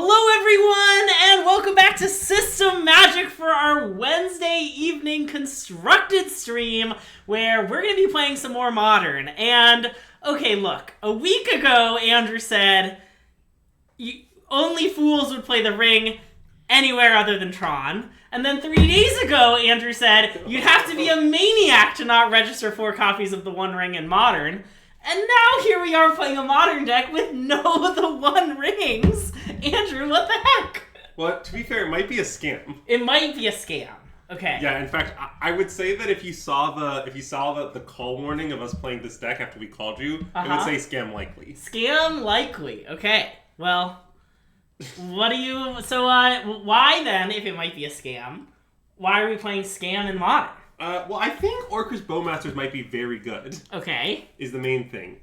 Hello everyone, and welcome back to System Magic for our Wednesday evening constructed stream, where we're going to be playing some more Modern. And, okay, look, a week ago, Andrew said only fools would play the Ring anywhere other than Tron. And then 3 days ago, Andrew said you'd have to be a maniac to not register 4 copies of the One Ring in Modern. And now here we are playing a Modern deck with no the One Rings. Andrew, what the heck? Well, to be fair, it might be a scam. It might be a scam. Okay. Yeah, in fact, I would say that if you saw the call warning of us playing this deck after we called you, it would say scam likely. Scam likely. Okay. Well, what do you... So, why then, if it might be a scam, why are we playing scam in Modern? Well, I think Orcish Bowmasters might be very good. Okay. Is the main thing.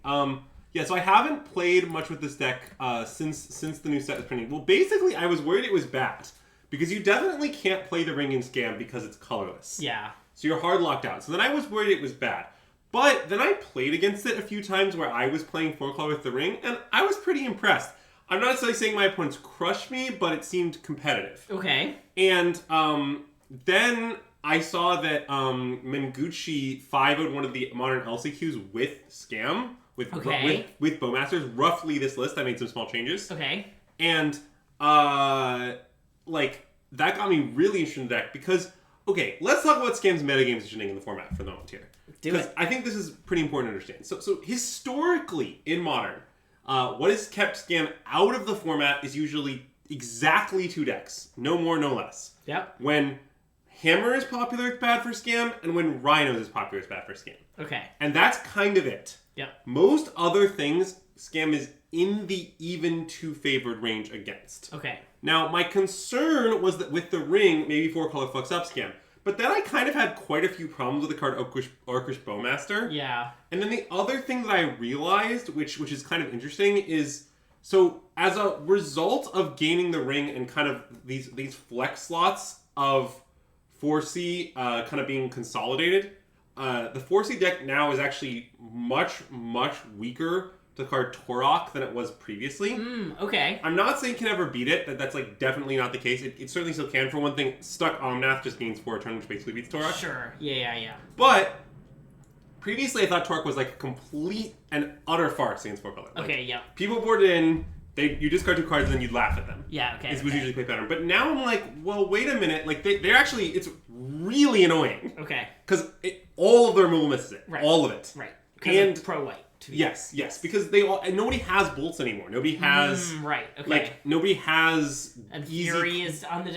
Yeah, so I haven't played much with this deck since the new set was printing. Well, basically, I was worried it was bad. Because you definitely can't play the Ring in Scam because it's colorless. Yeah. So you're hard locked out. So then I was worried it was bad. But then I played against it a few times where I was playing 4-color with the Ring, and I was pretty impressed. I'm not necessarily saying my opponents crushed me, but it seemed competitive. Okay. And then I saw that Menguchi 5'd one of the Modern LCQs with Scam. With Bowmasters, roughly this list. I made some small changes. Okay. And, that got me really interested in the deck because, okay, let's talk about Scam's metagame positioning in the format for the moment here. Because I think this is pretty important to understand. So historically, in Modern, what has kept Scam out of the format is usually exactly 2 decks. No more, no less. Yep. When Hammer is popular, it's bad for Scam, and when Rhinos is popular, it's bad for Scam. Okay. And that's kind of it. Yep. Most other things, Scam is in the even to favored range against. Okay. Now, my concern was that with the Ring, maybe 4-color fucks up Scam. But then I kind of had quite a few problems with the card Orcish Bowmaster. Yeah. And then the other thing that I realized, which is kind of interesting, is so as a result of gaining the Ring and kind of these flex slots of 4C kind of being consolidated, the 4C deck now is actually much, much weaker to the card Torok than it was previously. Okay. I'm not saying it can ever beat it. That's definitely not the case. It certainly still can. For one thing, Stuck Omnath just gains 4 a turn, which basically beats Torok. Sure. Yeah. But previously I thought Torok was like a complete and utter farce against 4-color. Okay, yeah. People boarded in, you discard 2 cards and then you'd laugh at them. Yeah, okay. It was usually play pattern. But now I'm like, well, wait a minute. Like, they're actually, it's really annoying. Okay. Because all of their removal misses it. Right. All of it. Right. Because pro-white. Yes. Because and nobody has bolts anymore. Nobody has... right, okay. Like, nobody has... And Fury is on the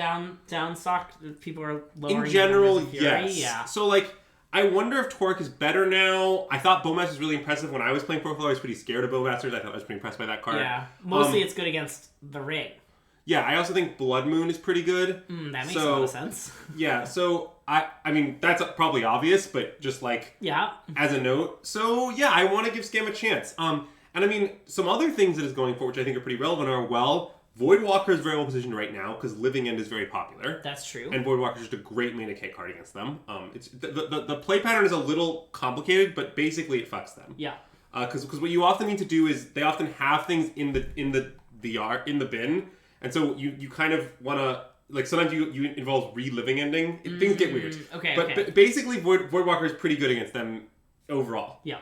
down stock. People are lowering... In general, Fury. yes. Yeah. So, like, I wonder if Torok is better now. I thought Bowmaster was really impressive. When I was playing 4-color, I was pretty scared of Bowmasters. I thought I was pretty impressed by that card. Yeah. Mostly it's good against the Ring. Yeah, I also think Blood Moon is pretty good. That makes a lot of sense. Yeah, so I mean, that's probably obvious, but just like as a note. So yeah, I want to give Scam a chance. And I mean, some other things that is going for, which I think are pretty relevant, are Voidwalker is very well positioned right now because Living End is very popular. That's true. And Voidwalker is just a great mana K card against them. It's the play pattern is a little complicated, but basically it fucks them. Yeah. Because what you often need to do is they often have things in the bin. And so you kind of want to, like, sometimes you involve reliving ending. Things get weird. Okay, But basically, Voidwalker is pretty good against them overall. Yeah.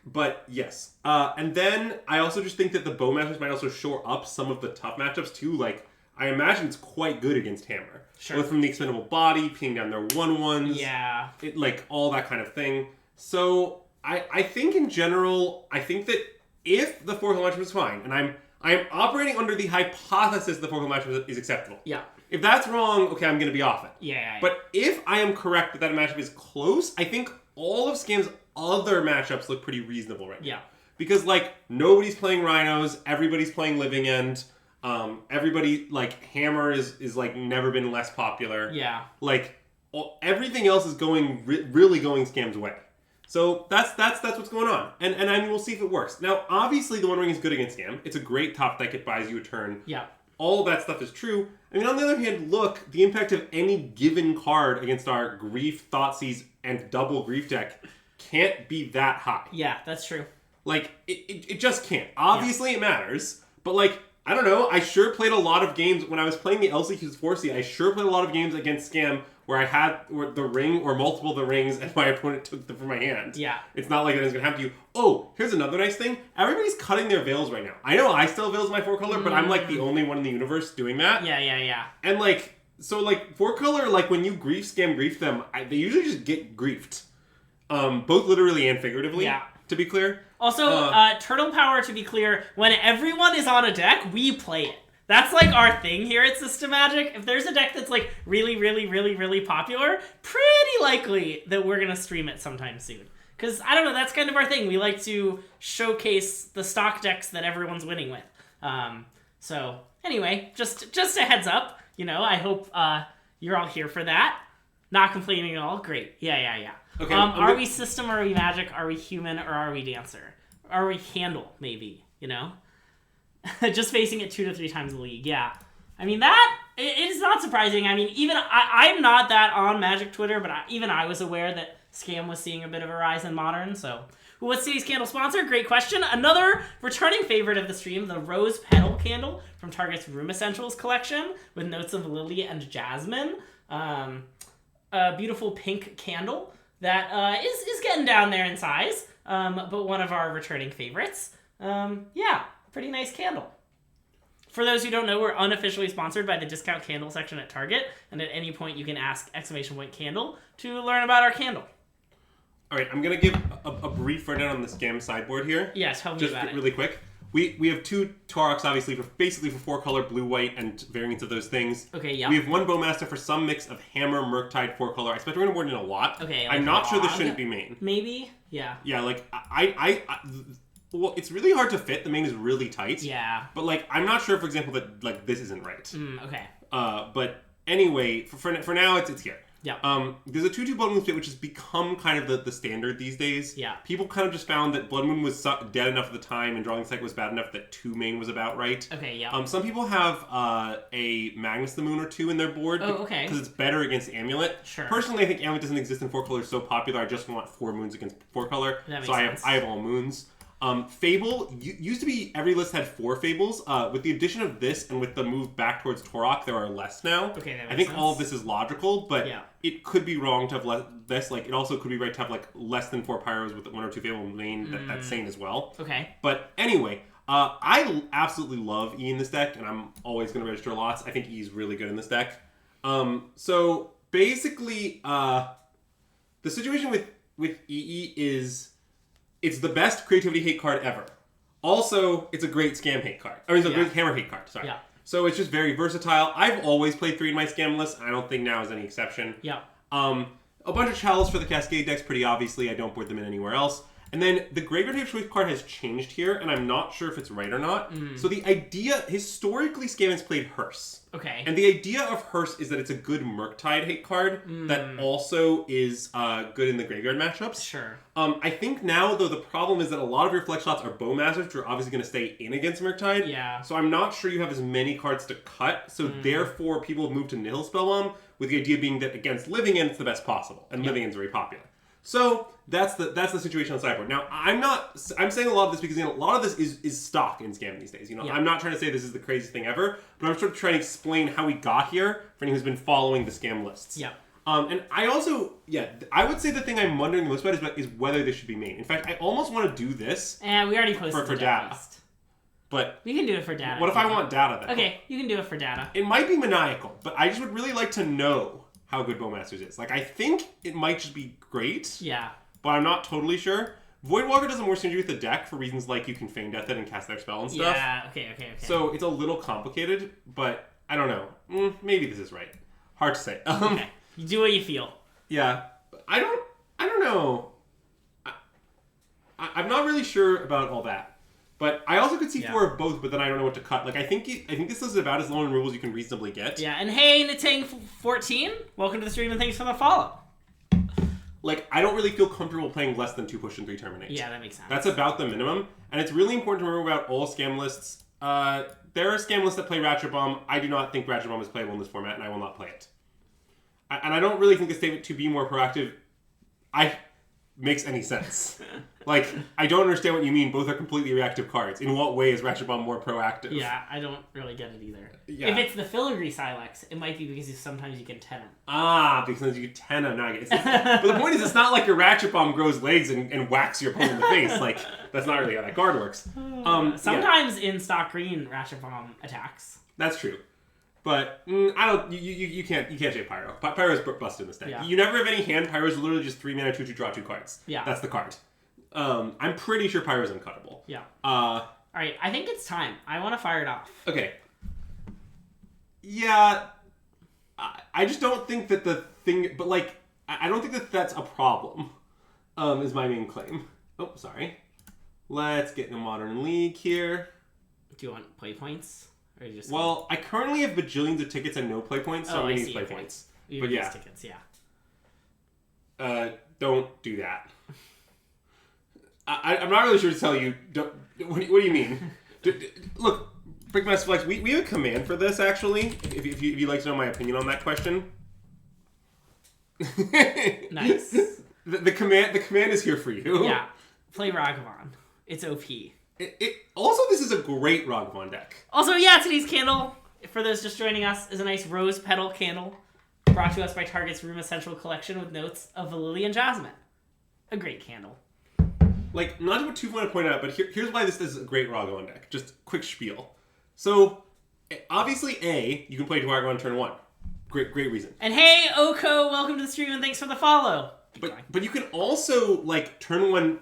But yes. And then I also just think that the Bowmasters might also shore up some of the tough matchups too. Like, I imagine it's quite good against Hammer. Sure. Both from the expendable body, pinning down their 1/1s. Yeah. Like, all that kind of thing. So, I think in general, I think that if the 4th matchup is fine, and I'm operating under the hypothesis the 4-color matchup is acceptable. Yeah. If that's wrong, okay, I'm going to be off it. Yeah. But if I am correct that matchup is close, I think all of Scam's other matchups look pretty reasonable right now. Yeah. Because, like, nobody's playing Rhinos, everybody's playing Living End, everybody, like, Hammer is like, never been less popular. Yeah. Like, everything else is going, really going Scam's way. So that's what's going on. And I mean, we'll see if it works. Now, obviously, the One Ring is good against Scam. It's a great top deck. It buys you a turn. Yeah. All of that stuff is true. I mean, on the other hand, look, the impact of any given card against our Grief, Thoughtseize, and double Grief deck can't be that high. Yeah, that's true. Like, it just can't. Obviously, it matters. But, like, I don't know. I sure played a lot of games when I was playing the LCQ's 4C. I sure played a lot of games against Scam where I had the ring or multiple of the rings and my opponent took them from my hand. Yeah. It's not like that is going to happen to you. Oh, here's another nice thing. Everybody's cutting their veils right now. I know I still have veils in my 4-color, but I'm like the only one in the universe doing that. Yeah. And like, so like 4-color, like when you grief Scam grief them, they usually just get griefed. Both literally and figuratively, to be clear. Also, Turtle Power, to be clear, when everyone is on a deck, we play it. That's like our thing here at System Magic. If there's a deck that's like really popular, pretty likely that we're going to stream it sometime soon. Because, I don't know, that's kind of our thing. We like to showcase the stock decks that everyone's winning with. So, anyway, just a heads up. You know, I hope you're all here for that. Not complaining at all. Great. Yeah. Okay, are we System, are we Magic, are we Human, or are we Dancer? Are we Handle, maybe, you know? Just facing it 2 to 3 times the league, yeah. I mean, that it is not surprising. I mean, even I'm not that on Magic Twitter, but even I was aware that Scam was seeing a bit of a rise in Modern, so... What's today's candle sponsor? Great question. Another returning favorite of the stream, the Rose Petal Candle from Target's Room Essentials collection with notes of lily and jasmine. A beautiful pink candle that is getting down there in size, but one of our returning favorites. Yeah, pretty nice candle. For those who don't know, we're unofficially sponsored by the discount candle section at Target, and at any point you can ask !candle to learn about our candle. All right, I'm going to give a brief rundown on the Scam sideboard here. Yeah, tell me about it. Just really quick. We have 2 Tauroks, obviously, basically for 4-color, blue, white, and variants of those things. Okay, yeah. We have 1 Bowmaster for some mix of Hammer, Murktide, 4-color. I expect we're going to board in a lot. Okay, I'm not sure this shouldn't be main. Maybe? Yeah. Yeah, like, well, it's really hard to fit. The main is really tight. Yeah. But, like, I'm not sure, for example, that, like, this isn't right. Okay. But anyway, for now, it's here. Yeah. There's a 2/2 Blood Moon split, which has become kind of the standard these days. Yeah. People kind of just found that Blood Moon was dead enough at the time and Drawing Cycle was bad enough that 2 main was about right. Okay, yeah. Some people have a Magnus the Moon or 2 in their board. Oh, okay. Because it's better against Amulet. Sure. Personally, I think Amulet doesn't exist in 4-color. It's so popular, I just want 4 moons against 4-color. That makes so sense. I have all moons. Fable, used to be every list had 4 Fables. With the addition of this and with the move back towards Torok, there are less now. Okay, that makes I think sense. all of this is logical, but Yeah. it could be wrong to have this. Like, it also could be right to have like less than 4 Pyros with 1 or 2 Fable main. That's sane as well. Okay. But anyway, I absolutely love E in this deck, and I'm always going to register lots. I think E is really good in this deck. So basically, the situation with EE is it's the best creativity hate card ever. Also, it's a great scam hate card. I mean, it's a great hammer hate card. Sorry. Yeah. So it's just very versatile. I've always played 3 in my scam list. I don't think now is any exception. Yeah. A bunch of Chalice for the Cascade decks, pretty obviously. I don't board them in anywhere else. And then the Graveyard of Choice card has changed here, and I'm not sure if it's right or not. So the idea, historically, Scam has played Hearse. Okay. And the idea of Hearse is that it's a good Murktide hate card that also is good in the graveyard matchups. Sure. I think now, though, the problem is that a lot of your flex shots are Bowmasters, which are obviously going to stay in against Murktide. Yeah. So I'm not sure you have as many cards to cut. So therefore, people have moved to Nihil Spellbomb, with the idea being that against Living End, it's the best possible. And Living End's very popular. So that's the situation on sideboard. Now, I'm saying a lot of this because a lot of this is stock in Scam these days. I'm not trying to say this is the craziest thing ever, but I'm sort of trying to explain how we got here for anyone who's been following the Scam lists. Yeah. And I also, I would say the thing I'm wondering the most about is whether this should be main. In fact, I almost want to do this. And we already posted for the data. list. But we can do it for data. What if I want data then? Okay, you can do it for data. It might be maniacal, but I just would really like to know how good Bowmasters is. Like, I think it might just be great. Yeah. But I'm not totally sure. Voidwalker does a more synergy with the deck for reasons like you can Feign Death it and cast their spell and stuff. Yeah, okay. So it's a little complicated, but I don't know. Maybe this is right. Hard to say. Okay. You do what you feel. Yeah. I don't know. I'm not really sure about all that. But I also could see 4 of both, but then I don't know what to cut. Like, I think this is about as low in removals you can reasonably get. Yeah, and hey, Natang14, welcome to the stream and thanks for the follow. Like, I don't really feel comfortable playing less than 2 push and 3 terminate. Yeah, that makes sense. That's about the minimum. And it's really important to remember about all scam lists. There are scam lists that play Ratchet Bomb. I do not think Ratchet Bomb is playable in this format, and I will not play it. And I don't really think the statement to be more proactive... makes any sense. Like, I don't understand what you mean. Both are completely reactive cards. In what way is Ratchet Bomb more proactive? Yeah, I don't really get it either. Yeah. If it's the filigree Silex, it might be because sometimes you can 10 them. Ah, because you can 10 them. Now I get it. But the point is, it's not like your Ratchet Bomb grows legs and whacks your opponent in the face. Like, that's not really how that card works. Sometimes in stock green, Ratchet Bomb attacks. That's true. But I don't. You can't say Pyro. Pyro's busted in this deck. Yeah. You never have any hand. Pyro's literally just 3 mana 2/2 draw 2 cards. Yeah. That's the card. I'm pretty sure Pyro's uncuttable. Yeah. All right, I think it's time. I want to fire it off. Okay. Yeah. I just don't think that the thing. But like, I don't think that that's a problem. Is my main claim. Oh, sorry. Let's get in a Modern League here. Do you want play points? Or you just Well, I currently have bajillions of tickets and no play points, so I'm going to use play points. But yeah. Tickets, yeah. Don't do that. I'm not really sure to tell you. What do you mean? Look, Brickmaster Flex, we have a command for this, actually, if you'd like to know my opinion on that question. Nice. The command is here for you. Yeah. Play Ragavan. It's OP. Also, this is a great Ragavan deck. Also, yeah, today's candle, for those just joining us, is a nice rose petal candle brought to us by Target's Room Essential Collection with notes of Valilli and Jasmine. A great candle. Like, not to put too far to point out, but here's why this is a great Ragavan deck. Just quick spiel. So, obviously, you can play Ragavan turn 1. Great reason. And hey, Oko, welcome to the stream and thanks for the follow. But you can also, like, turn 1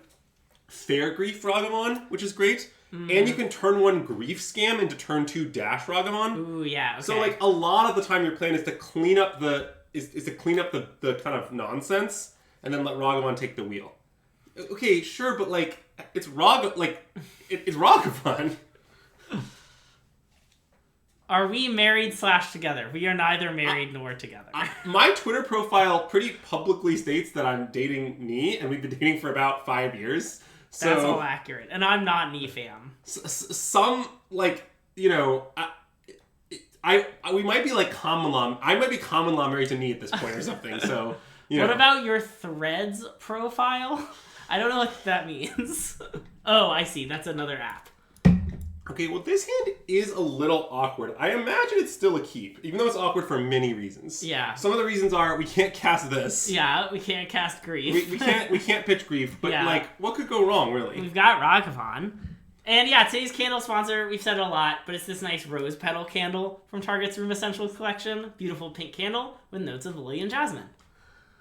Fair Grief Ragavan, which is great. And you can turn 1 Grief Scam into turn 2 Dash Ragavan. Ooh, yeah, okay. So, like, a lot of the time your plan is to clean up the kind of nonsense and then let Ragavan take the wheel. Okay, sure, but, like, it's Ragavan. Are we married / together? We are neither married nor together. My Twitter profile pretty publicly states that I'm dating Nee, and we've been dating for about 5 years. So, that's all accurate. And I'm not Nee fam. Some, like, you know, we might be like common law. I might be common law married to Nee at this point or something. So, you know. What about your Threads profile? I don't know what that means. Oh, I see. That's another app. Okay, well, this hand is a little awkward. I imagine it's still a keep, even though it's awkward for many reasons. Yeah. Some of the reasons are we can't cast this. Yeah, we can't cast Grief. We can't pitch Grief, but yeah. like, what could go wrong, really? We've got Ragavan. And yeah, today's candle sponsor, we've said it a lot, but it's this nice rose petal candle from Target's Room Essentials collection. Beautiful pink candle with notes of Lily and Jasmine.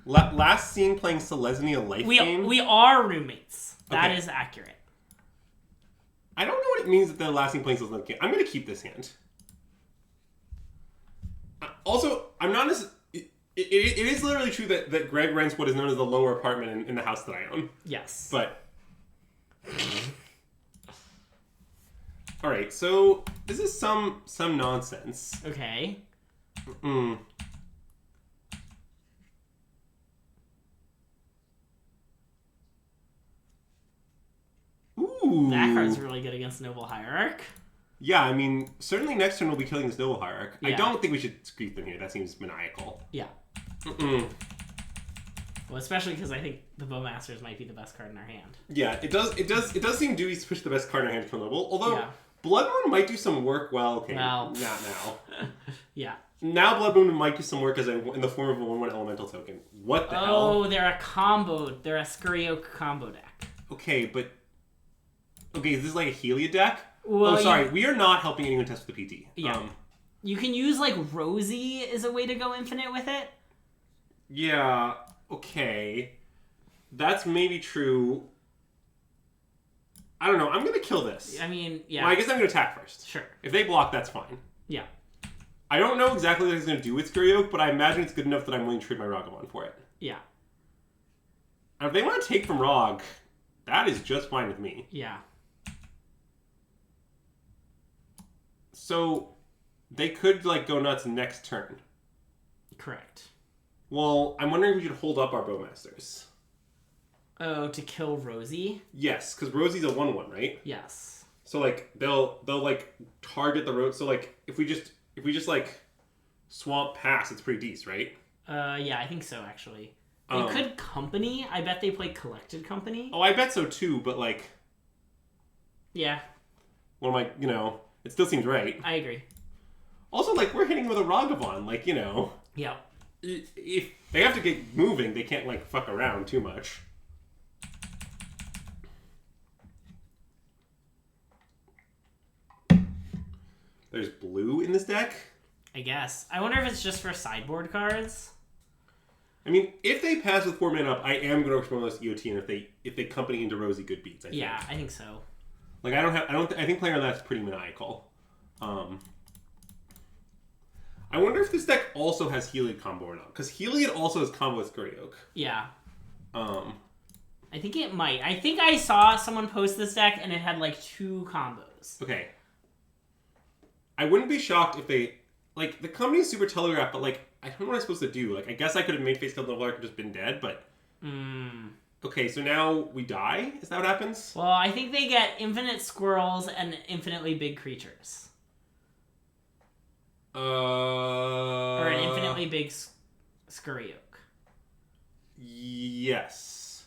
Last seen playing Selesnya Life Game. We are roommates. That Okay. is accurate. I don't know what it means that the last seen playing Selesnya Game. I'm going to keep this hand. Also, I'm not as... It is literally true that Greg rents what is known as the lower apartment in the house that I own. Yes. But... Alright, so this is some nonsense. Okay. Mm. Ooh. That card's really good against Noble Hierarch. Yeah, I mean, certainly next turn we'll be killing this Noble Hierarch. Yeah. I don't think we should grief them here. That seems maniacal. Yeah. Mm-mm. Well, especially because I think the Bowmasters might be the best card in our hand. Yeah, it does seem Dewey's to push the best card in our hand to kill Noble. Although Yeah. Blood Moon might do some work. Well, okay, Well. not now. Yeah. Now Blood Moon might do some work in the form of a 1/1 elemental token. What the hell? Oh, they're a combo. They're a Scurryoke combo deck. Okay, but is this like a Helia deck? Well, sorry, we are not helping anyone test with the PT. Yeah. You can use, like, Rosie as a way to go infinite with it. Yeah, okay. That's maybe true. I don't know. I'm going to kill this. I mean, yeah. Well, I guess I'm going to attack first. Sure. If they block, that's fine. Yeah. I don't know exactly what he's going to do with Scurryoke, but I imagine it's good enough that I'm willing to trade my Ragavan for it. Yeah. And if they want to take from Rog, that is just fine with me. Yeah. So, they could, like, go nuts next turn. Correct. Well, I'm wondering if we should hold up our Bowmasters. Oh, to kill Rosie? Yes, because Rosie's a 1/1, right? Yes. So, like, they'll like target the road. So, like, if we just like swamp pass, it's pretty decent, right? Yeah, I think so, actually. They could Company. I bet they play Collected Company. Oh, I bet so too, but like... Yeah. What am I, it still seems right. I agree. Also, like, we're hitting with a Ragavan, like, Yeah. If they have to get moving, they can't, like, fuck around too much. There's blue in this deck? I guess. I wonder if it's just for sideboard cards. I mean, if they pass with 4 mana up, I am going to respond this EOT, and if they company into Rosy good beats, I think. Yeah, I think so. Like, I think playing on that's pretty maniacal. I wonder if this deck also has Heliod combo or not. Because Heliod also has combo with Skirioak. Yeah. I think it might. I think I saw someone post this deck and it had like 2 combos. Okay. I wouldn't be shocked if they... Like, the company's super telegraphed, but like, I don't know what I'm supposed to do. Like, I guess I could have made Face Killed Leveler and just been dead, but... Okay, so now we die? Is that what happens? Well, I think they get infinite squirrels and infinitely big creatures. Or an infinitely big Skirioak. Yes.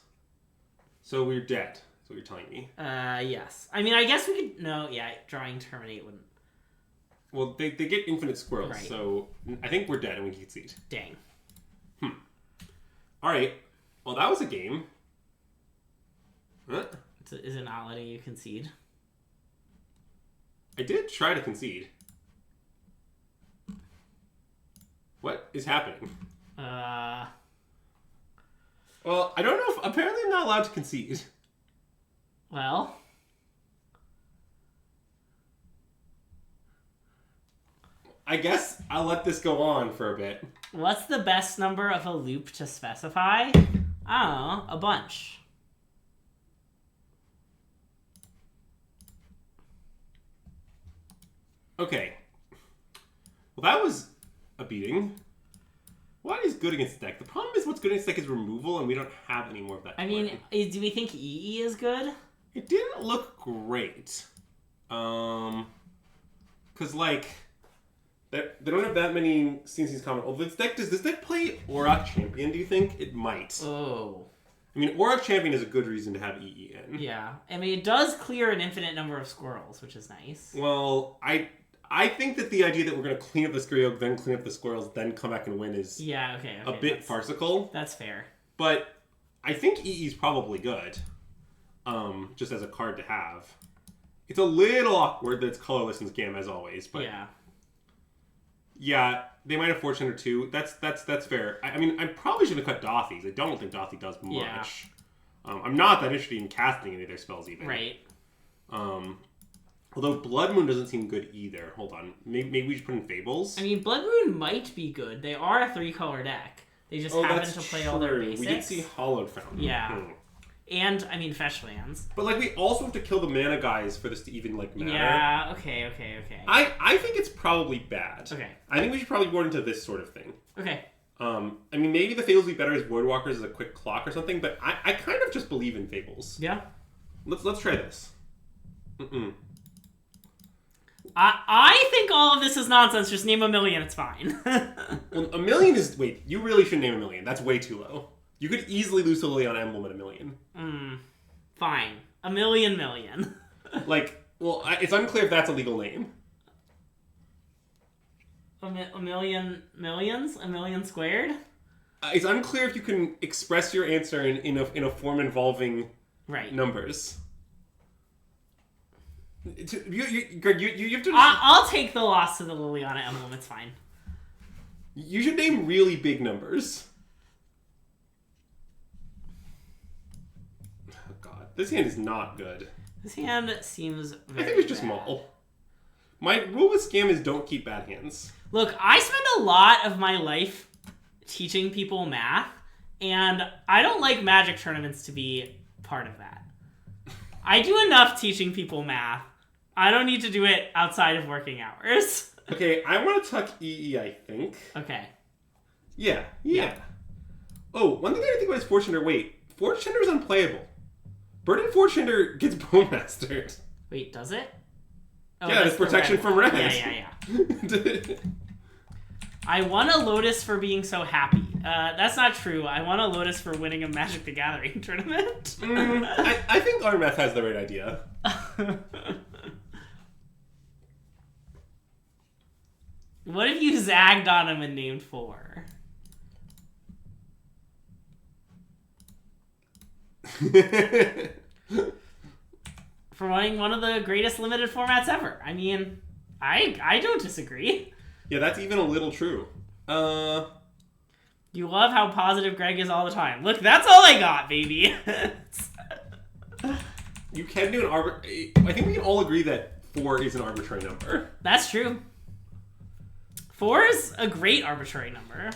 So we're dead, is what you're telling me. Yes. I mean, I guess we could... No, yeah, drawing Terminate wouldn't... Well, they get infinite squirrels, right. So I think we're dead and we can concede. Dang. Alright. Well, that was a game. Huh? Is it not letting you concede? I did try to concede. What is happening? Well, I don't know if... Apparently I'm not allowed to concede. Well... I guess I'll let this go on for a bit. What's the best number of a loop to specify? I don't know, a bunch. Okay. Well, that was a beating. What is good against the deck? The problem is what's good against the deck is removal, and we don't have any more of that. I mean, do we think EE is good? It didn't look great. Because, like... They don't have that many CNCs common. Well, does this deck play Auroch Champion, do you think? It might. Oh. I mean, Auroch Champion is a good reason to have EE in. Yeah. I mean, it does clear an infinite number of squirrels, which is nice. Well, I think that the idea that we're going to clean up the Skirioak, then clean up the squirrels, then come back and win is a bit farcical. That's fair. But I think EE is probably good, just as a card to have. It's a little awkward that it's colorless in this game, as always. But yeah, they might have Fortune or 2. That's fair. I mean, I probably should have cut Dothy's. I don't think Dothy does much. Yeah. I'm not that interested in casting any of their spells, even. Right. Although Blood Moon doesn't seem good either. Hold on. Maybe we should put in Fables? I mean, Blood Moon might be good. They are a 3-color deck. They just happen to play all their basics. We did see Hollowed Fountain. Yeah. And, I mean, Fetch lands. But, like, we also have to kill the mana guys for this to even, like, matter. Yeah, okay. I think it's probably bad. Okay. I think we should probably board into this sort of thing. Okay. I mean, maybe the Fables would be better as Voidwalkers as a quick clock or something, but I kind of just believe in Fables. Yeah. Let's try this. I think all of this is nonsense. Just name a million, it's fine. Well, a million is... Wait, you really should name a million. That's way too low. You could easily lose to Liliana Emblem at a million. Fine. A million. Like, well, it's unclear if that's a legal name. A million millions? A million squared? It's unclear if you can express your answer in a form involving numbers. Greg, you have to... I'll take the loss to the Liliana Emblem. It's fine. You should name really big numbers. Oh, God. This hand is not good. This hand seems very I think it's just bad. Maul. My rule with Scam is don't keep bad hands. Look, I spend a lot of my life teaching people math, and I don't like Magic tournaments to be part of that. I do enough teaching people math. I don't need to do it outside of working hours. Okay, I want to tuck EE, I think. Okay. Yeah. Oh, one thing I didn't think about is Fortune Tender. Wait, Fortune Tender is unplayable. Burden Fortune Tender gets Bone Mastered. Wait, does it? Oh, yeah, there's protection from red. Yeah. I won a Lotus for being so happy. That's not true. I won a Lotus for winning a Magic the Gathering tournament. I think Armeth has the right idea. What if you zagged on him and named 4? For winning one of the greatest limited formats ever. I mean, I don't disagree. Yeah, that's even a little true. You love how positive Greg is all the time. Look, that's all I got, baby. You can do an I think we can all agree that 4 is an arbitrary number. That's true. 4 is a great arbitrary number.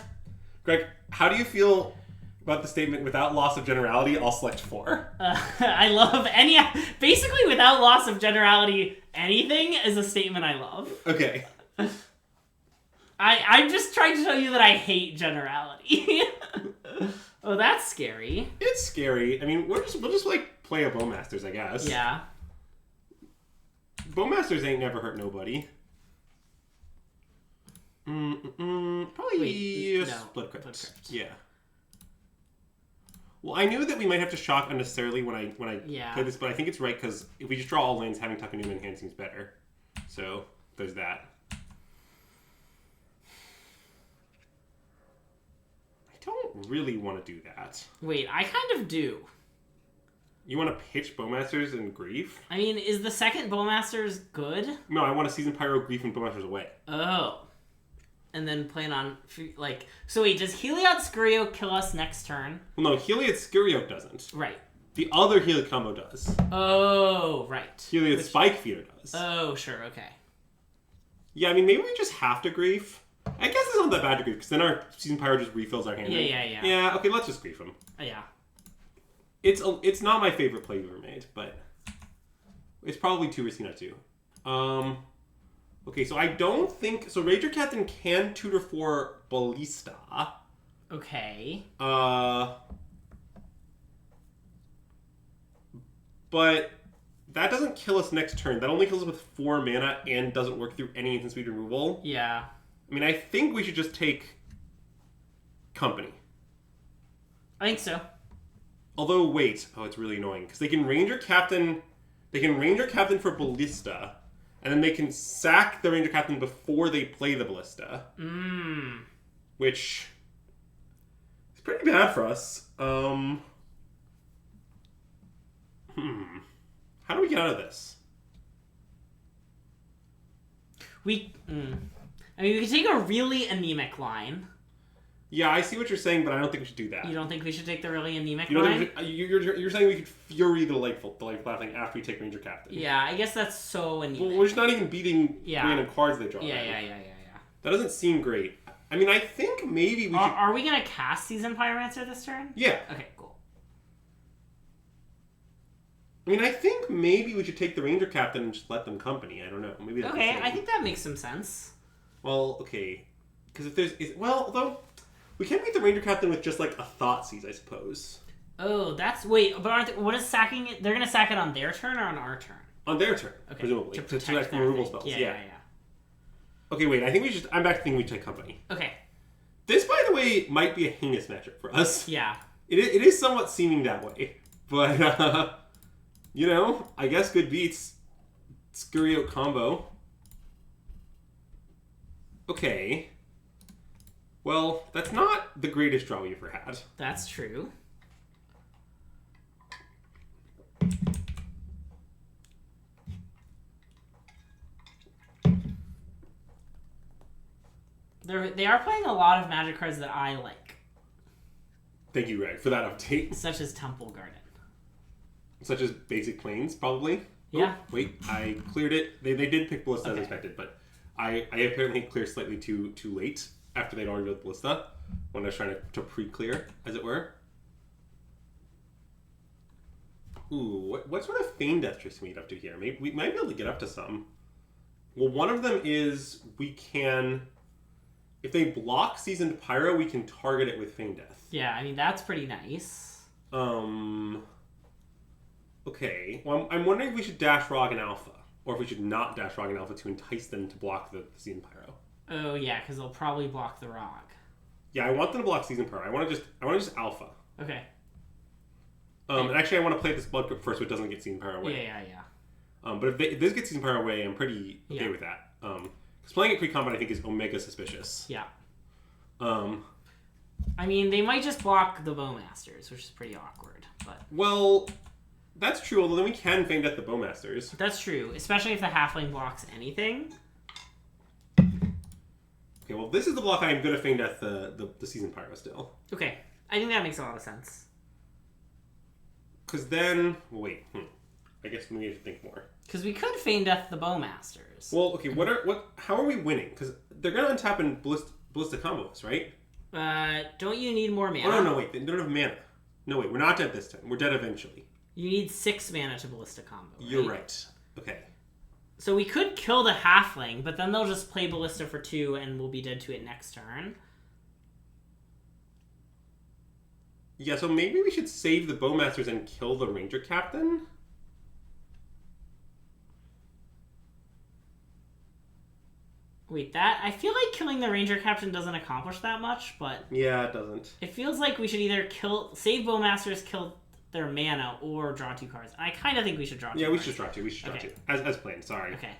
Greg, how do you feel about the statement, without loss of generality, I'll select 4? I love basically without loss of generality, anything is a statement I love. Okay. I'm just trying to tell you that I hate generality. Oh, that's scary. It's scary. I mean, we'll just like play a Bowmasters, I guess. Yeah. Bowmasters ain't never hurt nobody. Probably Split Crypt. Yeah. Well, I knew that we might have to shock unnecessarily when I play this, but I think it's right because if we just draw all lanes, having Tuckanuma in hand seems better. So there's that. I don't really want to do that. Wait, I kind of do. You want to pitch Bowmasters and Grief? I mean, is the second Bowmasters good? No, I want to Season Pyro, Grief, and Bowmasters away. Oh. And then plan on, like... So wait, does Heliod Scurio kill us next turn? Well, no, Heliod Scurio doesn't. Right. The other Heliod combo does. Oh, right. Heliod Spike Feeder does. Oh, sure, okay. Yeah, I mean, maybe we just have to Grief. I guess it's not that bad to Grief, because then our Season Pyro just refills our hand. Yeah. Yeah, okay, let's just Grief him. Yeah. It's not my favorite play you ever made, but it's probably too risky not to. Okay, so I don't think... So Ranger Captain can tutor for Ballista. Okay. But that doesn't kill us next turn. That only kills us with 4 mana and doesn't work through any instant speed removal. Yeah. I mean, I think we should just take Company. I think so. Although, wait. Oh, it's really annoying. Because they can Ranger Captain for Ballista, and then they can sack the Ranger Captain before they play the Ballista. Which is pretty bad for us. How do we get out of this? I mean, we could take a really anemic line. Yeah, I see what you're saying, but I don't think we should do that. You don't think we should take the really anemic line? line? You're saying we could Fury the Delightful thing after we take Ranger Captain. Yeah, I guess that's so anemic. Well, we're just not even beating random cards they draw. Yeah. That doesn't seem great. I mean, I think maybe we should... Are we going to cast Season Pyromancer this turn? Yeah. Okay, cool. I mean, I think maybe we should take the Ranger Captain and just let them company. I don't know. Maybe that's okay, I think that makes some sense. Well, okay. Because if there's... although... We can beat the Ranger Captain with just, like, a Thoughtseize, I suppose. Oh, that's... Wait, but aren't they... What is sacking it? They're going to sack it on their turn or on our turn? On their turn, okay. presumably. To protect protect from removal spells. Yeah. Okay, wait. I think we should... I'm back to thinking we take Company. Okay. This, by the way, might be a heinous matchup for us. Yeah. It is somewhat seeming that way. But, you know, I guess good beats. Scurio combo. Okay. Well, that's not the greatest draw we've ever had. That's true. They are playing a lot of Magic cards that I like. Thank you, Greg, for that update. Such as Temple Garden. Such as Basic Plains, probably. Yeah. Oh, wait, I cleared it. They did pick Ballista as expected, but I apparently cleared slightly too late after they'd already built Ballista when I was trying to pre-clear, as it were. Ooh, what sort of Feign Death tricks can we get up to here? Maybe we might be able to get up to some. Well, one of them is we can... If they block Seasoned Pyro, we can target it with Feign Death. Yeah, I mean, that's pretty nice. Okay. Well, I'm wondering if we should dash Rog and Alpha, or if we should not dash Rog and Alpha to entice them to block the Seasoned Pyro. Oh yeah, because they'll probably block the rock. Yeah, I want them to block Season Power. I want to just Alpha. Okay. And actually, I want to play this Blood Grip first so it doesn't get Season Power away. Yeah. But if this gets Season Power away, I'm pretty okay with that. Because playing it pre-combat, I think, is omega suspicious. Yeah. I mean, they might just block the Bowmasters, which is pretty awkward. But well, that's true. Although then we can Feign Death the Bowmasters. That's true, especially if the Halfling blocks anything. Okay, well, this is the block I'm going to Feign Death the Season Pyro still. Okay, I think that makes a lot of sense. Because then... wait, I guess we need to think more. Because we could Feign Death the Bowmasters. Well, okay, how are we winning? Because they're going to untap and Ballista combos, right? Don't you need more mana? Oh, no, wait, they don't have mana. No, wait, we're not dead this time. We're dead eventually. You need 6 mana to Ballista combo, right? You're right. Okay. So we could kill the Halfling, but then they'll just play Ballista for 2 and we'll be dead to it next turn. Yeah, so maybe we should save the Bowmasters and kill the Ranger Captain? Wait, I feel like killing the Ranger Captain doesn't accomplish that much, but... Yeah, it doesn't. It feels like we should either save Bowmasters, kill their mana, or draw 2 cards. I kind of think we should draw 2 Yeah, cards. we should draw 2. We should draw 2. As planned, sorry. Okay.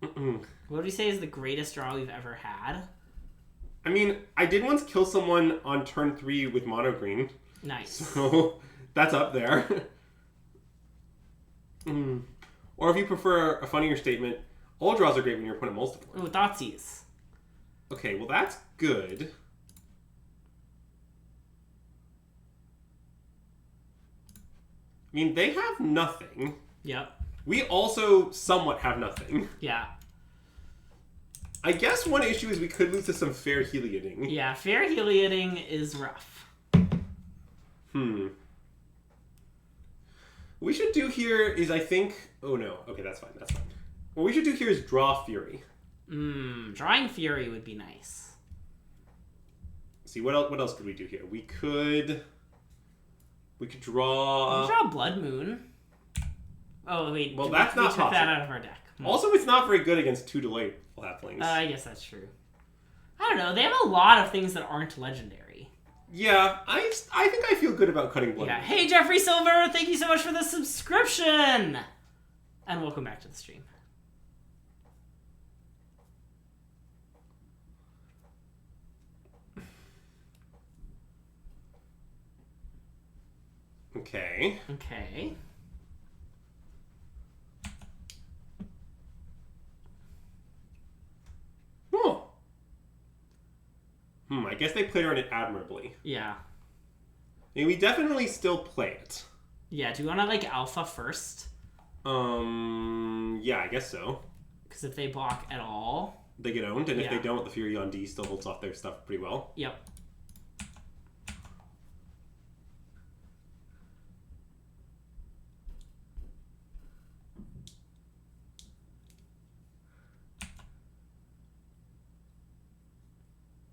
What would you say is the greatest draw we've ever had? I mean, I did once kill someone on turn 3 with mono green. Nice. So, that's up there. Or if you prefer a funnier statement, all draws are great when your opponent multiple. Ooh, Thoughtseize. Okay, well that's good. I mean, they have nothing. Yep. We also somewhat have nothing. Yeah. I guess one issue is we could lose to some fair Helioding. Yeah, fair Helioding is rough. What we should do here is, I think... Oh, no. Okay, that's fine. That's fine. What we should do here is draw Fury. Drawing Fury would be nice. See, what else could we do here? We could draw... We could draw Blood Moon. Oh, wait. Well, that's not possible. We took that out of our deck. Also, it's not very good against 2 delayed Halflings. I guess that's true. I don't know. They have a lot of things that aren't legendary. Yeah, I think I feel good about cutting Blood Moon. Hey, Jeffrey Silver! Thank you so much for the subscription! And welcome back to the stream. Okay. Oh. I guess they played around it admirably. Yeah. I mean, we definitely still play it. Yeah, do you want to, like, Alpha first? Yeah, I guess so. Because if they block at all... They get owned, and if they don't, the Fury on D still holds off their stuff pretty well. Yep.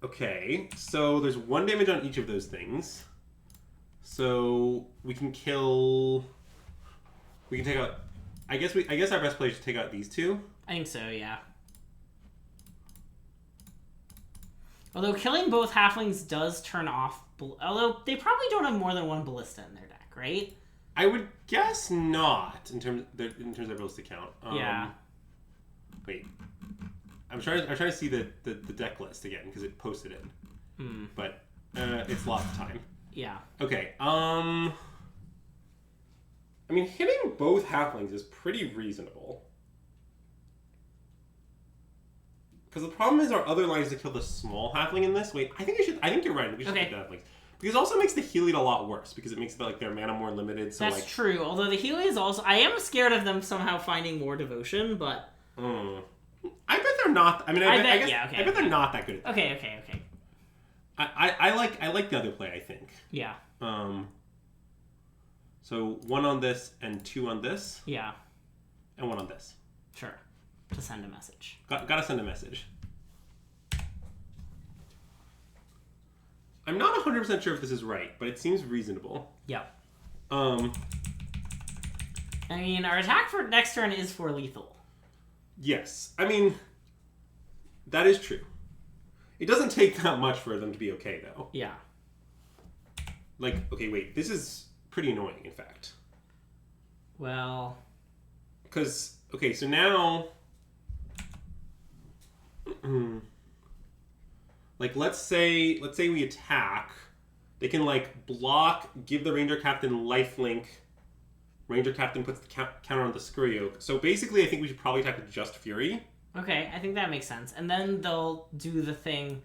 Okay, so there's 1 damage on each of those things. So we can kill... We can take out... I guess our best play is to take out these 2. I think so, yeah. Although killing both Halflings does turn off... Although they probably don't have more than 1 Ballista in their deck, right? I would guess not, in terms of their Ballista count. Yeah. Wait. I'm trying to see the deck list again, because it posted it. But it's lots of time. Yeah. Okay, I mean, hitting both Halflings is pretty reasonable. Because the problem is our other line is to kill the small Halfling in this. Wait, I think you're right. We should take the Halflings. Because it also makes the Heliod a lot worse, because it makes their mana more limited. So that's true, although the Heliod is also... I am scared of them somehow finding more devotion, but... I bet they're not... I mean, I bet they're not that good at that. Okay. I like the other play, I think. Yeah. So 1 on this and 2 on this. Yeah. And 1 on this. Sure. To send a message. Gotta send a message. I'm not 100% sure if this is right, but it seems reasonable. Yeah. I mean, our attack for next turn is for lethal. Yes. I mean, that is true. It doesn't take that much for them to be okay, though. Yeah. Like, okay, wait. This is pretty annoying, in fact. Well... Because, okay, so now... like, let's say we attack. They can, like, block, give the Ranger Captain lifelink. Ranger Captain puts the counter on the Scurry Oak. So basically, I think we should probably attack with just Fury. Okay, I think that makes sense. And then they'll do the thing...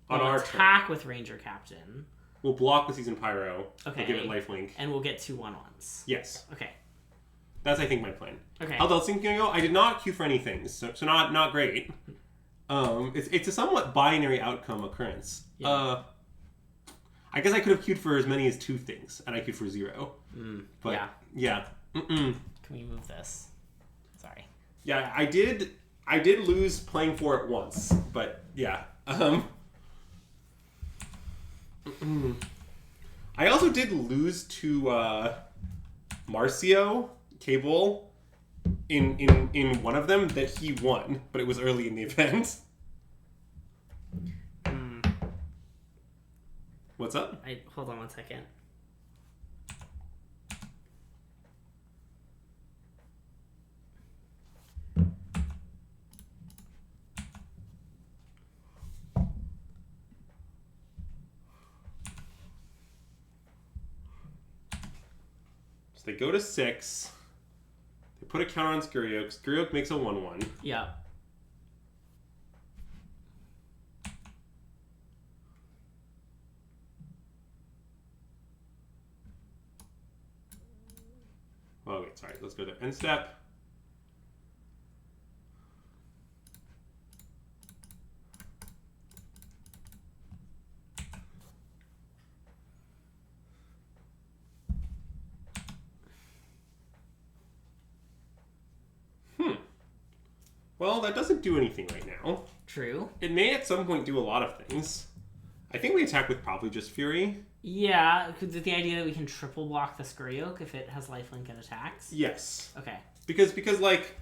On our attack with Ranger Captain. We'll block with Seasoned Pyro. Okay. We'll give it lifelink. And we'll get 2 1/1s. Yes. Okay. That's, I think, my plan. Okay. How else can go? I did not queue for any things, so not great. It's a somewhat binary outcome occurrence. Yeah. I guess I could have queued for as many as 2 things, and I queued for 0. But, yeah. Can we move this? Sorry. Yeah, I did lose playing 4 at once, but yeah. I also did lose to Marcio Cable in one of them that he won, but it was early in the event. What's up? Hold on one second. So they go to 6. They put a counter on Scurry Oak. Scurry Oak makes a 1/1. Yeah. Oh, wait, sorry. Let's go to end step. Well, that doesn't do anything right now. True. It may at some point do a lot of things. I think we attack with probably just Fury. Yeah, the idea that we can triple block the Scurry Oak if it has lifelink and attacks? Yes. Okay. Because like,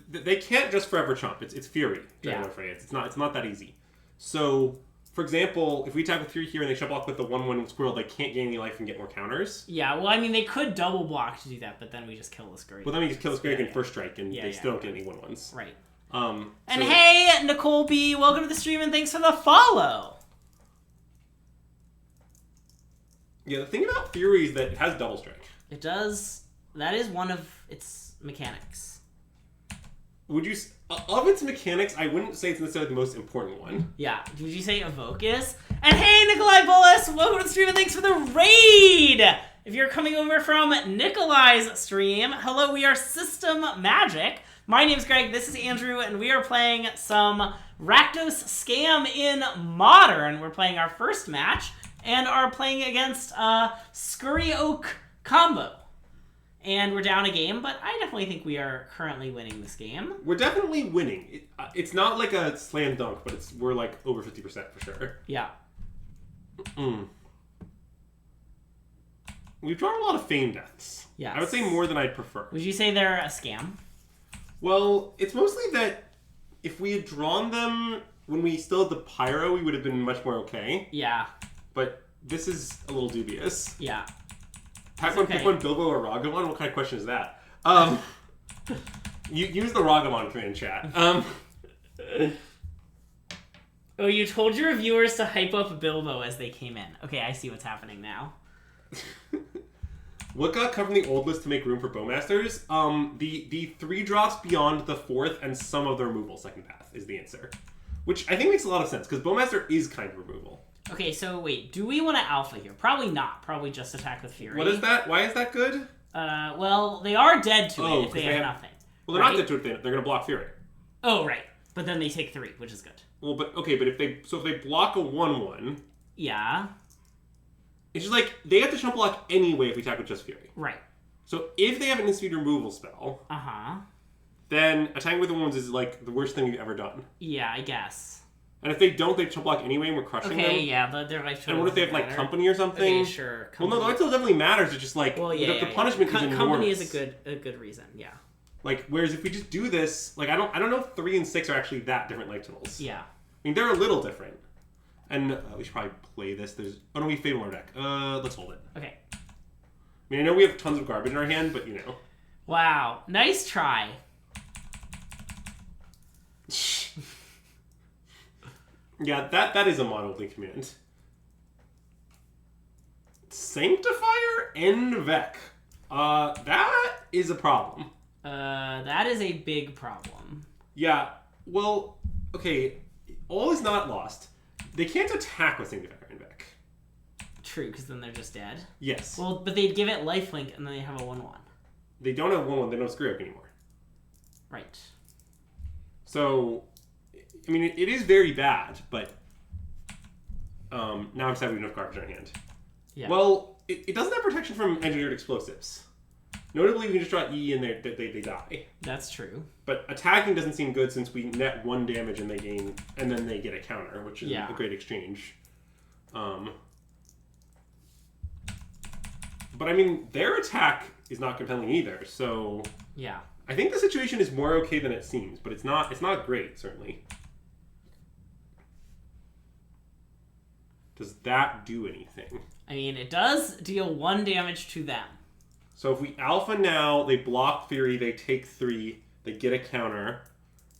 they can't just forever chomp. It's Fury. Yeah. It's not that easy. So, for example, if we attack with Fury here and they shut block with the 1/1 Squirrel, they can't gain any life and get more counters. Yeah, well, I mean, they could double block to do that, but then we just kill the Scurry Oak. Well, then we just kill the Scurry Oak and first strike, and they still don't get any 1/1s. Right. And hey, Nicole B, welcome to the stream and thanks for the follow. Yeah, the thing about Fury is that it has double strike. It does. That is one of its mechanics. Would you... Of its mechanics, I wouldn't say it's necessarily the most important one. Yeah. Would you say Evoke is? And hey, Nikolai Bullis, welcome to the stream and thanks for the raid! If you're coming over from Nikolai's stream, hello, we are System Magic. My name's Greg, this is Andrew, and we are playing some Rakdos Scam in Modern. We're playing our first match, and are playing against Scurry Oak combo. And we're down a game, but I definitely think we are currently winning this game. We're definitely winning. It's not like a slam dunk, but we're like over 50% for sure. Yeah. We've drawn a lot of Fame Deaths. Yes. I would say more than I'd prefer. Would you say they're a scam? Well, it's mostly that if we had drawn them when we still had the Pyro, we would have been much more okay. Yeah. But this is a little dubious. Yeah. Pack one, pick one, Bilbo or Ragavon? What kind of question is that? You use the Ragavon command in chat. Oh, you told your viewers to hype up Bilbo as they came in. Okay, I see what's happening now. What got cut from the old list to make room for Bowmasters? The 3 drops beyond the 4th and some of the removal second path is the answer. Which I think makes a lot of sense, because Bowmaster is kind of removal. Okay, so wait, do we want to alpha here? Probably not. Probably just attack with Fury. What is that? Why is that good? Well, they are dead to it if they have nothing. Well, they're not dead to it. They're going to block Fury. Oh, right. But then they take 3, which is good. Well, but if they block a 1/1... Yeah. It's just like, they have to jump block anyway if we attack with just Fury. Right. So if they have an instant removal spell... then attacking with the ones is like the worst thing you've ever done. Yeah, I guess. And if they don't, they jump block anyway and we're crushing them. Okay, yeah, but they're like... And what if they have like company or something? Okay, sure. Well, no, that still definitely matters. It's just like, the punishment is enormous. Company is a good reason, yeah. Like, whereas if we just do this, like, I don't know if 3 and 6 are actually that different life totals. Yeah. I mean, they're a little different. And we should probably play this. Oh no, we Fable our deck. Let's hold it. Okay. I mean, I know we have tons of garbage in our hand, but you know. Wow. Nice try. Yeah, that is a mono-only command. Sanctifier and Vec. That is a problem. That is a big problem. Yeah, well, okay, all is not lost. They can't attack with Sanctifier and Vec. True, because then they're just dead. Yes. Well, but they'd give it lifelink, and then they have a 1/1. They don't have 1/1, they don't screw up anymore. Right. So, I mean, it is very bad, but now I'm sad we have enough garbage in our hand. Yeah. Well, it doesn't have protection from engineered explosives. Notably, we can just draw E in there, they die. That's true. But attacking doesn't seem good since we net 1 damage and they gain, and then they get a counter, which is a great exchange. But I mean, their attack is not compelling either, so yeah. I think the situation is more okay than it seems, but it's not great, certainly. Does that do anything? I mean, it does deal 1 damage to them. So if we alpha now, they block Fury, they take 3, they get a counter,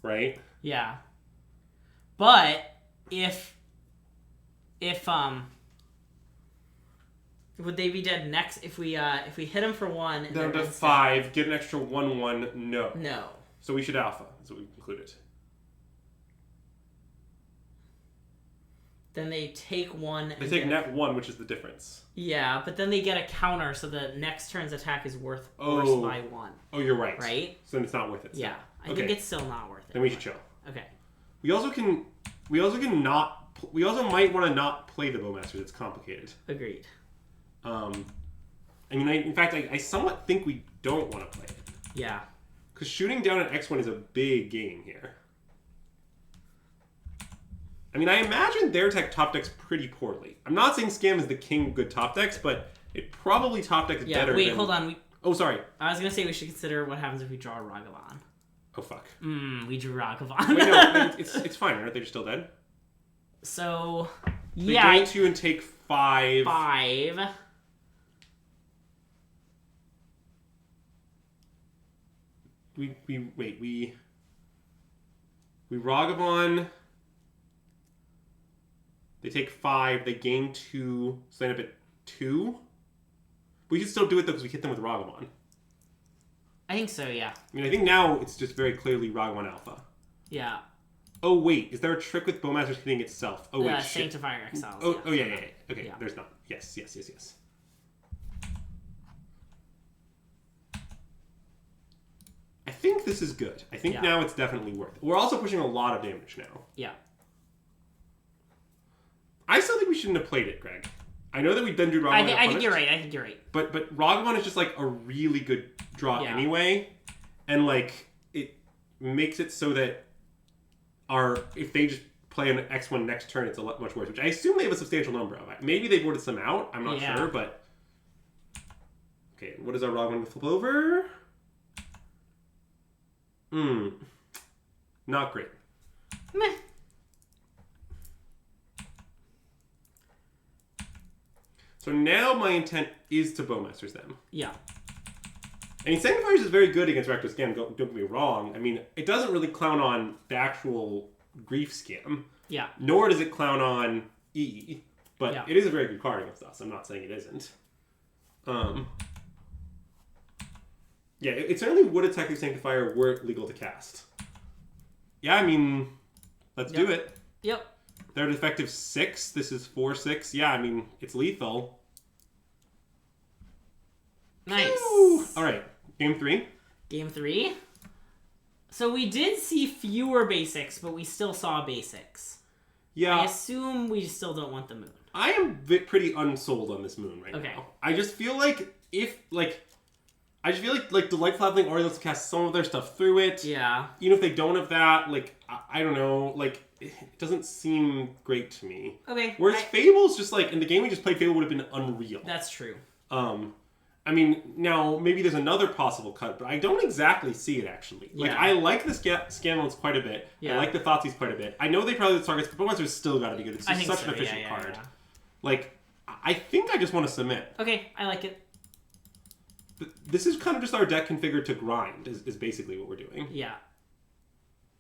right? Yeah. But if would they be dead next if we hit them for 1? And Down to 5, get an extra 1/1. No. No. So we should alpha. That's what we concluded. Then they take 1. They take net 1, which is the difference. Yeah, but then they get a counter, so the next turn's attack is worse by 1. Oh, you're right. Right? So then it's not worth it. Yeah, I think it's still not worth it. Then we should chill. Okay. We also might want to not play the Bowmasters. It's complicated. Agreed. I mean, in fact, I somewhat think we don't want to play it. Yeah. Because shooting down an X1 is a big game here. I mean, I imagine their top decks pretty poorly. I'm not saying Scam is the king of good top decks, but it probably top decks better wait, than... hold on. Oh, sorry. I was going to say we should consider what happens if we draw Ragavan. Oh, fuck. We drew Ragavan. Wait, no, it's fine. Aren't they just still dead? So, they gain 2 and take 5. 5. We Ragavan. They take 5. They gain 2. So they end up at 2. We should still do it though because we hit them with Ragavan. I think so, yeah. I mean, I think now it's just very clearly Ragavan Alpha. Yeah. Oh wait, is there a trick with Bowmasters hitting itself? Oh wait, shit. Sanctifier Exiles. Oh yeah. Okay, yeah. There's not. Yes. I think this is good. I think now it's definitely worth it. We're also pushing a lot of damage now. Yeah. I still think we shouldn't have played it, Greg. I know that we've done Ragavan. I think you're right. But Ragavan is just like a really good draw anyway, and like it makes it so that if they just play an X1 next turn, it's a lot much worse. Which I assume they have a substantial number of. Maybe they voted some out. I'm not sure, but okay. What is our Ragavan flip over? Not great. Meh. So now my intent is to Bowmasters them. Yeah. I mean, Sanctifiers is very good against Rakdos Scam, don't get me wrong. I mean, it doesn't really clown on the actual Grief Scam. Yeah. Nor does it clown on E. But it is a very good card against us. I'm not saying it isn't. Yeah, it certainly would attack the Sanctifier were it legal to cast. Yeah, I mean, let's do it. Yep. They're at effective 6. This is 4/6. Yeah, I mean, it's lethal. Nice. Woo! All right, game 3. Game 3. So we did see fewer basics, but we still saw basics. Yeah. I assume we still don't want the moon. I am pretty unsold on this moon right now. I just feel like Delightful Halfling already lets cast some of their stuff through it. Yeah. Even if they don't have that, like, I don't know, like, it doesn't seem great to me. Okay. Whereas Fable's just like, in the game we just played, Fable would have been unreal. That's true. I mean, now, maybe there's another possible cut, but I don't exactly see it, actually. Like, Yeah. I like the Scanlons quite a bit. Yeah. I like the Thoughtseizes quite a bit. I know they probably the targets, but Bowmaster's still got to be good. It's I just think such so. an efficient Yeah, card. yeah. Like, I think I just want to submit. Okay, I like it. This is kind of just our deck configured to grind, is basically what we're doing. Yeah.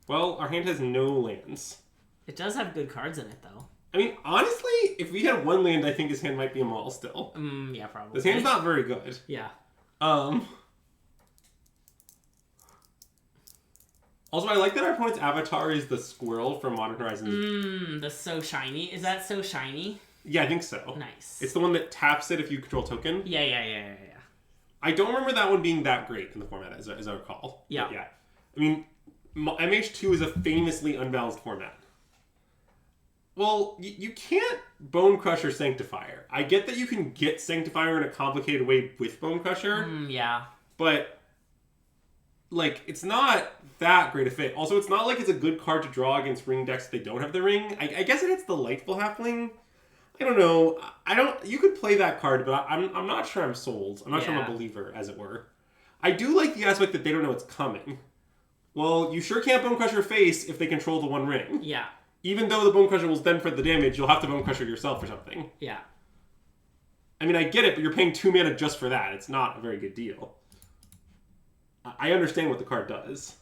Well, our hand has no lands. It does have good cards in it, though. I mean, honestly, if we had one land, I think his hand might be a Maul still. Yeah, probably. This hand's not very good. Yeah. Also, I like that our opponent's avatar is the squirrel from Modern Horizons. The So Shiny. Is that So Shiny? Yeah, I think so. Nice. It's the one that taps it if you control token. Yeah. I don't remember that one being that great in the format, as I recall. Yeah. But yeah. I mean, MH2 is a famously unbalanced format. Well, you can't Bone Crusher Sanctifier. I get that you can get Sanctifier in a complicated way with Bone Crusher. Yeah. But, like, it's not that great a fit. Also, it's not like it's a good card to draw against ring decks if they don't have the ring. I guess it hits the Delightful Halfling. I don't know. You could play that card, but I'm not sure I'm sold. I'm not sure I'm a believer, as it were. I do like the aspect that they don't know it's coming. Well, you sure can't Bone Crusher face if they control the one ring. Yeah. Even though the Bone Crusher will then for the damage, you'll have to Bone Crusher yourself or something. Yeah. I mean, I get it, but you're paying 2 mana just for that. It's not a very good deal. I understand what the card does.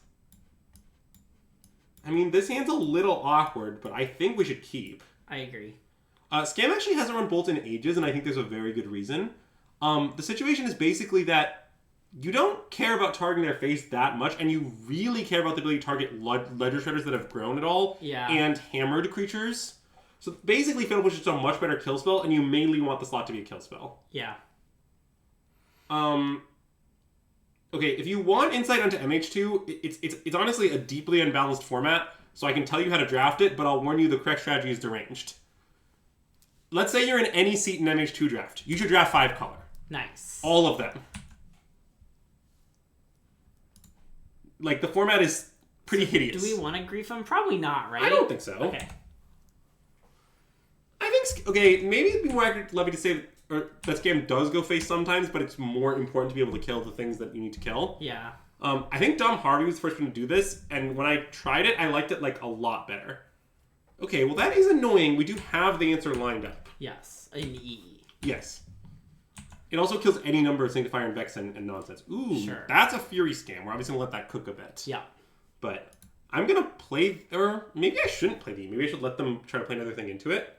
I mean, this hand's a little awkward, but I think we should keep. I agree. Scam actually hasn't run Bolt in ages, and I think there's a very good reason. The situation is basically that you don't care about targeting their face that much, and you really care about the ability to target Ledger Shredders that have grown at all, and hammered creatures. So basically, Fatal Push is a much better kill spell, and you mainly want the slot to be a kill spell. Yeah. Okay, if you want insight onto MH2, it's honestly a deeply unbalanced format, so I can tell you how to draft it, but I'll warn you the correct strategy is deranged. Let's say you're in any seat in MH2 draft. You should draft 5 color. Nice. All of them. Like, the format is pretty hideous. Do we want to grief him? Probably not, right? I don't think so. Okay. I think, okay, maybe it'd be more accurate, Levy, to say that Scam does go face sometimes, but it's more important to be able to kill the things that you need to kill. Yeah. I think Dom Harvey was the first one to do this, and when I tried it, I liked it, like, a lot better. Okay, well, that is annoying. We do have the answer lined up. Yes. An E. Yes. It also kills any number of Sanctifier and Vex and nonsense. Ooh, sure. That's a Fury Scam. We're obviously going to let that cook a bit. Yeah. But I'm going to play, or maybe I shouldn't play the E. Maybe I should let them try to play another thing into it.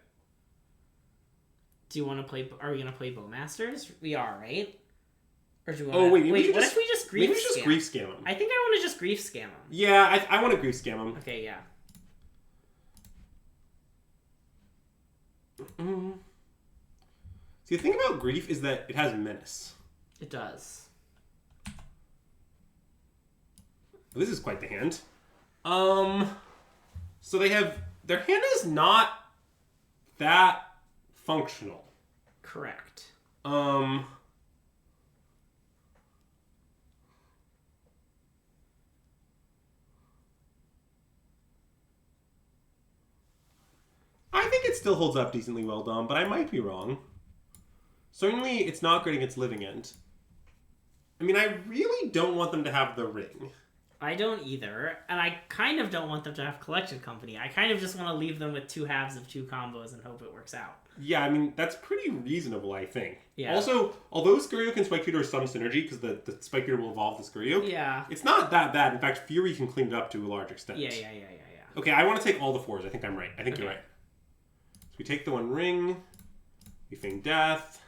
Do you want to play, are we going to play Bowmasters? We are, right? Or do we want Oh, wait, wait, what if we just grief maybe we should scam? just grief scam him. I think I want to just grief scam him. Yeah, I want to grief scam him. Okay, yeah. See, the thing about grief is that it has menace. It does. This is quite the hand. So they have, their hand is not that functional. Correct. I think it still holds up decently well, Dom, but I might be wrong. Certainly, it's not great against Living End. I mean, I really don't want them to have the ring. I don't either, and I kind of don't want them to have Collection Company. I kind of just want to leave them with 2 halves of 2 combos and hope it works out. Yeah, I mean, that's pretty reasonable, I think. Yeah. Also, although Scurio can Spike Tutor some synergy, because the Spike Tutor will evolve the Scurio, Yeah. it's not that bad. In fact, Fury can clean it up to a large extent. Yeah. Okay, I want to take all the 4s. I think I'm right. I think Okay. you're right. So we take the 1 ring. We feign death.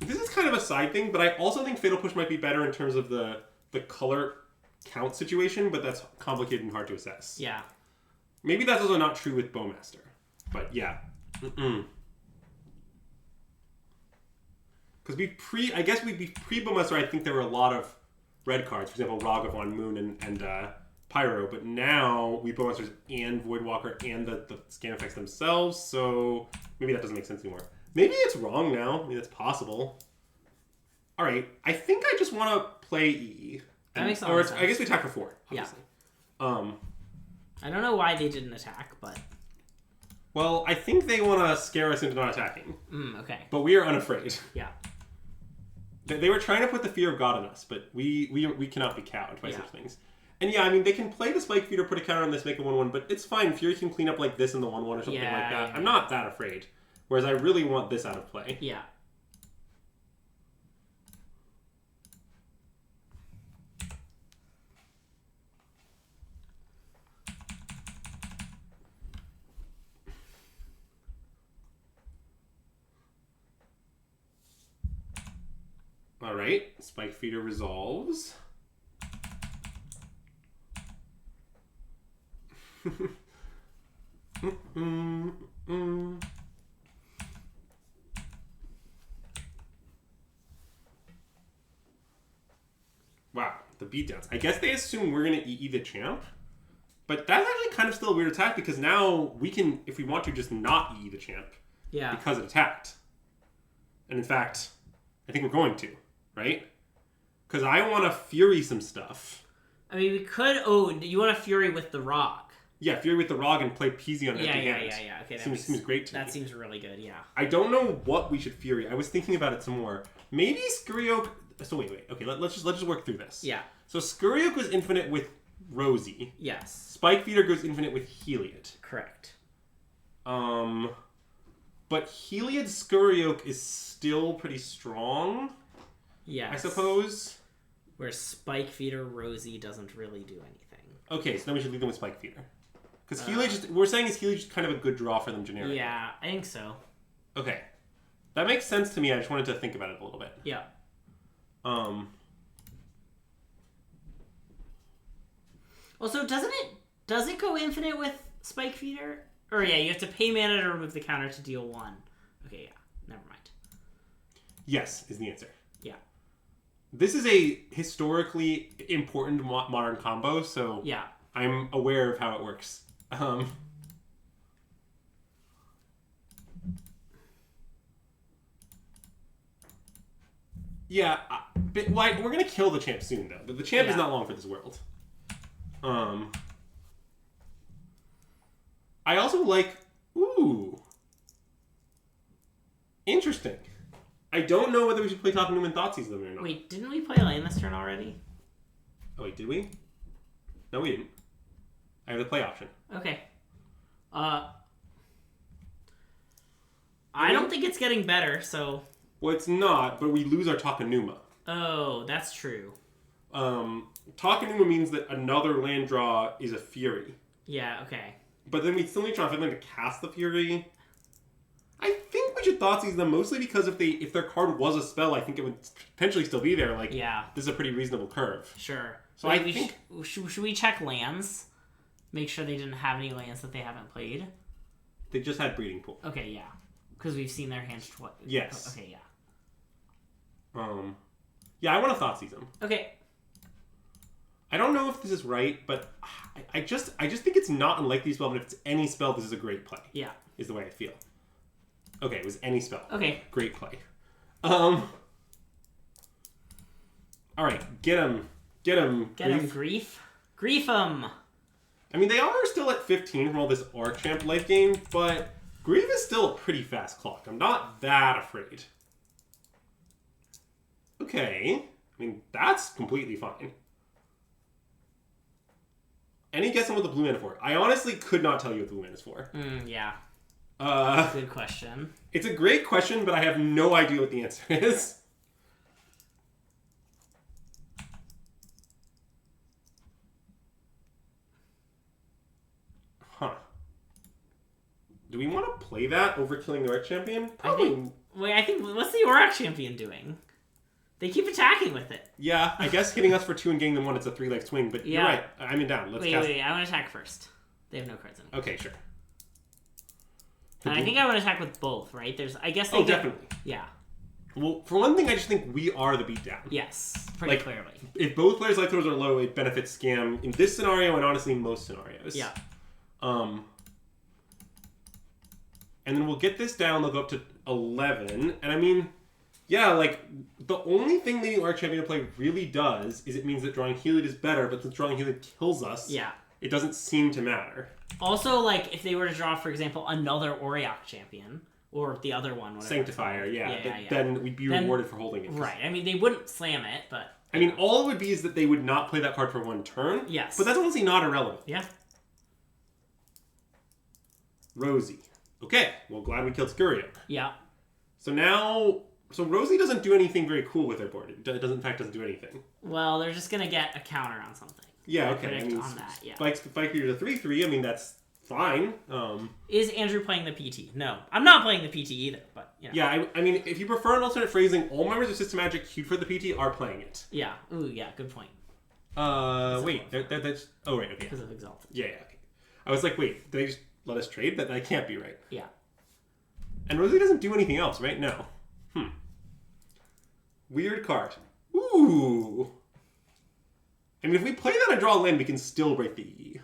This is kind of a side thing, but I also think Fatal Push might be better in terms of the color count situation, but that's complicated and hard to assess. Yeah. Maybe that's also not true with Bowmaster. But yeah. Because I guess we'd be pre-Bowmaster, I think there were a lot of red cards. For example, Ragavan, Moon, and Pyro. But now we Bowmasters and Voidwalker and the scan effects themselves, so maybe that doesn't make sense anymore. Maybe it's wrong now. I mean, it's possible. All right. I think I just want to play EE. That makes sense. I guess we attack for 4, obviously. Yeah. I don't know why they didn't attack, but... Well, I think they want to scare us into not attacking. Okay. But we are unafraid. Yeah. They were trying to put the fear of God in us, but we cannot be cowed by such things. And yeah, I mean, they can play the Spike Feeder, put a counter on this, make a 1-1, but it's fine. Fury can clean up like this in the 1-1 or something like that. Yeah. I'm not that afraid. Whereas I really want this out of play. Yeah. All right, Spike Feeder resolves. Wow, the beatdowns. I guess they assume we're going to EE the champ. But that's actually kind of still a weird attack because now we can, if we want to, just not EE the champ. Yeah. Because it attacked. And in fact, I think we're going to, right? Because I want to Fury some stuff. I mean, we could... Oh, you want to Fury with the Rock. Yeah, Fury with the Rog and play Peasy on empty hand. Yeah. Okay, seems great to me. That seems really good, yeah. I don't know what we should Fury. I was thinking about it some more. Maybe Scurryoak... So wait. Okay, let's just work through this. Yeah. So Scurryoak goes infinite with Rosie. Yes. Spike Feeder goes infinite with Heliod. Correct. But Heliod Scurryoak is still pretty strong. Yes. I suppose. Where Spike Feeder Rosie doesn't really do anything. Okay, so then we should leave them with Spike Feeder. Because Heliod we're saying is Heliod just kind of a good draw for them generically. Yeah, I think so. Okay. That makes sense to me. I just wanted to think about it a little bit. Yeah. Also, does it go infinite with Spike Feeder? Or yeah, you have to pay mana to remove the counter to deal 1. Okay, yeah. Never mind. Yes, is the answer. Yeah. This is a historically important modern combo, so yeah. I'm aware of how it works. Yeah, but we're gonna kill the champ soon, though. But the champ is not long for this world. I also like... Ooh. Interesting. I don't know whether we should play Talking Newman Thoughtseize them or not. Wait, didn't we play Lane this turn already? Oh, wait, did we? No, we didn't. I have the play option. Okay. I don't think it's getting better, so... Well, it's not, but we lose our Takenuma. Oh, that's true. Takenuma means that another land draw is a Fury. Yeah, okay. But then we still need to try to find them to cast the Fury. I think we should Thoughtseize them mostly because if their card was a spell, I think it would potentially still be there. Like, yeah. This is a pretty reasonable curve. Sure. So I think... Should we check lands? Make sure they didn't have any lands that they haven't played? They just had Breeding Pool. Okay, yeah. Because we've seen their hands twice. Yes. Okay, yeah. Yeah, I want to Thoughtseize them. Okay. I don't know if this is right, but I just think it's not unlikely spell, but if it's any spell, this is a great play. Yeah. Is the way I feel. Okay, it was any spell. Okay. Great play. Alright, get him. Get him, Grief. Grief him! I mean, they are still at 15 from all this Archamp life gain, but Grief is still a pretty fast clock. I'm not that afraid. Okay. I mean, that's completely fine. Any guess on what the blue mana is for? I honestly could not tell you what the blue mana is for. Yeah. Good question. It's a great question, but I have no idea what the answer is. Huh. Do we want to play that over killing the Red Champion? Probably. I think what's the Auroch Champion doing? They keep attacking with it. Yeah, I guess hitting us for 2 and getting them 1, it's a 3-life swing, but you're right. I'm in down. Let's cast. Wait, I want to attack first. They have no cards in it. Okay, sure. And I think I want to attack with both, right? Definitely. Yeah. Well, for one thing, I just think we are the beatdown. Yes, pretty clearly. If both players' life totals are low, it benefits Scam in this scenario and honestly most scenarios. Yeah. And then we'll get this down. They'll go up to 11. And I mean, yeah, like, the only thing leading our champion to play really does is it means that drawing Heliod is better, but since drawing Heliod kills us, it doesn't seem to matter. Also, like, if they were to draw, for example, another Auriok champion, or the other one, Sanctifier, then we'd be rewarded for holding it. Right. I mean, they wouldn't slam it, but... I mean, all it would be is that they would not play that card for one turn. Yes. But that's honestly not irrelevant. Yeah. Rosie. Okay, well, glad we killed Skuriok. Yeah. So now... So Rosie doesn't do anything very cool with her board. It doesn't, in fact, doesn't do anything. Well, they're just going to get a counter on something. Yeah, okay. I mean, on that, yeah. Spike Feeder's a 3/3. I mean, that's fine. Is Andrew playing the PT? No. I'm not playing the PT either, but, you know. Yeah, I mean, if you prefer an alternate phrasing, all members of System Magic queued for the PT are playing it. Yeah. Ooh, yeah, good point. Wait. That's... Oh, right, okay. Because of Exalted. Yeah, okay. I was like, wait, did they just let us trade? That can't be right. Yeah. And Rosie doesn't do anything else, right? No. Weird card. Ooh. I mean, if we play that and draw a land, we can still break the E.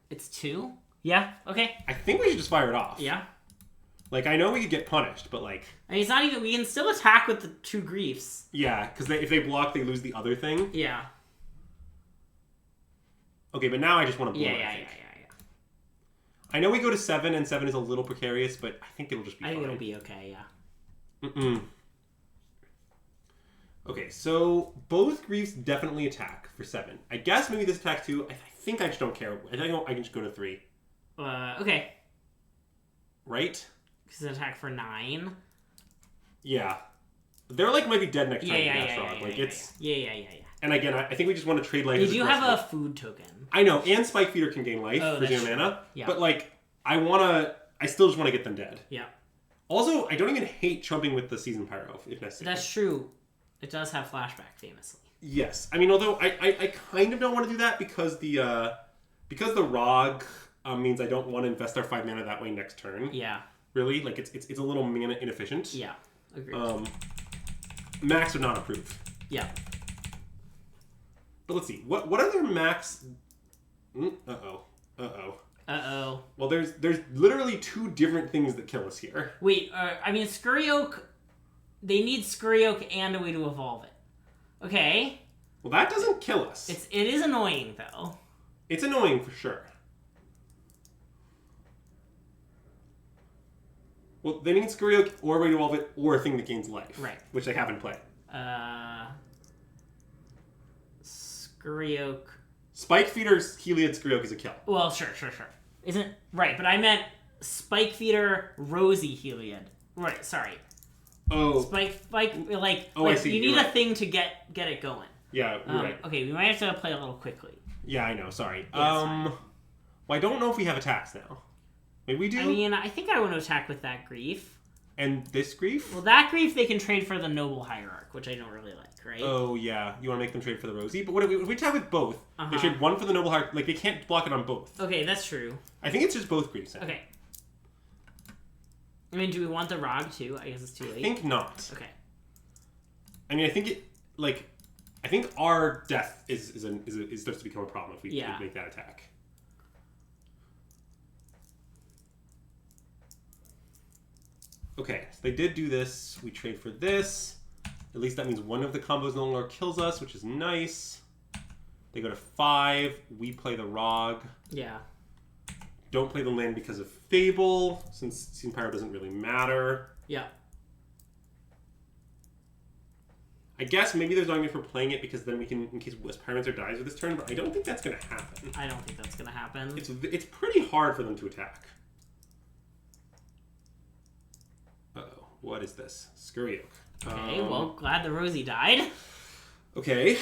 It's 2? Yeah, okay. I think we should just fire it off. Yeah. Like, I know we could get punished, but like... I mean, it's not even... We can still attack with the 2 griefs. Yeah, because if they block, they lose the other thing. Yeah. Okay, but now I just want to blow it, Yeah. I know we go to 7, and 7 is a little precarious, but I think it'll just be fine. I think it'll be okay, yeah. Okay, so both griefs definitely attack for 7. I guess maybe this attack too. I think I just don't care. I think I can just go to 3. Okay. Right? Because it's attack for 9. Yeah. They're like might be dead next time. Yeah. And again, I think we just want to trade life. They do have a food token. I know, and Spike Feeder can gain life for 0 mana. Yeah. But like, I still just want to get them dead. Yeah. Also, I don't even hate trumping with the Season Pyro if necessary. That's true. It does have flashback, famously. Yes, I mean, although I kind of don't want to do that because the Rog means I don't want to invest our 5 mana that way next turn. Yeah. Really, like it's a little mana inefficient. Yeah, agreed. Max would not approve. Yeah. But let's see, what other Max? Uh oh. Well, there's literally 2 different things that kill us here. Wait, I mean, Skuriok. They need Skuriok and a way to evolve it. Okay. Well, that doesn't kill us. It is annoying, though. It's annoying for sure. Well, they need Skuriok or a way to evolve it or a thing that gains life. Right. Which they have in play. Skuriok. Spike Feeder's Heliod Skuriok is a kill. Well, sure. Isn't... Right, but I meant Spike Feeder Rosie Heliod. Right, sorry. Oh. Spike, like, I see. You need a thing to get it going. Yeah, you're right. Okay, we might have to play a little quickly. Yeah, I know, sorry. Yeah, well, I don't know if we have attacks now. Maybe we do? I mean, I think I want to attack with that grief. And this grief? Well, that grief they can trade for the Noble Hierarch, which I don't really like, right? Oh, yeah. You want to make them trade for the Rosie? But what if we attack with both? They trade one for the Noble Hierarch. Like, they can't block it on both. Okay, that's true. I think it's just both griefs. Okay. I mean, do we want the Rog, too? I guess it's too late. I think not. Okay. I mean, I think I think our death is starts to become a problem if we make that attack. Okay, so they did do this. We trade for this. At least that means one of the combos no longer kills us, which is nice. They go to 5. We play the Rog. Yeah. Don't play the land because of Fable, since Season Pyro doesn't really matter. Yeah. I guess maybe there's argument for playing it because then we can, in case West Pyromancer dies with this turn, but I don't think that's going to happen. I don't think that's going to happen. It's pretty hard for them to attack. Uh-oh. What is this? Skuriok. Okay, well, glad the Rosie died. Okay.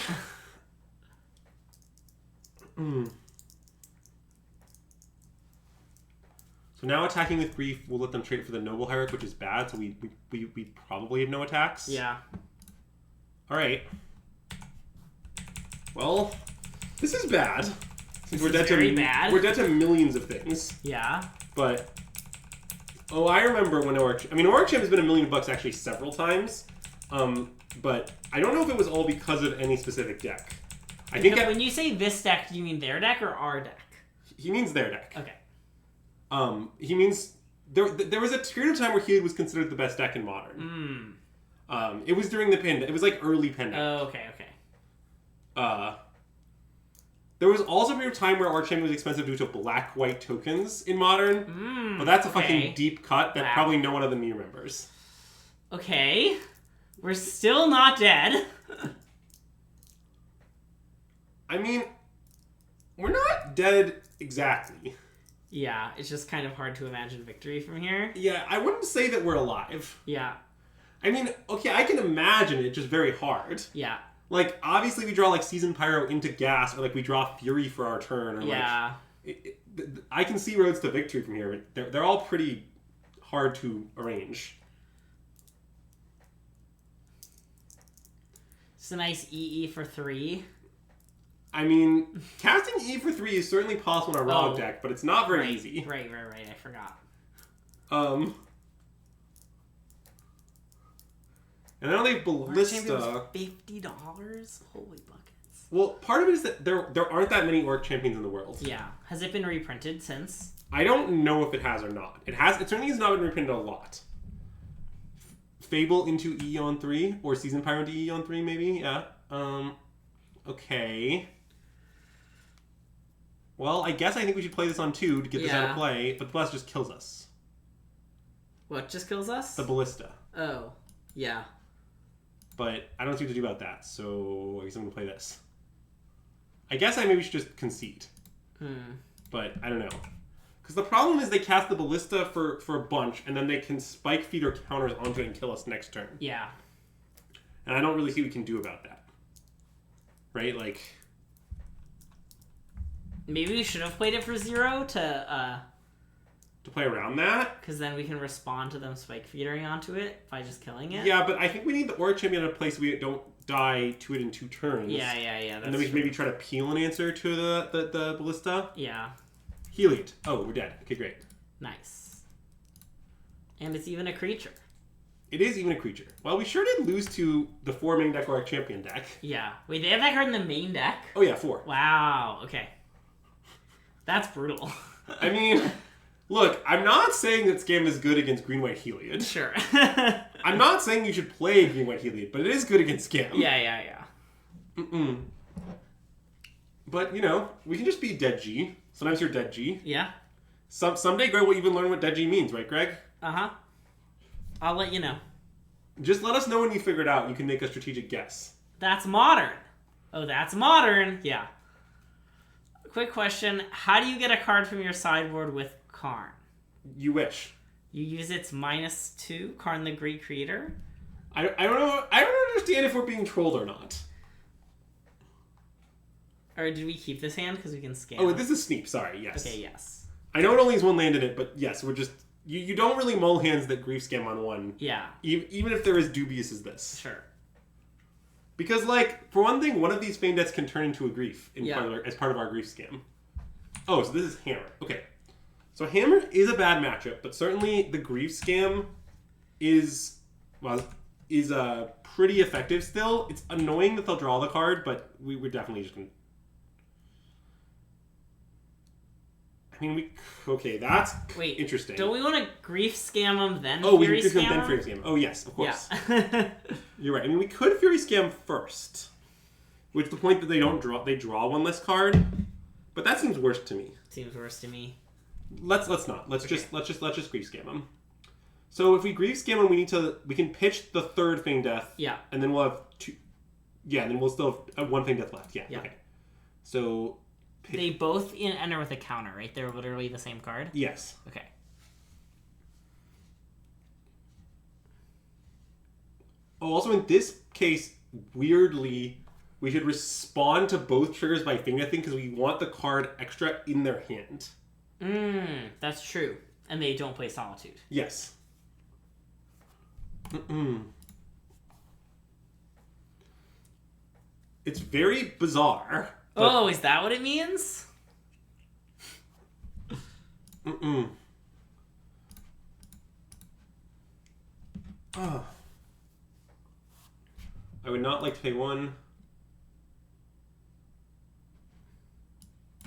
So now attacking with Grief, we'll let them trade for the Noble Hierarch, which is bad, so we probably have no attacks. Yeah. Alright. Well, this is bad. This is very bad. We're dead to millions of things. Yeah. But... Oh, I remember when Orc Champ has been $1 million actually several times. But I don't know if it was all because of any specific deck. I think when you say this deck, do you mean their deck or our deck? He means their deck. Okay. He means there was a period of time where Heliod was considered the best deck in Modern. It was during the pandemic. It was like early pandemic. Oh, okay. There was also a period of time where Arch Champion was expensive due to black-white tokens in Modern. But that's a fucking deep cut that probably no one other than me remembers. Okay. We're still not dead. I mean, we're not dead exactly. Yeah, it's just kind of hard to imagine victory from here. Yeah, I wouldn't say that we're alive. Yeah. I mean, okay, I can imagine it, just very hard. Yeah. Like, obviously we draw, like, Seasoned Pyro into Gas, or, like, we draw Fury for our turn, or, yeah. I can see roads to victory from here, but they're all pretty hard to arrange. It's a nice EE for 3. I mean, casting E for 3 is certainly possible in a Rog deck, but it's not very easy. Right, I forgot. And now they have Ballista. $50? Holy buckets. Well, part of it is that there aren't that many Orc Champions in the world. Yeah. Has it been reprinted since? I don't know if it has or not. It certainly has not been reprinted a lot. Fable into E on 3, or Season Pyro into E on 3, maybe? Yeah. Okay. Well, I guess I think we should play this on 2 to get this out of play, but the Ballista just kills us. What just kills us? The Ballista. Oh. Yeah. But I don't see what to do about that, so I guess I'm going to play this. I guess I maybe should just concede. But I don't know. Because the problem is they cast the Ballista for a bunch, and then they can spike feed or counters onto it and kill us next turn. Yeah. And I don't really see what we can do about that. Right? Like... Maybe we should have played it for 0 to play around that? Because then we can respond to them spike feeding onto it by just killing it. Yeah, but I think we need the Aura Champion in a place we don't die to it in 2 turns. Yeah. And then we can maybe try to peel an answer to the Ballista. Yeah. Heliod. Oh, we're dead. Okay, great. Nice. And it's even a creature. It is even a creature. Well, we sure did lose to the 4 main deck Aura Champion deck. Yeah. Wait, they have that card in the main deck? Oh yeah, 4. Wow. Okay. That's brutal. I mean... Look, I'm not saying that Scam is good against Green-White Heliod. Sure. I'm not saying you should play Green-White Heliod, but it is good against Scam. Yeah. But, you know, we can just be Dead G. Sometimes you're Dead G. Yeah. Someday Greg will even learn what Dead G means, right, Greg? Uh-huh. I'll let you know. Just let us know when you figure it out. You can make a strategic guess. That's modern. Oh, that's modern. Yeah. Quick question. How do you get a card from your sideboard with Karn? You wish. You use its -2, Karn the Great Creator? I don't know. I don't understand if we're being trolled or not. Or did we keep this hand because we can scam? Oh, this is Sneep. Sorry, yes. Okay, yes. I know it only has 1 land in it, but yes, we're just... You don't really mull hands that grief scam on 1. Yeah. Even if they're as dubious as this. Sure. Because, like, for one thing, one of these Fane Deaths can turn into a grief as part of our grief scam. Oh, so this is Hammer. Okay. So Hammer is a bad matchup, but certainly the grief scam is pretty effective still. It's annoying that they'll draw the card, but we're definitely just going to... I mean, okay, that's interesting. Don't we want to grief scam them then Fury scam them? Then Fury scam. Oh, yes, of course. Yeah. You're right. I mean, we could Fury scam first, with the point that they draw 1 less card, but that seems worse to me. Seems worse to me. Let's not. Let's just grief scam them. So if we grief scam them, we can pitch the 3rd Fane Death. Yeah. And then we'll have 2. Yeah, and then we'll still have 1 Fane Death left. Yeah. Okay. So. They both enter with a counter, right? They're literally the same card? Yes. Okay. Oh, also in this case, weirdly, we should respond to both triggers by Fane Deathing because we want the card extra in their hand. That's true. And they don't play Solitude. Yes. It's very bizarre. Oh, is that what it means? Oh. I would not like to pay 1.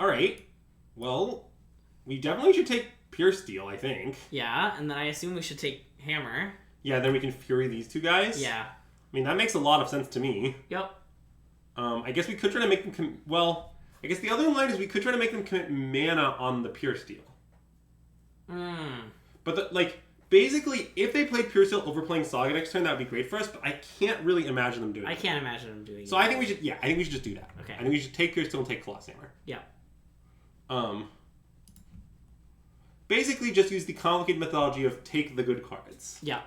Alright. Well, we definitely should take Pure Steel, I think. Yeah, and then I assume we should take Hammer. Yeah, then we can Fury these two guys. Yeah. I mean, that makes a lot of sense to me. Yep. I guess we could try to make them... I guess the other line is we could try to make them commit mana on the Pure Steel. But, basically, if they played Pure Steel overplaying Saga next turn, that would be great for us, but I can't really imagine them doing it. I can't imagine them doing it. So I think we should just do that. Okay. I think we should take Pure Steel and take Colossus Hammer. Yeah. Basically just use the complicated methodology of take the good cards. Yeah.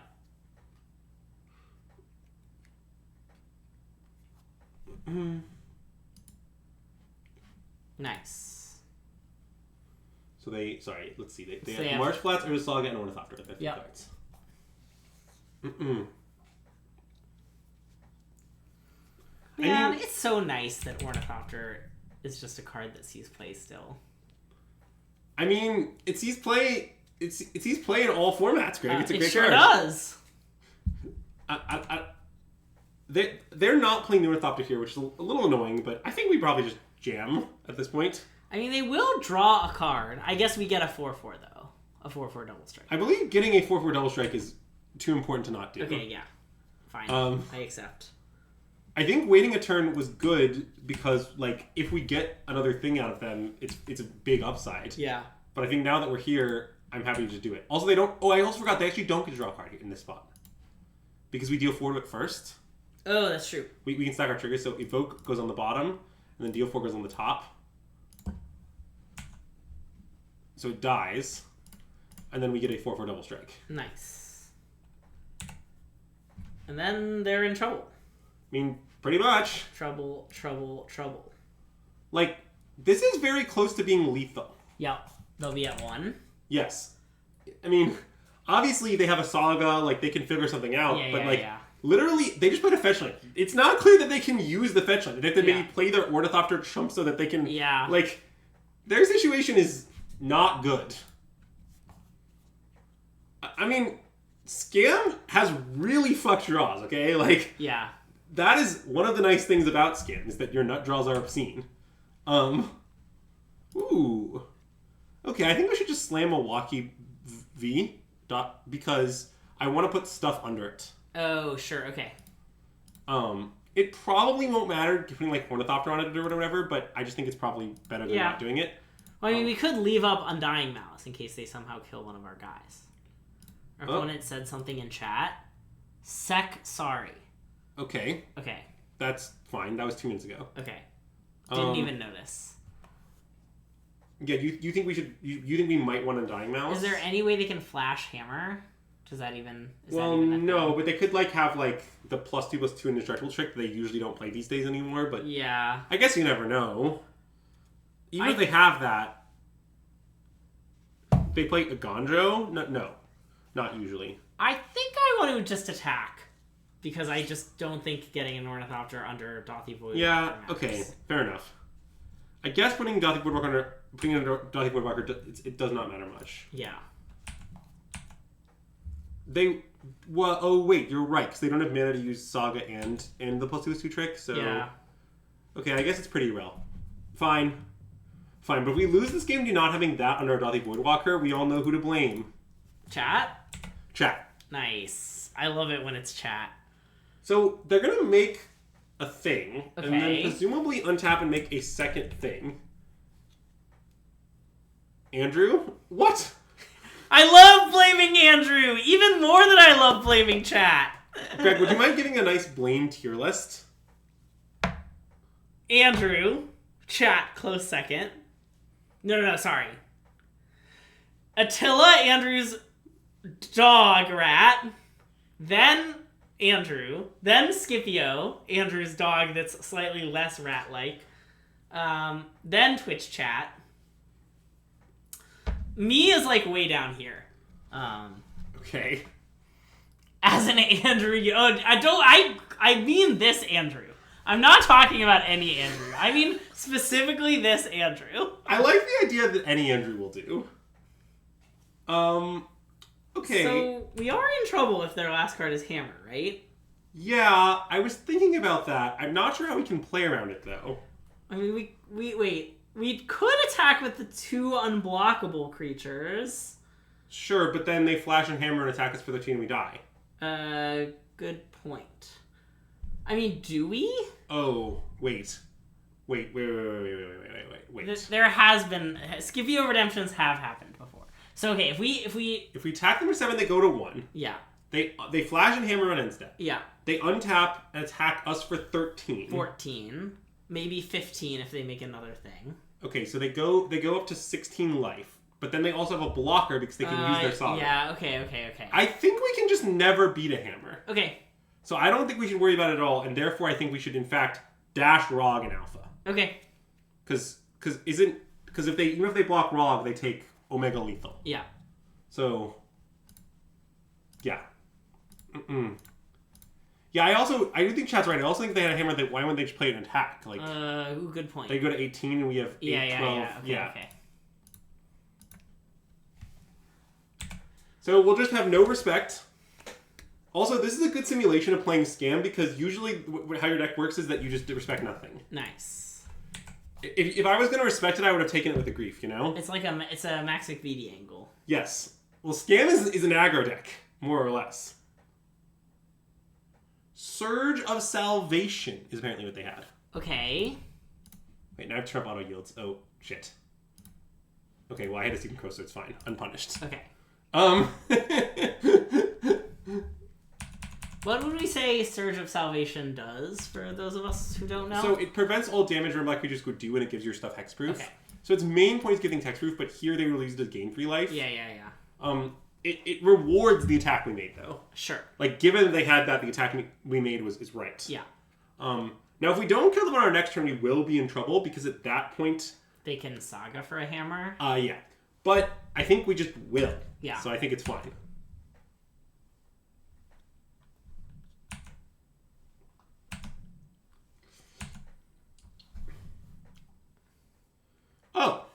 Nice. So let's see. They So have Marsh Flats, Urza Saga, and Ornithopter. That's yep. cards. Man, it's so nice that Ornithopter is just a card that sees play still. I mean, it sees play. It sees play in all formats, Greg. It's a great card. It sure does. They're not playing the Ornithopter here, which is a little annoying, but I think we probably just jam at this point. I mean, they will draw a card. I guess we get a 4/4 though. A 4/4 double strike. I believe getting a 4/4 double strike is too important to not do. Okay, yeah. Fine. I accept. I think waiting a turn was good because, if we get another thing out of them, it's a big upside. Yeah. But I think now that we're here, I'm happy to just do it. Also, they don't... Oh, I also forgot. They actually don't get to draw a card in this spot. Because we deal 4 to it first. Oh, that's true. We can stack our triggers. So Evoke goes on the bottom, and then deal 4 goes on the top. So it dies. And then we get a 4/4 double strike. Nice. And then they're in trouble. I mean, pretty much. Trouble. This is very close to being lethal. Yep. They'll be at 1. Yes. I mean, obviously they have a Saga, they can figure something out, literally, they just played a fetch land. It's not clear that they can use the fetch land. They have to maybe play their Ornithopter chump so that they can... Yeah. Their situation is not good. I mean, Scam has really fucked draws, okay? Yeah. That is one of the nice things about Scam, is that your nut draws are obscene. Ooh. Okay, I think we should just slam Milwaukee V because I want to put stuff under it. Oh, sure, okay. It probably won't matter putting Ornithopter on it or whatever, but I just think it's probably better than not doing it. Well, I mean, we could leave up Undying Malice in case they somehow kill one of our guys. Our opponent said something in chat. Sorry. Okay. Okay. That's fine. That was 2 minutes ago. Okay. Didn't even notice. Yeah, you think we should... You think we might want Undying Malice? Is there any way they can flash Hammer? Does that even... no, but they could have the +2/+2 indestructible trick that they usually don't play these days anymore, but... Yeah. I guess you never know. Even if they have that... They play a Gondro? No. Not usually. I think I want to just attack. Because I just don't think getting an Ornithopter under Dothy Voidwalker matters. Okay. Fair enough. I guess putting Dothy Voidwalker it does not matter much. Yeah. Oh wait, you're right, because they don't have mana to use Saga and the +2/+2 trick, so... Yeah. Okay, I guess it's pretty rel. Fine, but if we lose this game to not having that under our Dothy Voidwalker, we all know who to blame. Chat? Chat. Nice. I love it when it's chat. So, they're gonna make a thing, okay. And then presumably untap and make a second thing. Andrew? What? I love blaming Andrew, even more than I love blaming chat. Greg, would you mind giving a nice blame tier list? Andrew, chat, close second. No, sorry. Attila, Andrew's dog rat, then Andrew, then Scipio, Andrew's dog that's slightly less rat-like, then Twitch chat. Me is way down here. Okay. As an Andrew, I mean this Andrew. I'm not talking about any Andrew. I mean specifically this Andrew. I like the idea that any Andrew will do. Okay. So we are in trouble if their last card is Hammer, right? Yeah, I was thinking about that. I'm not sure how we can play around it though. I mean, we wait. We could attack with the 2 unblockable creatures. Sure, but then they flash and hammer and attack us for 13 and we die. Good point. I mean, do we? Oh, wait. Wait. There has been... Scipio redemptions have happened before. So, okay, if we attack them for 7, they go to 1. Yeah. They flash and hammer on end step. Yeah. They untap and attack us for 13. 14. Maybe 15 if they make another thing. Okay, so they go up to 16 life. But then they also have a blocker because they can use their Saga. Yeah, okay. I think we can just never beat a hammer. Okay. So I don't think we should worry about it at all, and therefore I think we should in fact dash Rog and Alpha. Okay. Because if they block Rog, they take Omega Lethal. Yeah. So yeah. Yeah, I do think chat's right. I also think if they had a hammer, why wouldn't they just play an attack? Like, good point. They go to 18 and we have 8, 12. Yeah. Okay. So we'll just have no respect. Also, this is a good simulation of playing Scam because usually how your deck works is that you just respect nothing. Nice. If I was going to respect it, I would have taken it with the grief, you know? It's like it's a Maxic VD angle. Yes. Well, Scam is an aggro deck, more or less. Surge of Salvation is apparently what they had. Okay. Wait, now I have to turn up auto yields. Oh, shit. Okay, well, I had a Secret Crow, so it's fine. Unpunished. Okay. What would we say Surge of Salvation does, for those of us who don't know? So it prevents all damage when black creatures go do, and it gives your stuff hexproof. Okay. So its main point is giving hexproof, but here they released it as gain 3 life. Yeah. It rewards the attack we made, though. Sure. Like, given that they had that, the attack we made is right. Yeah. Now, if we don't kill them on our next turn, we will be in trouble, because at that point... They can Saga for a hammer? Yeah. But I think we just will. Yeah. So I think it's fine. Oh.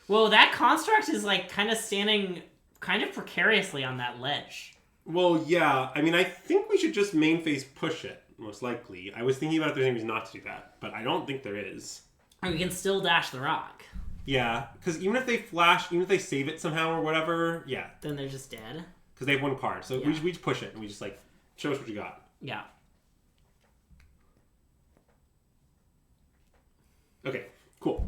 Well, that construct is like kind of standing kind of precariously on that ledge. Well, yeah. I mean, I think we should just main phase push it, most likely. I was thinking about if there's any reason not to do that, but I don't think there is. And we can still dash the rock. Yeah, because even if they flash, even if they save it somehow or whatever, yeah. Then they're just dead. Because they have 1 card. So yeah. we just push it and we just, like, show us what you got. Yeah. Okay, cool.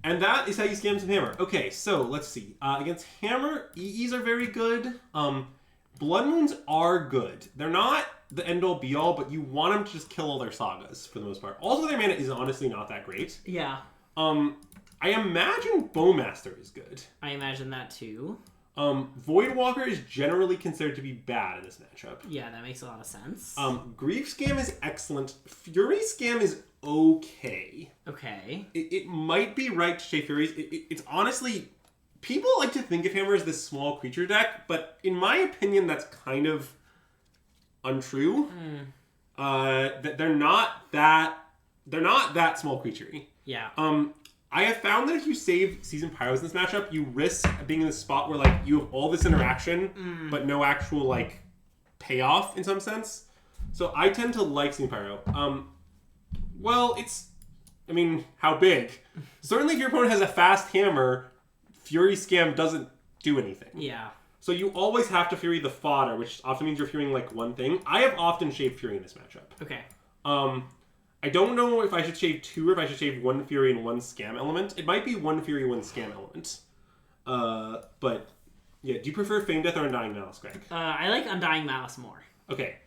And that is how you scam some hammer. Okay, so let's see. Against hammer, EEs are very good. Blood Moons are good. They're not the end-all be-all, but you want them to just kill all their sagas for the most part. Also, their mana is honestly not that great. Yeah. I imagine Bowmaster is good. I imagine that too. Voidwalker is generally considered to be bad in this matchup. Yeah, that makes a lot of sense. Grief Scam is excellent. Fury Scam is okay. Okay. It might be right to say Furies. It's honestly... People like to think of Hammer as this small creature deck, but in my opinion, that's kind of untrue. That they're not that small creature-y. Yeah. I have found that if you save Season Pyros in this matchup, you risk being in this spot where like you have all this interaction, but no actual like payoff in some sense. So I tend to like Season Pyro. Well, I mean, how big? Certainly, if your opponent has a fast hammer, Fury Scam doesn't do anything. Yeah. So you always have to Fury the fodder, which often means you're Furying like one thing. I have often shaved Fury in this matchup. Okay. I don't know if I should shave 2 or if I should shave 1 Fury and 1 Scam element. It might be 1 Fury, 1 Scam element. But, yeah. Do you prefer Feign Death or Undying Malice, Greg? I like Undying Malice more. Okay.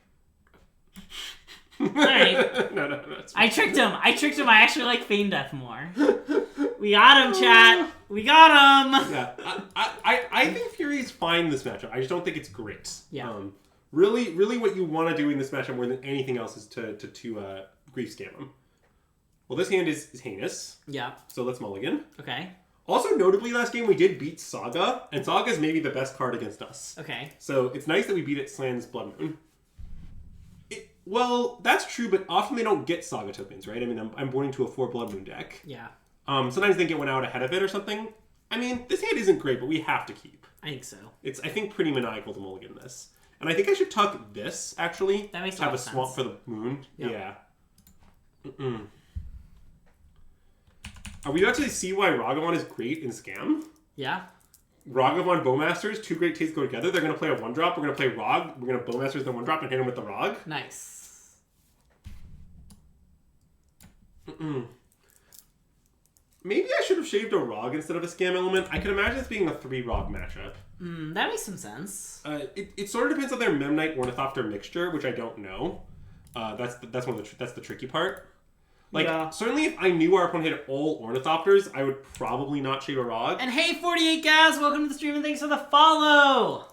Alright. No. I tricked him. I actually like Feign Death more. We got him, chat. We got him. Yeah. I think Fury is fine in this matchup. I just don't think it's great. Yeah. Really what you want to do in this matchup more than anything else is to Grief Scam him. Well, this hand is heinous. Yeah. So let's mulligan. Okay. Also, notably, last game we did beat Saga, and Saga is maybe the best card against us. Okay. So it's nice that we beat it Sans Blood Moon. Well, that's true, but often they don't get Saga tokens, right? I mean, I'm boarding to a 4 Blood Moon deck. Yeah. Sometimes they get one out ahead of it or something. I mean, this hand isn't great, but we have to keep. I think so. It's, I think, pretty maniacal to mulligan this. And I think I should tuck this, actually. That makes to have a sense. swamp for the moon. Yep. Yeah. Are we about to see why Ragavan is great in Scam? Yeah. Ragavan Bowmasters, two great tastes go together. They're going to play a 1-drop. We're going to play Rog. We're going to Bowmasters the 1-drop and hit him with the Rog. Nice. Maybe I should have shaved a Rog instead of a Scam element. I can imagine this being a 3-Rog matchup. That makes some sense. It sort of depends on their Memnite Ornithopter mixture, which I don't know. That's the tricky part. Like, certainly if I knew our opponent had all Ornithopters, I would probably not shave a Rog. And hey, 48 Gaz, welcome to the stream and thanks for the follow!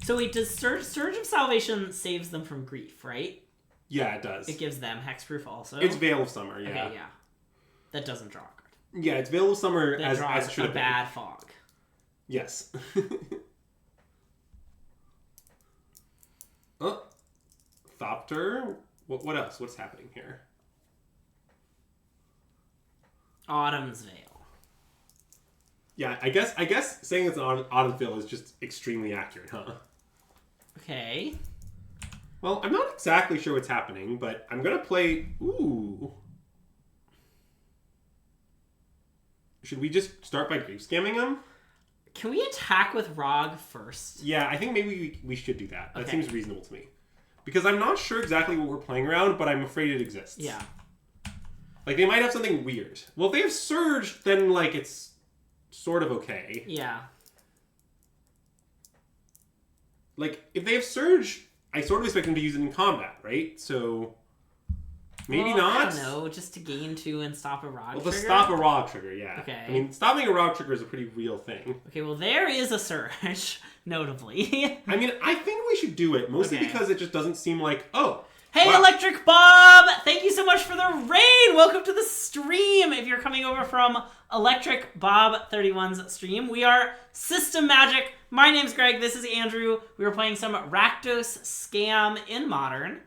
So wait, does Surge of Salvation saves them from grief, right? Yeah, it does. It gives them hexproof also? It's Veil of Summer, yeah. Okay, yeah. That doesn't draw a card. Yeah, it's Veil of Summer that as draws it should a have been. bad fog. Yes. Oh. Thopter? What else? What's happening here? Autumn's Veil. Yeah, I guess saying it's an Autumn's Veil is just extremely accurate, huh? Okay. Well, I'm not exactly sure what's happening, but I'm gonna play... Ooh. Should we just start by grief scamming him? Can we attack with Rog first? Yeah, I think maybe we should do that. That Okay. seems reasonable to me. Because I'm not sure exactly what we're playing around, but I'm afraid it exists. Yeah. Like, they might have something weird. Well, if they have Surge, then, like, it's sort of okay. Yeah. Like, if they have Surge, I sort of expect them to use it in combat, right? So, maybe not. I don't know, just to gain 2 and stop a Rog Well, trigger? to stop a Rog trigger, yeah. Okay. I mean, stopping a Rog trigger is a pretty real thing. Okay, well, there is a Surge, notably. I mean, I think we should do it, mostly because it just doesn't seem like, oh. Hey, wow. Electric Bob! Thank you so much for the raid! Welcome to the stream! If you're coming over from Electric Bob 31's stream, we are System Magic. My name's Greg, this is Andrew. We were playing some Rakdos Scam in Modern.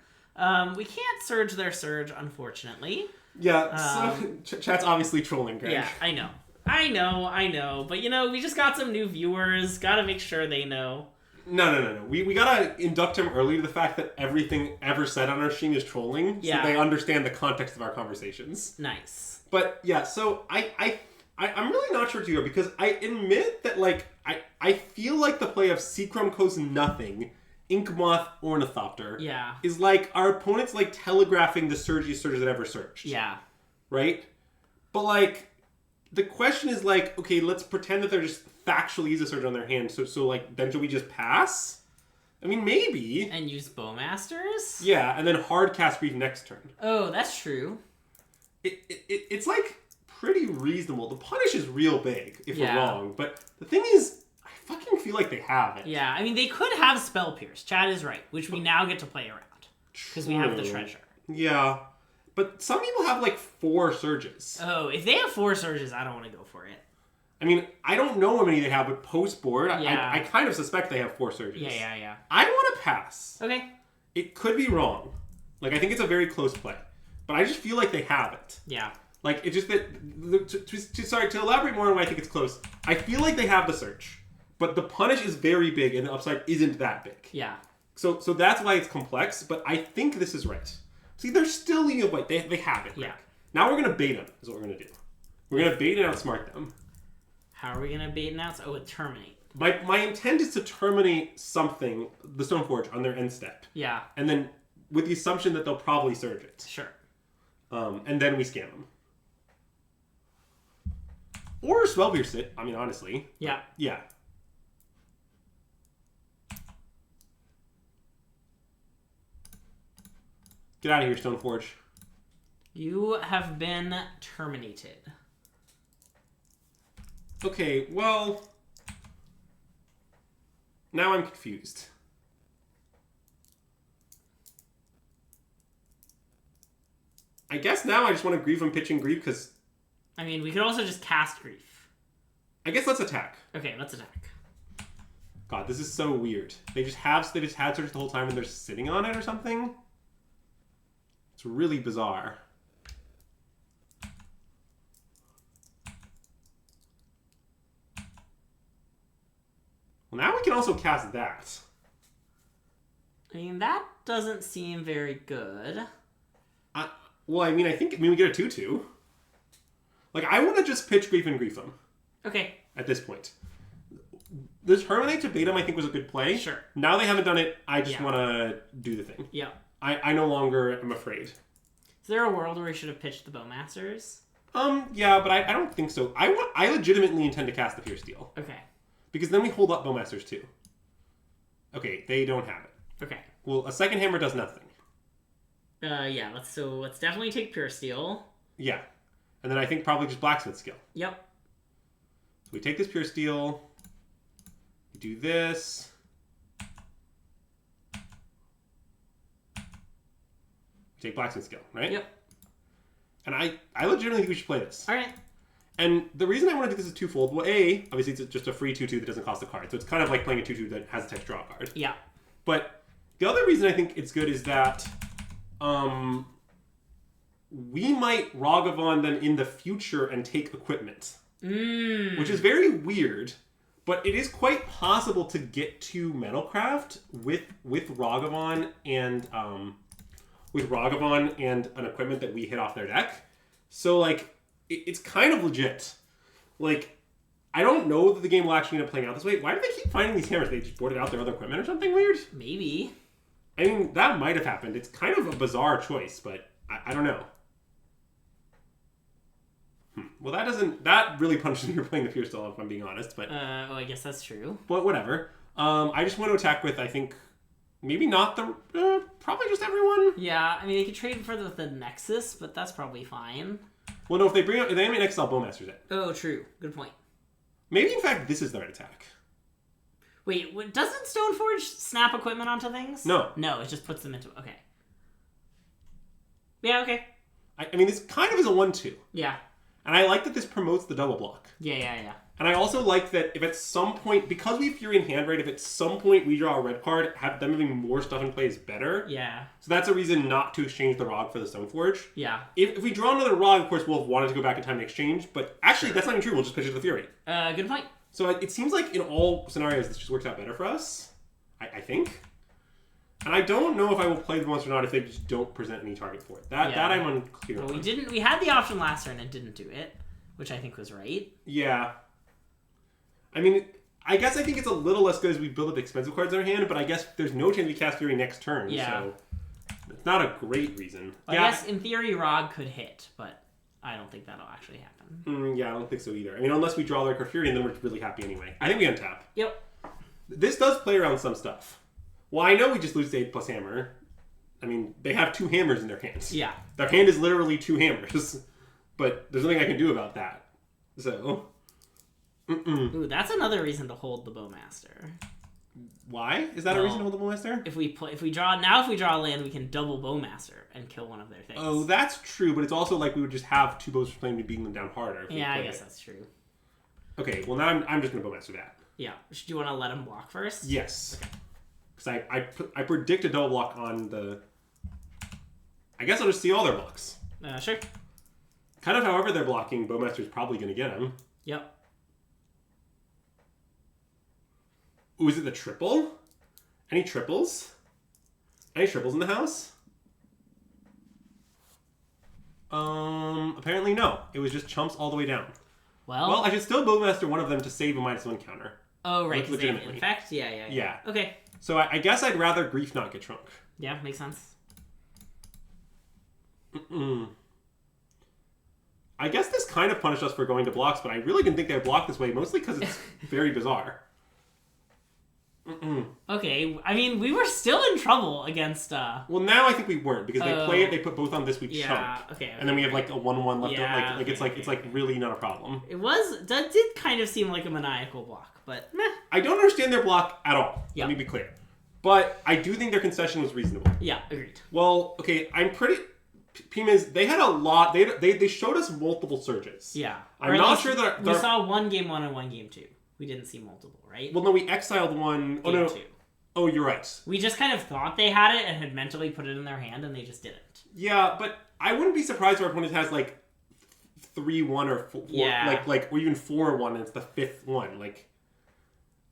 We can't surge their surge, unfortunately. Yeah, so chat's obviously trolling, Greg. Yeah, I know. But, you know, we just got some new viewers. Gotta make sure they know. No. We gotta induct him early to the fact that everything ever said on our stream is trolling, so they understand the context of our conversations. Nice. But yeah, so I'm really not sure here because I admit that like I feel like the play of Seacrum Coast Nothing, Inkmoth Ornithopter, is like our opponent's like telegraphing the surgiest surge that ever surged. Yeah. Right? But like the question is like, okay, let's pretend that they're just factually use a surge on their hand. So like, then should we just pass? I mean, maybe. And use Bowmasters? Yeah, and then hard cast grief next turn. Oh, that's true. It's like pretty reasonable. The punish is real big if we're wrong, but the thing is, I fucking feel like they have it. Yeah, I mean, they could have Spell Pierce. Chad is right, which we now get to play around. Because we have the treasure. Yeah. But some people have like 4 surges. Oh, if they have 4 surges, I don't want to go for it. I mean, I don't know how many they have, but post-board, I kind of suspect they have 4 surges. Yeah. I want to pass. Okay. It could be wrong. Like, I think it's a very close play. But I just feel like they have it. Yeah. Like, it's just that... To elaborate more on why I think it's close, I feel like they have the search. But the punish is very big, and the upside isn't that big. Yeah. So that's why it's complex, but I think this is right. See, they're still leading a white. They have it. Yeah. Now we're going to bait them, is what we're going to do. We're going to bait and outsmart them. How are we going to bait and outs? Oh, with Terminate. My intent is to terminate something, the Stoneforge, on their end step. Yeah. And then with the assumption that they'll probably surge it. Sure. And then we scam them. Or Spellpierce it, I mean, honestly. Yeah. Yeah. Get out of here, Stoneforge. You have been terminated. Okay, well... Now I'm confused. I guess now I just want to grieve and pitch and grieve because... I mean, we could also just cast Grief. I guess let's attack. Okay, let's attack. God, this is so weird. They just had search the whole time and they're sitting on it or something? It's really bizarre. Well, now we can also cast that. I mean, that doesn't seem very good. Well, I mean, we get a 2-2. Like, I want to just pitch Grief and Grief them. Okay. At this point. The Terminate to Beta, I think, was a good play. Sure. Now they haven't done it, I just want to do the thing. Yeah. I no longer am afraid. Is there a world where we should have pitched the Bowmasters? Yeah, but I don't think so. I legitimately intend to cast the Pure Steel. Okay. Because then we hold up Bowmasters too. Okay, they don't have it. Okay. Well, a second hammer does nothing. Yeah, let's definitely take Pure Steel. Yeah. And then I think probably just Blacksmith Skill. Yep. So we take this Pure Steel. We do this. We take Blacksmith Skill, right? Yep. And I legitimately think we should play this. All right. And the reason I want to do this is twofold. Well, A, obviously it's just a free 2/2 that doesn't cost a card. So it's kind of like playing a 2/2 that has a text draw card. Yeah. But the other reason I think it's good is that we might Ragavan them in the future and take equipment. Which is very weird, but it is quite possible to get to Metalcraft with Ragavan and an equipment that we hit off their deck. So like it's kind of legit. Like I don't know that the game will actually end up playing out this way. Why do they keep finding these hammers? They just boarded out their other equipment or something weird? Maybe. I mean, that might have happened. It's kind of a bizarre choice, but I don't know. Well, that really punishes me for playing the Pure Steel, if I'm being honest. But I guess that's true. But whatever. I just want to attack with, I think, maybe not the, probably just everyone. Yeah, I mean, they could trade for the Nexus, but that's probably fine. Well, no, if they have an XL Bowmasters in. Oh, true. Good point. Maybe, in fact, this is the right attack. Wait, doesn't Stoneforge snap equipment onto things? No. No, it just puts them into... Okay. Yeah, okay. I mean, this kind of is a 1/2. Yeah. And I like that this promotes the double block. Yeah. And I also like that if at some point, because we have Fury in hand, right, if at some point we draw a red card, have them having more stuff in play is better. Yeah. So that's a reason not to exchange the Rog for the Stoneforge. Yeah. If we draw another Rog, of course, we'll have wanted to go back in time and exchange. But actually, that's not even true. We'll just pitch it to the Fury. Good point. So it seems like in all scenarios, this just works out better for us. I think. And I don't know if I will play the monster or not if they just don't present any target for it. That I'm unclear on. We we had the option last turn and didn't do it, which I think was right. Yeah. I mean, I guess I think it's a little less good as we build up expensive cards in our hand, but I guess there's no chance we cast Fury next turn, so it's not a great reason. Well, I guess in theory Rog could hit, but I don't think that'll actually happen. Yeah, I don't think so either. I mean, unless we draw their card Fury and then we're really happy anyway. I think we untap. Yep. This does play around some stuff. Well, I know we just lose to 8+ hammer. I mean, they have 2 hammers in their hands. Yeah. Their hand is literally 2 hammers. But there's nothing I can do about that. So... Ooh, that's another reason to hold the Bowmaster. Why? Is that a reason to hold the Bowmaster? If we draw a land, we can double Bowmaster and kill one of their things. Oh, that's true, but it's also like we would just have 2 bows for playing to beating them down harder. Yeah, I guess that's true. Okay, well now I'm just going to Bowmaster that. Yeah. Do you want to let him block first? Yes. Okay. Because I predict a double block on the... I guess I'll just see all their blocks. Sure. Kind of however they're blocking, Bowmaster's probably going to get them. Yep. Ooh, is it the triple? Any triples? Any triples in the house? Apparently no. It was just chumps all the way down. Well, I should still Bowmaster one of them to save a -1 counter. Oh, right, because they have Infect? Yeah. Okay. So I guess I'd rather Grief not get Trunk. Yeah, makes sense. I guess this kind of punished us for going to blocks, but I really didn't think they would block this way, mostly because it's very bizarre. Okay, I mean, we were still in trouble against... Well, now I think we weren't, because they play it, they put both on this, we chunk. Okay. And then we have like a 1/1 left. Yeah, it's like really not a problem. That did kind of seem like a maniacal block, but meh. I don't understand their block at all. Yeah. Let me be clear. But I do think their concession was reasonable. Yeah, agreed. Well, okay, I'm pretty... Pimas, they had a lot... They showed us multiple surges. Yeah. I'm not sure that... We saw one game 1 and one game 2. We didn't see multiple, right? Well, no, we exiled one... Game 2. Oh, you're right. We just kind of thought they had it and had mentally put it in their hand, and they just didn't. Yeah, but I wouldn't be surprised if our opponent has, like, 3-1 or 4... Yeah. Or even 4-1, and it's the 5th one. Like...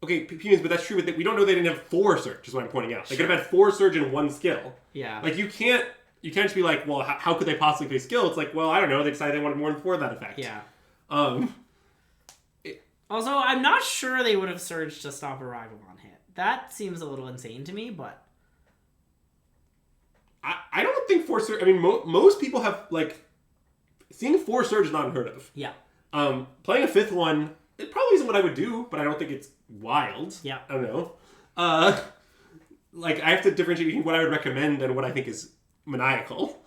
Okay, Pimas, but that's true. But we don't know they didn't have 4 surge, is what I'm pointing out. They could have had 4 surge and 1 skill. Yeah. Like, you can't... You can't just be like, well, how could they possibly play skill? It's like, well, I don't know. They decided they wanted more than 4 of that effect. Yeah. Um, Also, I'm not sure they would have surged to stop a Ragavon hit. That seems a little insane to me, but... I don't think 4 surge... I mean, most people have, like... Seeing 4 surge is not unheard of. Yeah. Playing a 5th one, it probably isn't what I would do, but I don't think it's wild. Yeah. I don't know. Like, I have to differentiate between what I would recommend and what I think is maniacal.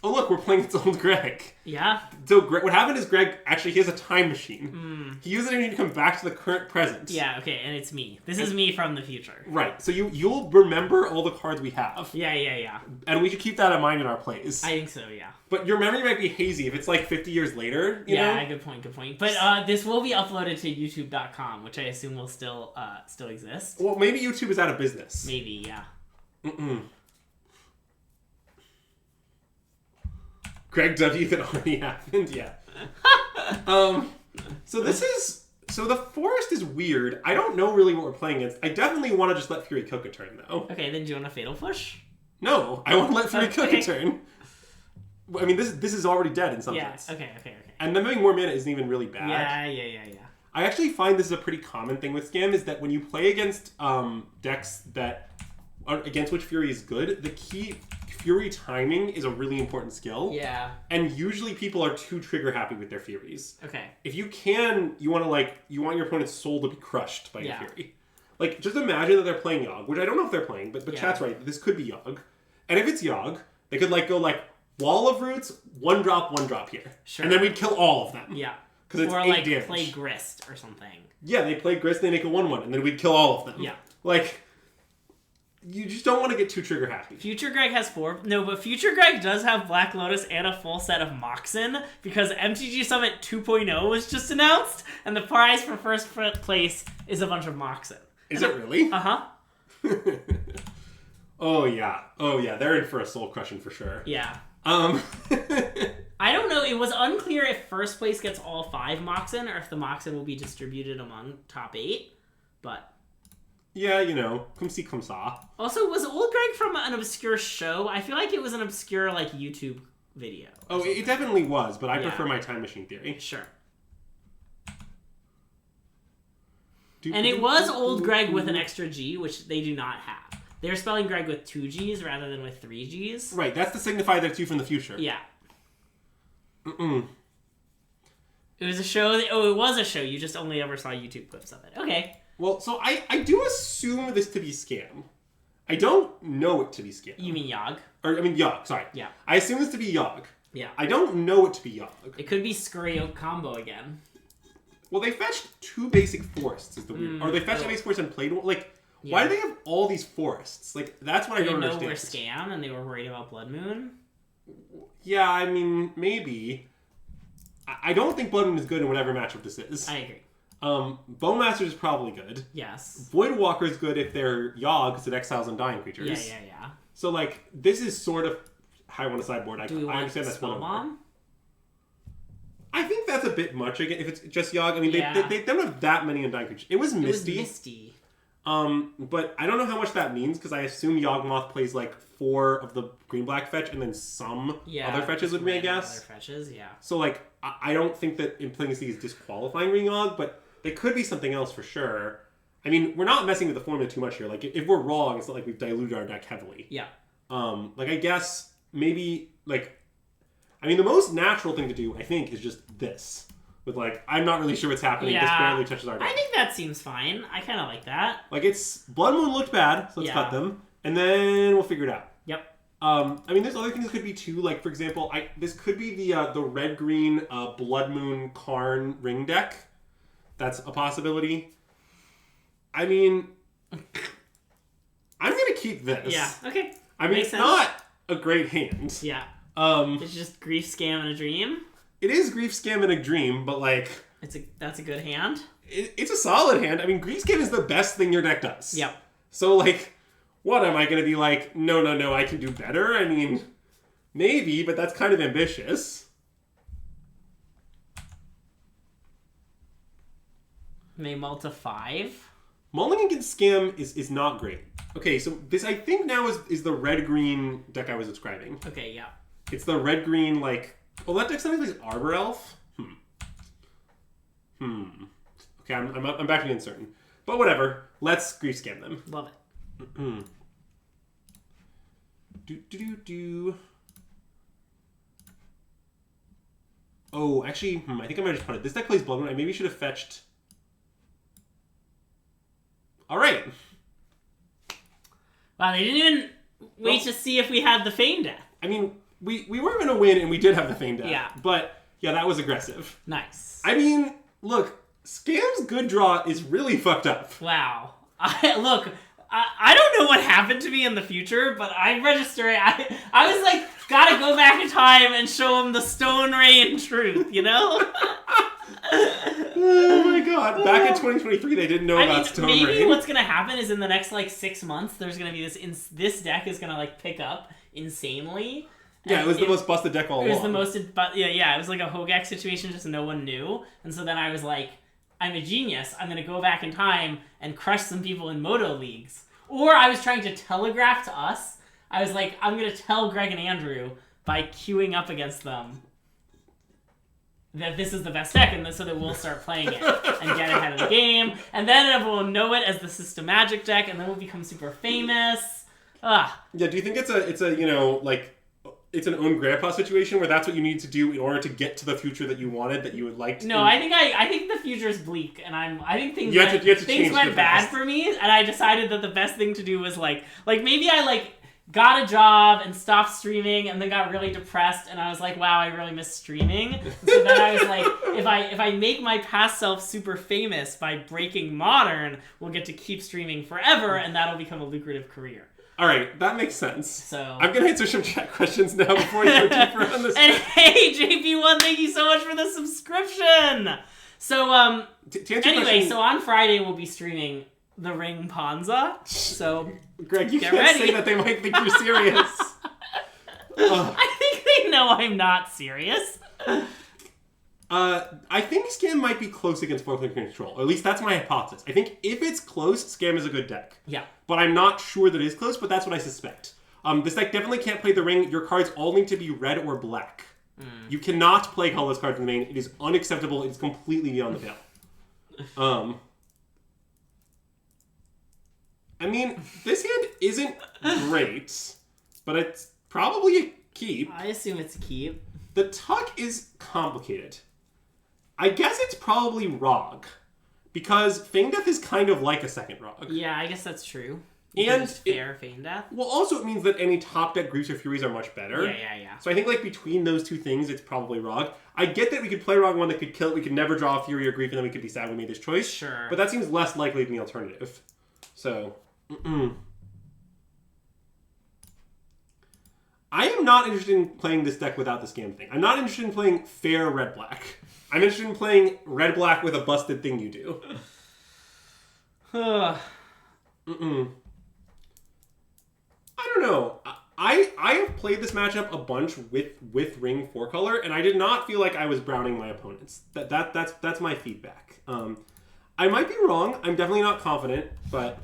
Oh, look, we're playing its old Greg. Yeah. So what happened is Greg, actually, he has a time machine. He uses it to come back to the current present. Yeah, okay, and it's me. This is me from the future. Right. So you'll remember all the cards we have. Yeah. And we should keep that in mind in our plays. I think so, yeah. But your memory might be hazy if it's like 50 years later, you know? Good point. But this will be uploaded to youtube.com, which I assume will still exist. Well, maybe YouTube is out of business. Maybe, yeah. Greg W. that already happened, yeah. So the forest is weird. I don't know really what we're playing against. I definitely want to just let Fury cook a turn, though. Okay, then do you want a Fatal Push? No, I want to let Fury cook a turn. I mean, this is already dead in some sense. Okay. And them having more mana isn't even really bad. Yeah. I actually find this is a pretty common thing with Scam, is that when you play against decks that against which Fury is good, the key Fury timing is a really important skill. Yeah. And usually people are too trigger happy with their Furies. Okay. If you can, you want your opponent's soul to be crushed by your Fury. Like, just imagine that they're playing Yogg, which I don't know if they're playing, but chat's right. This could be Yogg. And if it's Yogg, they could go Wall of Roots, 1-drop here. Sure. And then we'd kill all of them. Yeah. Because it's or 8 damage. Play Grist or something. Yeah, they play Grist, they make a 1/1, and then we'd kill all of them. Yeah. You just don't want to get too trigger happy. Future Greg has 4. No, but Future Greg does have Black Lotus and a full set of Moxen because MTG Summit 2.0 was just announced, and the prize for first place is a bunch of Moxen. Is it really? Uh-huh. Oh yeah. They're in for a soul crushing for sure. Yeah. I don't know. It was unclear if first place gets all 5 Moxen or if the Moxen will be distributed among top 8, but... Yeah, come see, come saw. Also, was Old Greg from an obscure show? I feel like it was an obscure, YouTube video. Oh, it definitely was, but I prefer my time machine theory. Sure. And it was Old Greg with an extra G, which they do not have. They're spelling Greg with 2 Gs rather than with 3 Gs. Right, that's to signify that it's you from the future. Yeah. It was a show. It was a show. You just only ever saw YouTube clips of it. Okay. Well, so I do assume this to be Scam. I don't know it to be Scam. You mean Yogg? Yogg, sorry. Yeah. I assume this to be Yogg. Yeah. I don't know it to be Yogg. It could be Scurry Oak combo again. Well, they fetched 2 basic forests, is the weird... Or they fetched a basic forest and played one. Why do they have all these forests? That's what I don't understand. They know we're Scam, and they were worried about Blood Moon? Yeah, I mean, maybe. I don't think Blood Moon is good in whatever matchup this is. I agree. Bonemaster is probably good. Yes. Voidwalker is good if they're Yogg, because it exiles undying creatures. Yeah. So, this is sort of how I want to sideboard. I understand that's one Bomb? I think that's a bit much again if it's just Yogg. I mean, they don't have that many undying creatures. It was Misty. But I don't know how much that means, because I assume Yawgmoth plays 4 of the green-black fetch, and then some other fetches with me, I guess. Other fetches, yeah. So, I don't think that Implicity is disqualifying Green Yogg, but it could be something else for sure. I mean, we're not messing with the formula too much here. If we're wrong, it's not like we've diluted our deck heavily. Yeah. I guess maybe, I mean, the most natural thing to do, I think, is just this. With, I'm not really sure what's happening. Yeah. This barely touches our deck. I think that seems fine. I kind of like that. It's... Blood Moon looked bad, so let's cut them. And then we'll figure it out. Yep. I mean, there's other things that could be, too. For example, this could be the red-green Blood Moon Karn ring deck. That's a possibility. I mean... I'm going to keep this. Yeah, okay. I mean, it's not a great hand. Yeah. It's just Grief, Scam, and a Dream. It is Grief, Scam, and a Dream, but that's a good hand. It's a solid hand. I mean, Grief, Scam is the best thing your deck does. Yep. So, what am I going to be no, I can do better? I mean, maybe, but that's kind of ambitious. May mull to 5. Mulling against Scam is not great. Okay, so this I think now is the red-green deck I was describing. Okay, yeah. It's the red-green, like... Oh, that deck sometimes plays Arbor Elf? Okay, I'm back to being uncertain. But whatever. Let's Grief Scam them. Love it. Oh, actually, I think I might have just put it. This deck plays Blood Moon. I maybe should have fetched... Alright. Wow, they didn't even wait to see if we had the Feign Death. I mean, we were going to win, and we did have the Feign Death. Yeah. But, yeah, that was aggressive. Nice. I mean, look, Scam's good draw is really fucked up. Wow. I don't know what happened to me in the future, but I was like, gotta go back in time and show him the Stone Rain truth, you know? Oh my god. Back in 2023, they didn't know about Stone Rain. Maybe what's gonna happen is in the next, 6 months, there's gonna be this deck is gonna, pick up insanely. Yeah, it was the most busted deck all along. It was the most, it was like a Hogak situation, just no one knew. And so then I was like, I'm a genius. I'm going to go back in time and crush some people in Moto leagues. Or I was trying to telegraph to us. I was like, I'm going to tell Greg and Andrew by queuing up against them that this is the best deck, and so that we'll start playing it and get ahead of the game. And then everyone will know it as the System Magic deck, and then we'll become super famous. Yeah, do you think it's it's an own grandpa situation where that's what you need to do in order to get to the future that you wanted, that you would like to? No, I think the future is bleak, and I think things things went bad for me, and I decided that the best thing to do was maybe I got a job and stopped streaming, and then got really depressed, and I was like, wow, I really miss streaming. So then I was like, if I make my past self super famous by breaking Modern, we'll get to keep streaming forever, and that'll become a lucrative career. All right, that makes sense. So I'm going to answer some chat questions now before I go deeper on this. And hey, JP1, thank you so much for the subscription. So, anyway, so on Friday we'll be streaming the Ring Panza. So, Greg, you get can't ready. say that. They might think you're serious. I think they know I'm not serious. I think Scam might be close against Fourth Link Control. Or at least that's my hypothesis. I think if it's close, Scam is a good deck. Yeah. But I'm not sure that it is close, but that's what I suspect. This deck definitely can't play the Ring. Your cards all need to be red or black. You cannot play colorless cards in the main. It is unacceptable. It is completely beyond the pale. I mean, this hand isn't great, but it's probably a keep. I assume it's a keep. The tuck is complicated. I guess it's probably Rog, because Feign Death is kind of like a second Rog. Yeah, I guess that's true. And it's fair Feign Death. Well, also it means that any top deck Griefs or Furies are much better. Yeah. So I think between those two things, it's probably Rog. I get that we could play Rog one that could kill it. We could never draw a Fury or Grief, and then we could be sad we made this choice. Sure. But that seems less likely than the alternative. So, I am not interested in playing this deck without the Scam thing. I'm not interested in playing fair red-black. I'm interested in playing red-black with a busted thing you do. I don't know. I have played this matchup a bunch with Ring 4-color, and I did not feel like I was browning my opponents. That's my feedback. I might be wrong. I'm definitely not confident, but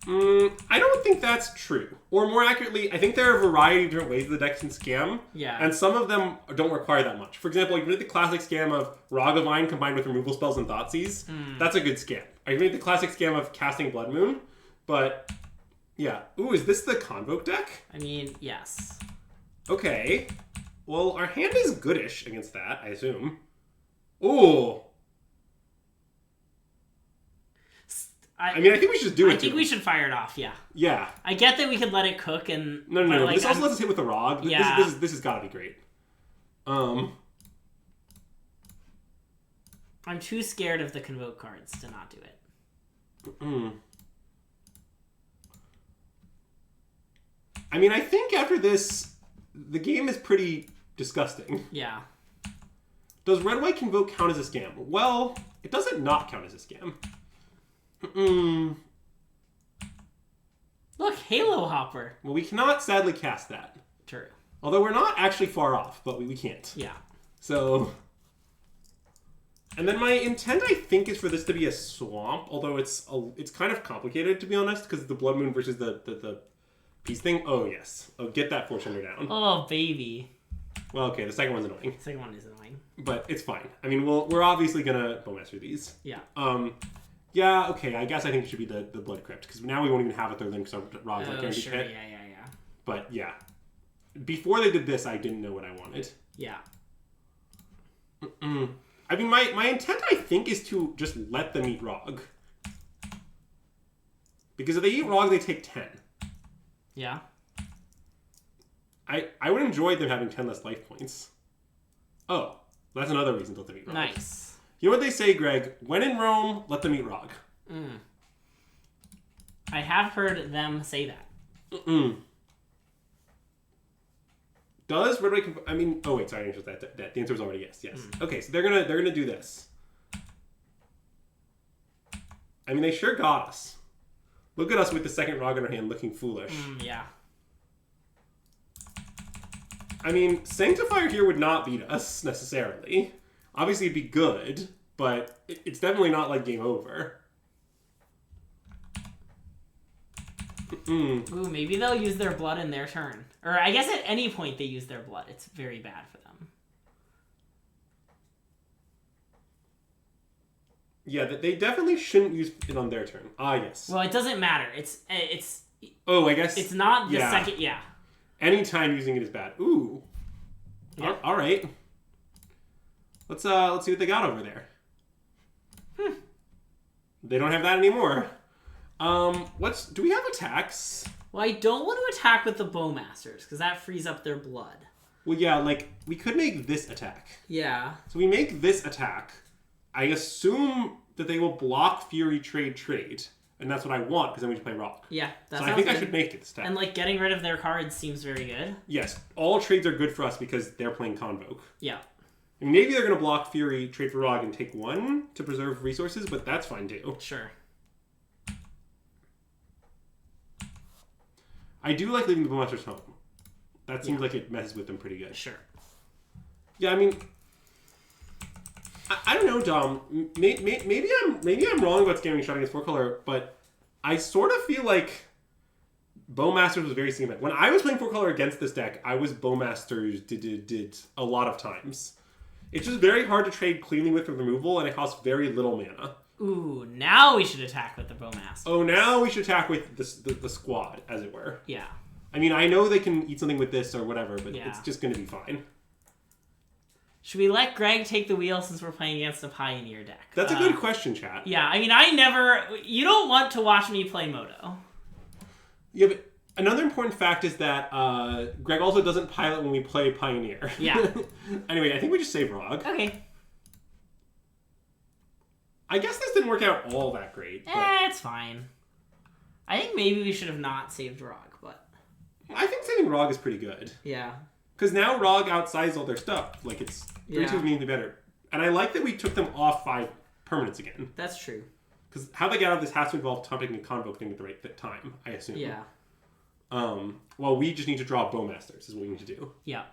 I don't think that's true. Or more accurately, I think there are a variety of different ways the deck can scam. Yeah. And some of them don't require that much. For example, you can make the classic scam of Ragavine combined with removal spells and Thoughtseize. That's a good scam. I can make the classic scam of casting Blood Moon, but yeah. Ooh, is this the Convoke deck? I mean, yes. Okay. Well, our hand is goodish against that, I assume. Ooh. I mean, I think we should just do it. I think we should fire it off, yeah. Yeah. I get that we could let it cook and... No. This also lets us hit with the Rog. Yeah. This has got to be great. I'm too scared of the Convoke cards to not do it. I mean, I think after this, the game is pretty disgusting. Yeah. Does Red-White Convoke count as a scam? Well, it doesn't not count as a scam. Look, Halo Hopper. Well, we cannot sadly cast that. True. Although we're not actually far off, but we can't. Yeah. So, And then my intent, I think, is for this to be a swamp, although it's kind of complicated, to be honest, because the Blood Moon versus the peace thing. Oh, yes. Oh, get that Force Tender down. Oh, baby. Well, okay, the second one's annoying. The second one is annoying. But it's fine. I mean, we're obviously going to Bowmaster these. Yeah. Yeah, okay, I guess I think it should be the Blood Crypt, because now we won't even have a third link, so Rog's not guaranteed sure. hit. Yeah. But, yeah. Before they did this, I didn't know what I wanted. Yeah. I mean, my intent, I think, is to just let them eat Rog. Because if they eat Rog, they take 10. Yeah. I would enjoy them having 10 less life points. Oh, that's another reason to let them eat Rog. Nice. You know what they say, Greg? When in Rome, let them eat Rog. I have heard them say that. Does Red White? I mean, oh wait, sorry, I answered that. The answer was already yes. Yes. Okay, so they're gonna do this. I mean, they sure got us. Look at us with the second Rog in our hand, looking foolish. Yeah. I mean, Sanctifier here would not beat us necessarily. Obviously, it'd be good, but it's definitely not like game over. Ooh, maybe they'll use their blood in their turn. Or I guess at any point they use their blood. It's very bad for them. Yeah, they definitely shouldn't use it on their turn. Ah, yes. Well, it doesn't matter. It's. Oh, I guess. It's not the second. Yeah. Anytime using it is bad. Ooh. Yeah. All right. Let's see what they got over there. They don't have that anymore. Do we have attacks? Well, I don't want to attack with the Bowmasters, because that frees up their blood. Well, yeah, like, we could make this attack. Yeah. So we make this attack. I assume that they will block Fury trade, and that's what I want, because then we can play Rock. Yeah, that's so I think I should make it this attack. And, like, getting rid of their cards seems very good. Yes, all trades are good for us because they're playing Convoke. Yeah. I mean, maybe they're going to block Fury, trade for Rog, and take one to preserve resources, but that's fine, too. Sure. I do like leaving the Bowmasters home. That seems like it messes with them pretty good. Sure. Yeah, I mean, I don't know, Dom. Maybe I'm wrong about scamming shot against 4-color, but I sort of feel like Bowmasters was very similar. When I was playing 4-color against this deck, I was Bowmasters did a lot of times. It's just very hard to trade cleanly with removal, and it costs very little mana. Ooh, now we should attack with the Bowmaster. Oh, now we should attack with the squad, as it were. Yeah. I mean, I know they can eat something with this or whatever, but Yeah. it's just going to be fine. Should we let Greg take the wheel since we're playing against a Pioneer deck? That's a good question, chat. Yeah, I mean, you don't want to watch me play Moto. Yeah, but another important fact is that Greg also doesn't pilot when we play Pioneer. Yeah. Anyway, I think we just save Rog. Okay. I guess this didn't work out all that great. But It's fine. I think maybe we should have not saved Rog, but... I think saving Rog is pretty good. Yeah. Because now Rog outsized all their stuff. Like, it's 3-2 Yeah. meaningfully better. And I like that we took them off 5 permanents again. That's true. Because how they get out of this has to involve taunting and convoking at the right time, I assume. Yeah. Well, we just need to draw Bowmasters is what we need to do. Yeah.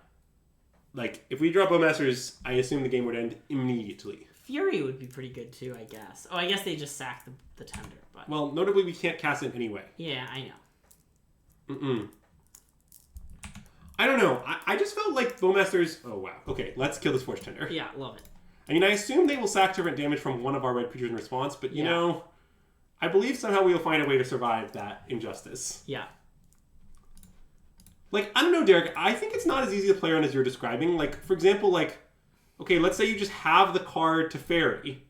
Like, if we draw Bowmasters, I assume the game would end immediately. Fury would be pretty good too, I guess. Oh, I guess they just sack the Tender, but... Well, notably, we can't cast it anyway. Yeah, I know. I don't know. I just felt like Bowmasters... Oh, wow. Okay, let's kill this Force Tender. Yeah, love it. I mean, I assume they will sack different damage from one of our red creatures in response, but, you know, I believe somehow we will find a way to survive that injustice. Yeah. Like, I don't know, Derek. I think it's not as easy to play around as you're describing. Like, for example, like... Okay, let's say you just have the card to Fairy,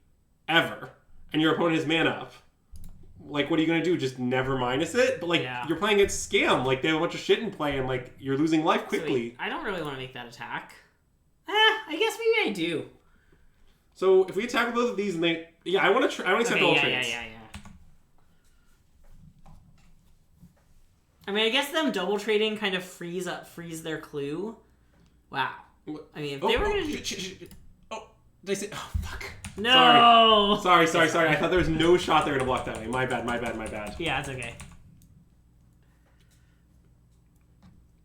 ever, and your opponent has mana up. Like, what are you going to do? Just never minus it? But, like, you're playing against Scam. Like, they have a bunch of shit in play, and, like, you're losing life quickly. So I don't really want to make that attack. I guess maybe I do. So, if we attack with both of these, and they... Yeah, I want to accept all trades. Yeah. I mean, I guess them double trading kind of frees their clue. Wow. I mean, if they were going to... Oh, did I say... Oh, fuck. No! Sorry. I thought there was no shot they were going to block that way. My bad. Yeah, it's okay.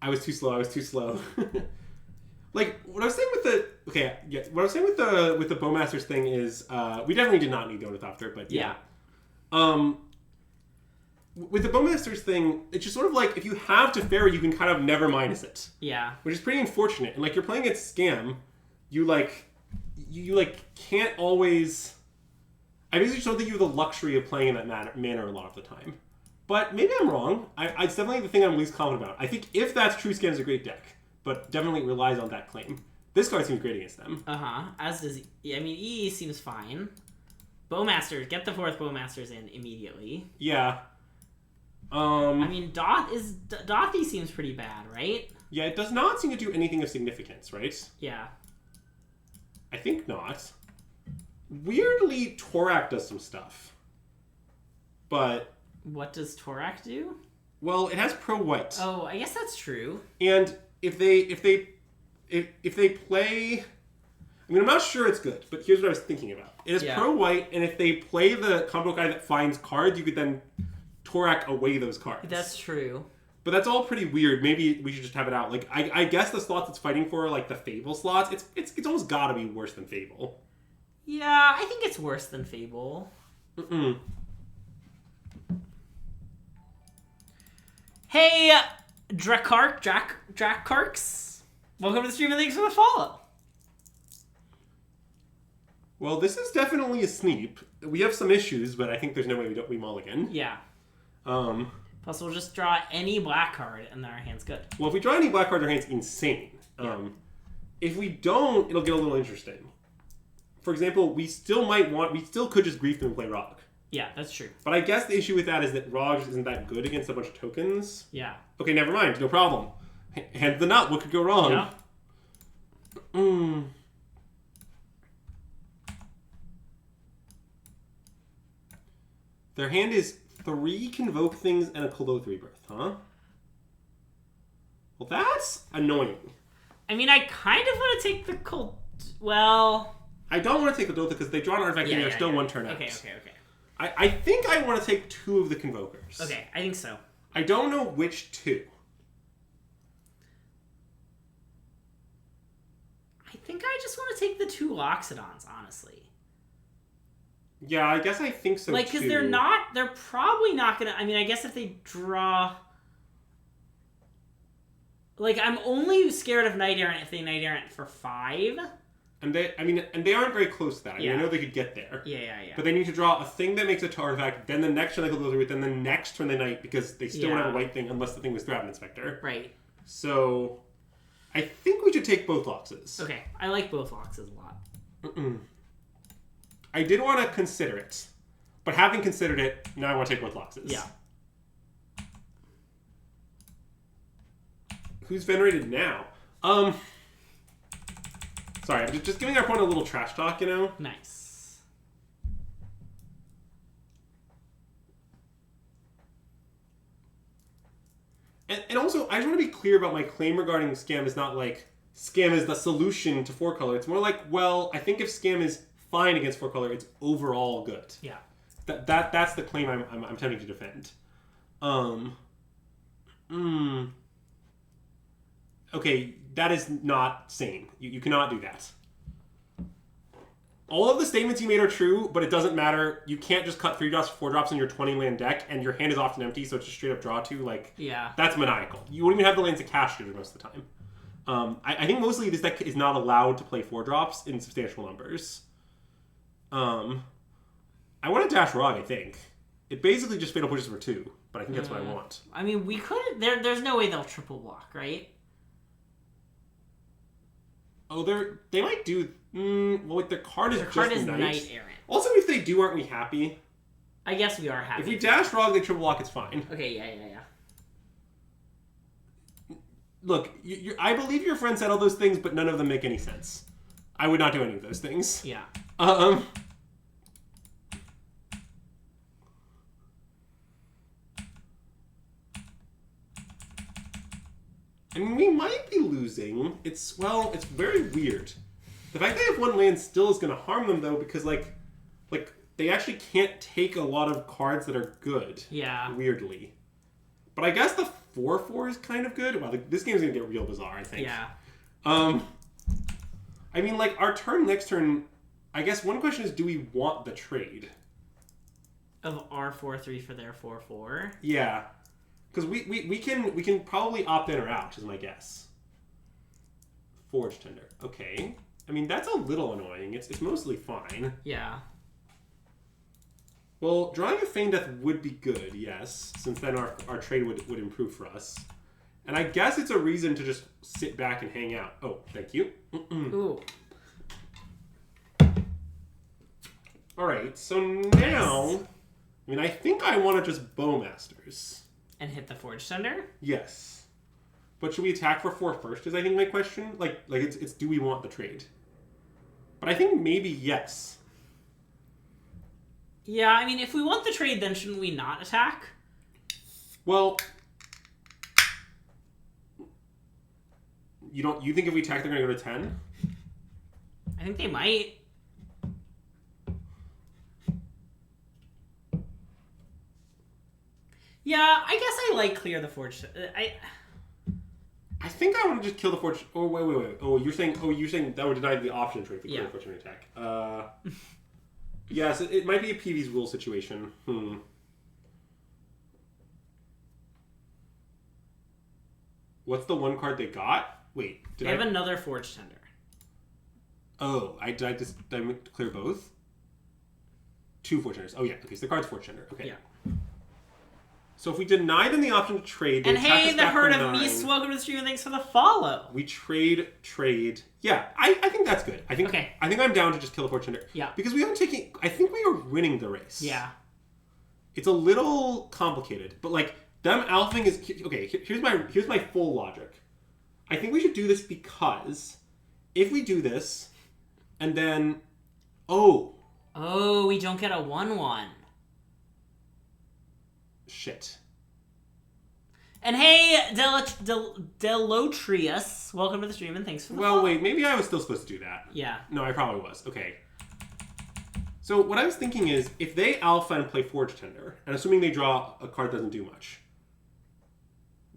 I was too slow. Like, what I was saying with what I was saying with the Bowmasters thing is, we definitely did not need the Ornithopter, but yeah. With the Bowmasters thing, it's just sort of like, if you have Teferi, you can kind of never minus it. Yeah. Which is pretty unfortunate. And, like, you're playing against Scam, you can't always... I basically just don't think you have the luxury of playing in that manner a lot of the time. But maybe I'm wrong. It's definitely the thing I'm least confident about. I think if that's true, Scam's a great deck, but definitely relies on that claim. This card seems great against them. As does... I mean, EE seems fine. Bowmasters, get the 4th Bowmasters in immediately. Yeah. I mean, Dothy seems pretty bad, right? Yeah, it does not seem to do anything of significance, right? Yeah. I think not. Weirdly, Torak does some stuff. But... What does Torak do? Well, it has pro-white. Oh, I guess that's true. And if they play... I mean, I'm not sure it's good, but here's what I was thinking about. It is pro-white, and if they play the combo guy that finds cards, you could then Torak away those cards. That's true. But that's all pretty weird. Maybe we should just have it out. Like, I guess the slots it's fighting for, like the Fable slots, it's almost gotta be worse than Fable. Yeah, I think it's worse than Fable. Hey, Drakarks. Welcome to the stream and thanks for the follow. Well, this is definitely a sneep. We have some issues, but I think there's no way we mulligan. Yeah. Plus, we'll just draw any black card, and then our hand's good. Well, if we draw any black cards, our hand's insane. If we don't, it'll get a little interesting. For example, we still could just grief them and play Rog. Yeah, that's true. But I guess the issue with that is that Rog isn't that good against a bunch of tokens. Yeah. Okay, never mind. No problem. Hand the nut. What could go wrong? Yeah. Their hand is 3 Convoke things and a Kloth Rebirth, huh? Well, that's annoying. I mean, I kind of want to take the Well... I don't want to take the Dotha because they draw an artifact and they're still one turn out. Okay. I think I want to take 2 of the Convokers. Okay, I think so. I don't know which 2. I think I just want to take the 2 Loxodons, honestly. Yeah, I guess I think so, like, because they're probably not going to... I mean, I guess if they draw... Like, I'm only scared of Knight Errant if they Knight Errant for 5. And they aren't very close to that. I mean, I know they could get there. Yeah. But they need to draw a thing that makes a artifact, then the next turn they go through it, then the next turn they Knight, because they still don't have a white thing unless the thing was Thraben Inspector. Right. So, I think we should take both Loxes. Okay, I like both Loxes a lot. I did want to consider it. But having considered it, now I want to take both Loxes. Yeah. Who's venerated now? Sorry, I'm just giving our opponent a little trash talk, you know? Nice. And also, I just want to be clear about my claim regarding Scam is not like, Scam is the solution to 4-color. It's more like, well, I think if Scam is fine against 4-color, it's overall good. Yeah. That's the claim I'm attempting to defend. Okay, that is not sane. You cannot do that. All of the statements you made are true, but it doesn't matter. You can't just cut 3 drops, 4 drops in your 20-land deck, and your hand is often empty, so it's just straight up draw 2. Like, yeah, that's maniacal. You wouldn't even have the lands to cast it most of the time. I think mostly this deck is not allowed to play 4 drops in substantial numbers. I want to dash Rog, I think. It basically just fatal pushes for 2, but I think that's what I want. I mean, we could... There's no way they'll triple block, right? Oh, they might do... well, like, their card is Knight Errant. Also, if they do, aren't we happy? I guess we are happy. If we dash Rog, they triple block, it's fine. Okay, yeah. Look, I believe your friend said all those things, but none of them make any sense. I would not do any of those things. Yeah. I mean, we might be losing. It's very weird. The fact they have 1 land still is going to harm them, though, because, like, they actually can't take a lot of cards that are good. Yeah. Weirdly. But I guess the 4/4 is kind of good. Well, this game's going to get real bizarre, I think. Yeah. I mean, like, our turn next turn, I guess one question is, do we want the trade? Of our 4-3 for their 4-4? Yeah. Because we can probably opt in or out, is my guess. Forge Tender. Okay. I mean, that's a little annoying. It's mostly fine. Yeah. Well, drawing a Feign Death would be good, yes, since then our trade would improve for us. And I guess it's a reason to just sit back and hang out. Oh, thank you. Ooh. Alright, so now... I mean, I think I want to just Bowmasters. And hit the Forge Tender? Yes. But should we attack for 4 first, is I think my question? Like it's do we want the trade? But I think maybe yes. Yeah, I mean, if we want the trade, then shouldn't we not attack? Well... You think if we attack they're going to go to 10? I think they might. Yeah, I guess I like clear the Forge. I think I want to just kill the Forge. Oh wait. Oh, you're saying that would deny the option trade for clear the Forge Tender attack. Yes, it might be a PV's rule situation. What's the one card they got? Wait, they have another Forge Tender. Oh, did I clear both? 2 Forge Tenders. Oh yeah, okay, so the card's Forge Tender. Okay. Yeah. So if we deny them the option to trade, they and attack hey, us the back Herd for of 9. Beasts, welcome to the stream and thanks for the follow. We trade. Yeah, I think that's good. I think I'm down to just kill the Forge Tender. Yeah. Because we haven't taken. I think we are winning the race. Yeah. It's a little complicated, but like them alphing is okay. Here's my full logic. I think we should do this because if we do this, and then oh, we don't get a 1/1. Shit. And hey, Delotrius, welcome to the stream and thanks for the follow. Wait, maybe I was still supposed to do that. Yeah. No, I probably was. Okay. So what I was thinking is, if they alpha and play Forge Tender, and assuming they draw a card that doesn't do much.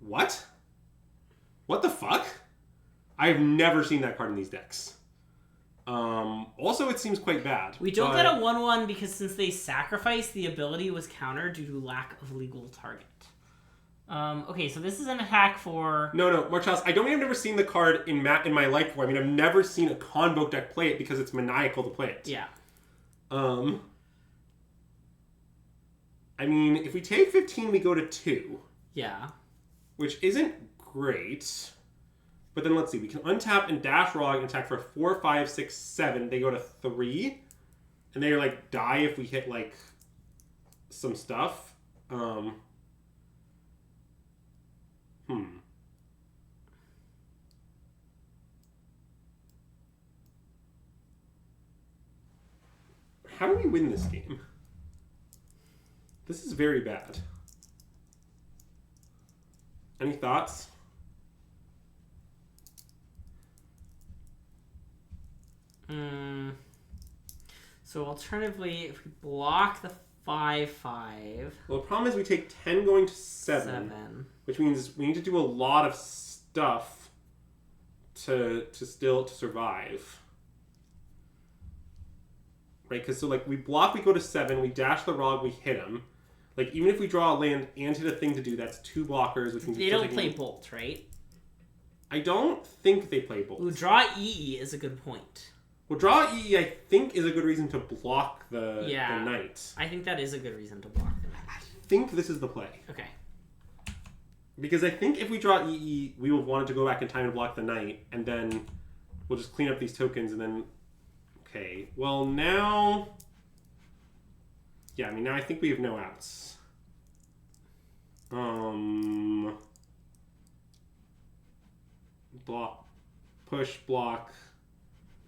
What? What the fuck? I've never seen that card in these decks. Also, it seems quite bad. We don't get a 1/1 because since they sacrificed, the ability was countered due to lack of legal target. Okay, so this is an attack for... No, Marcellus, I don't mean I've never seen the card in my life before. I mean, I've never seen a Convoke deck play it because it's maniacal to play it. Yeah. I mean, if we take 15, we go to 2. Yeah. Which isn't great. But then let's see. We can untap and dash Rog and attack for 4, 5, 6, 7. They go to 3. And they like die if we hit like some stuff. How do we win this game? This is very bad. Any thoughts? So alternatively, if we block the 5/5... Well, the problem is we take 10 going to 7. Which means we need to do a lot of stuff to survive. Right? Because so like we block, we go to 7, we dash the Rog, we hit him. Like even if we draw a land and hit a thing to do, that's 2 blockers. Which means they don't play Bolt, right? I don't think they play Bolt. Ooh, draw EE is a good point. Well, draw EE, I think, is a good reason to block the knight. I think that is a good reason to block the knight. I think this is the play. Okay. Because I think if we draw EE, we will want it to go back in time and block the knight, and then we'll just clean up these tokens, and then... Okay, well now... Yeah, I mean, now I think we have no outs. Block. Push, block...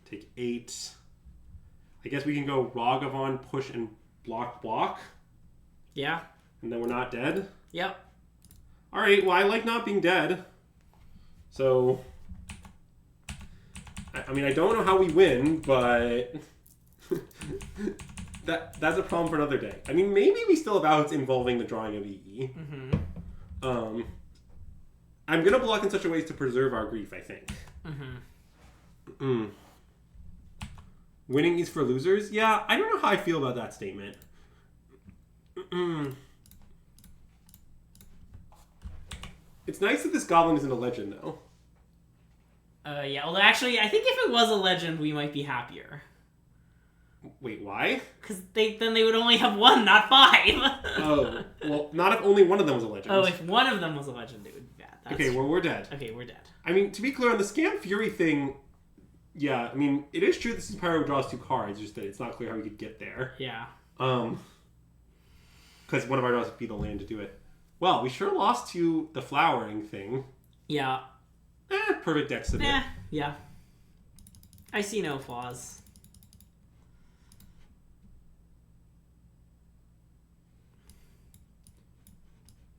Take 8. I guess we can go Ragavan, push, and block. Yeah. And then we're not dead? Yep. Alright, well, I like not being dead. So... I mean, I don't know how we win, but... that's a problem for another day. I mean, maybe we still have outs involving the drawing of EE. I'm going to block in such a way as to preserve our grief, I think. Winning is for losers? Yeah, I don't know how I feel about that statement. It's nice that this goblin isn't a legend, though. Yeah, well, actually, I think if it was a legend, we might be happier. Wait, why? Because then they would only have 1, not 5. Oh, well, not if only one of them was a legend. Oh, if one of them was a legend, it would be bad. That's okay, well, we're dead. Okay, we're dead. I mean, to be clear, on the Scam Fury thing, yeah, I mean, it is true this is Pyro draws 2 cards, just that it's not clear how we could get there. Yeah. Because one of our draws would be the land to do it. Well, we sure lost to the flowering thing. Yeah. Perfect deck submit. Yeah. I see no flaws.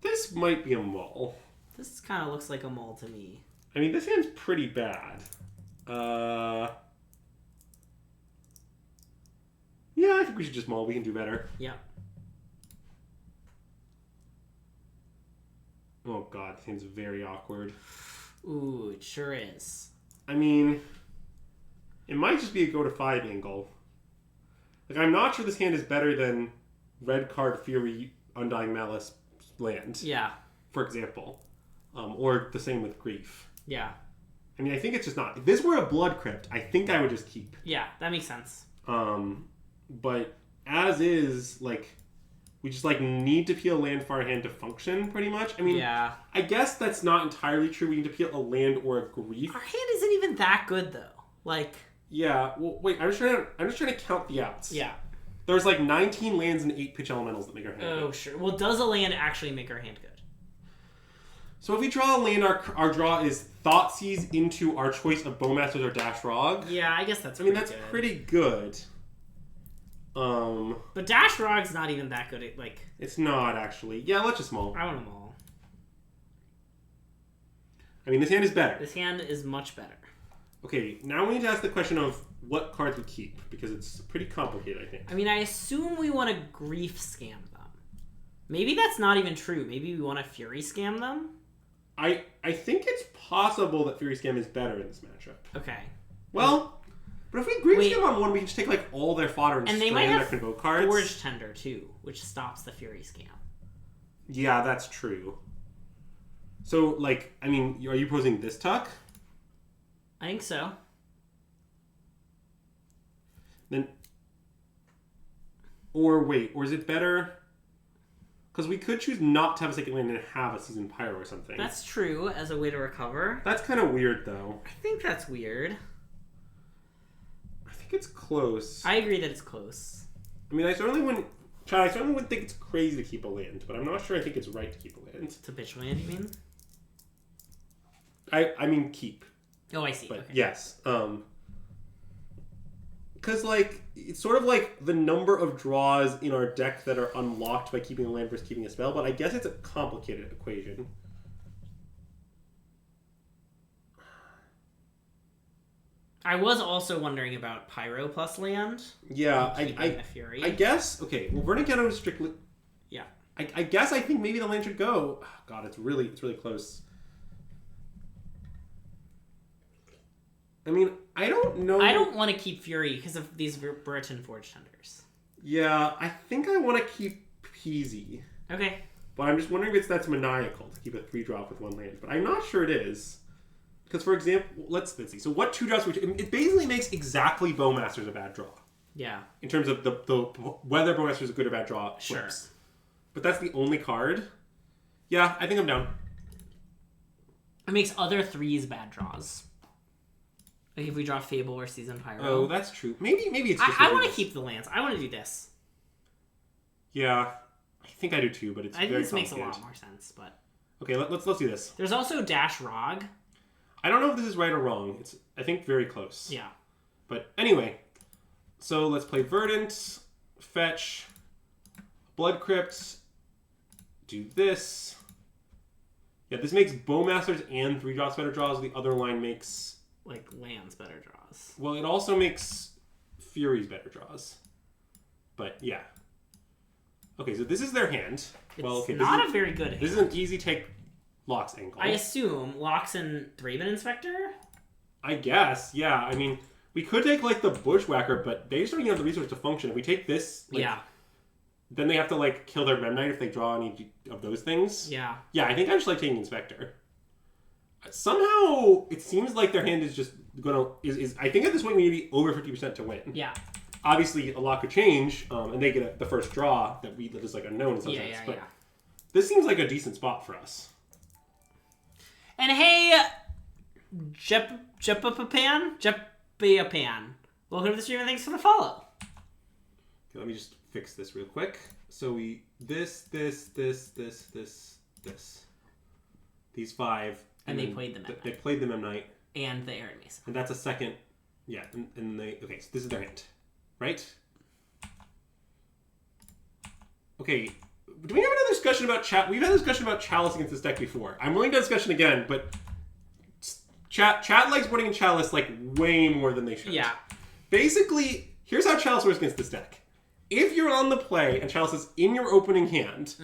This might be a mull. This kind of looks like a mull to me. I mean, this hand's pretty bad. Yeah, I think we should just mull. We can do better. Yeah. Oh god, this hand's very awkward. Ooh, it sure is. I mean, it might just be a go to 5 angle. Like, I'm not sure this hand is better than red card Fury Undying Malice land. Yeah. For example. Or the same with Grief. Yeah. I mean, I think it's just not. If this were a Blood Crypt, I think I would just keep. Yeah, that makes sense. But as is, like, we just, like, need to peel land for our hand to function, pretty much. I mean, yeah. I guess that's not entirely true. We need to peel a land or a Grief. Our hand isn't even that good, though. Like... Yeah, well, wait, I'm just trying to count the outs. Yeah. There's, like, 19 lands and 8 pitch elementals that make our hand good. Oh, sure. Well, does a land actually make our hand good? So if we draw a land, our draw is Thoughtseize into our choice of Bowmasters or Dash Rog. Yeah, I guess that's pretty good. But Dash Rog's not even that good at, like... It's not, actually. Yeah, let's just mull. I want them all. I mean, this hand is better. This hand is much better. Okay, now we need to ask the question of what cards we keep, because it's pretty complicated, I think. I mean, I assume we want to Grief Scam them. Maybe that's not even true. Maybe we want to Fury Scam them? I think it's possible that Fury Scam is better in this matchup. Okay. Well, but if we Grief Scam on one, we can just take, like, all their fodder and they might strand have their Convoke cards. Forge Tender, too, which stops the Fury Scam. Yeah, that's true. So, like, I mean, are you posing this tuck? I think so. Then, or wait, or is it better? Because we could choose not to have a second land and have a Seasoned Pyro or something. That's true as a way to recover. That's kind of weird, though. I think that's weird. I think it's close. I agree that it's close. I mean, I certainly wouldn't think it's crazy to keep a land, but I'm not sure I think it's right to keep a land. To pitch land, you mean? I mean keep. Oh, I see. But okay. yes. Because, like, it's sort of like the number of draws in our deck that are unlocked by keeping a land versus keeping a spell, but I guess it's a complicated equation. I was also wondering about Pyro plus land. Yeah, the Fury. I guess, okay, well, Verdant Cannon is strictly... Yeah. I guess I think maybe the land should go... Oh, God, it's really close. I mean, I don't know... I don't want to keep Fury because of these Burton Forge Tenders. Yeah, I think I want to keep Peasy. Okay. But I'm just wondering if that's maniacal to keep a 3-drop with 1 land. But I'm not sure it is. Because, for example, let's see. So what 2-drops... It basically makes exactly Bowmasters a bad draw. Yeah. In terms of the whether Bowmasters is a good or bad draw. Sure. Flips. But that's the only card. Yeah, I think I'm down. It makes other 3s bad draws. Like if we draw Fable or Seasoned Pyro. Oh, that's true. Maybe it's just... I want to keep the lands. I want to do this. Yeah, I think I do too, but it's I think very this makes a lot more sense, but... Okay, let's do this. There's also Dash Rog. I don't know if this is right or wrong. It's, I think, very close. Yeah. But anyway, so let's play Verdant, Fetch, Blood Crypt, do this. Yeah, this makes Bowmasters and 3-drops better draws. The other line makes... Like, lands better draws. Well, it also makes Furies better draws. But, yeah. Okay, so this is their hand. It's not a very good hand. This is an easy take Lox angle. I assume Lox and Thraben Inspector? I guess, yeah. I mean, We could take, like, the Bushwhacker, but they just don't even have the resource to function. If we take this, like, then they have to, like, kill their Mem Knight if they draw any of those things. Yeah. Yeah, I think I just like taking Inspector. Somehow, it seems like their hand is just gonna... I think at this point we need to be over 50% to win. Yeah. Obviously, a lot could change, and they get the first draw that is, like, unknown in some sense. But this seems like a decent spot for us. And hey, Jepapan? Welcome to the stream and thanks for the follow. Okay, let me just fix this real quick. So we... This. These 5... And they played the Mem Knight. They played the Mem Knight. And the Arid Mason. And that's a second... Yeah, and they... Okay, so this is their hint. Right? Okay, do we have another discussion about We've had a discussion about Chalice against this deck before. I'm willing to have a discussion again, but... Chat likes putting in Chalice, like, way more than they should. Yeah. Basically, here's how Chalice works against this deck. If you're on the play and Chalice is in your opening hand,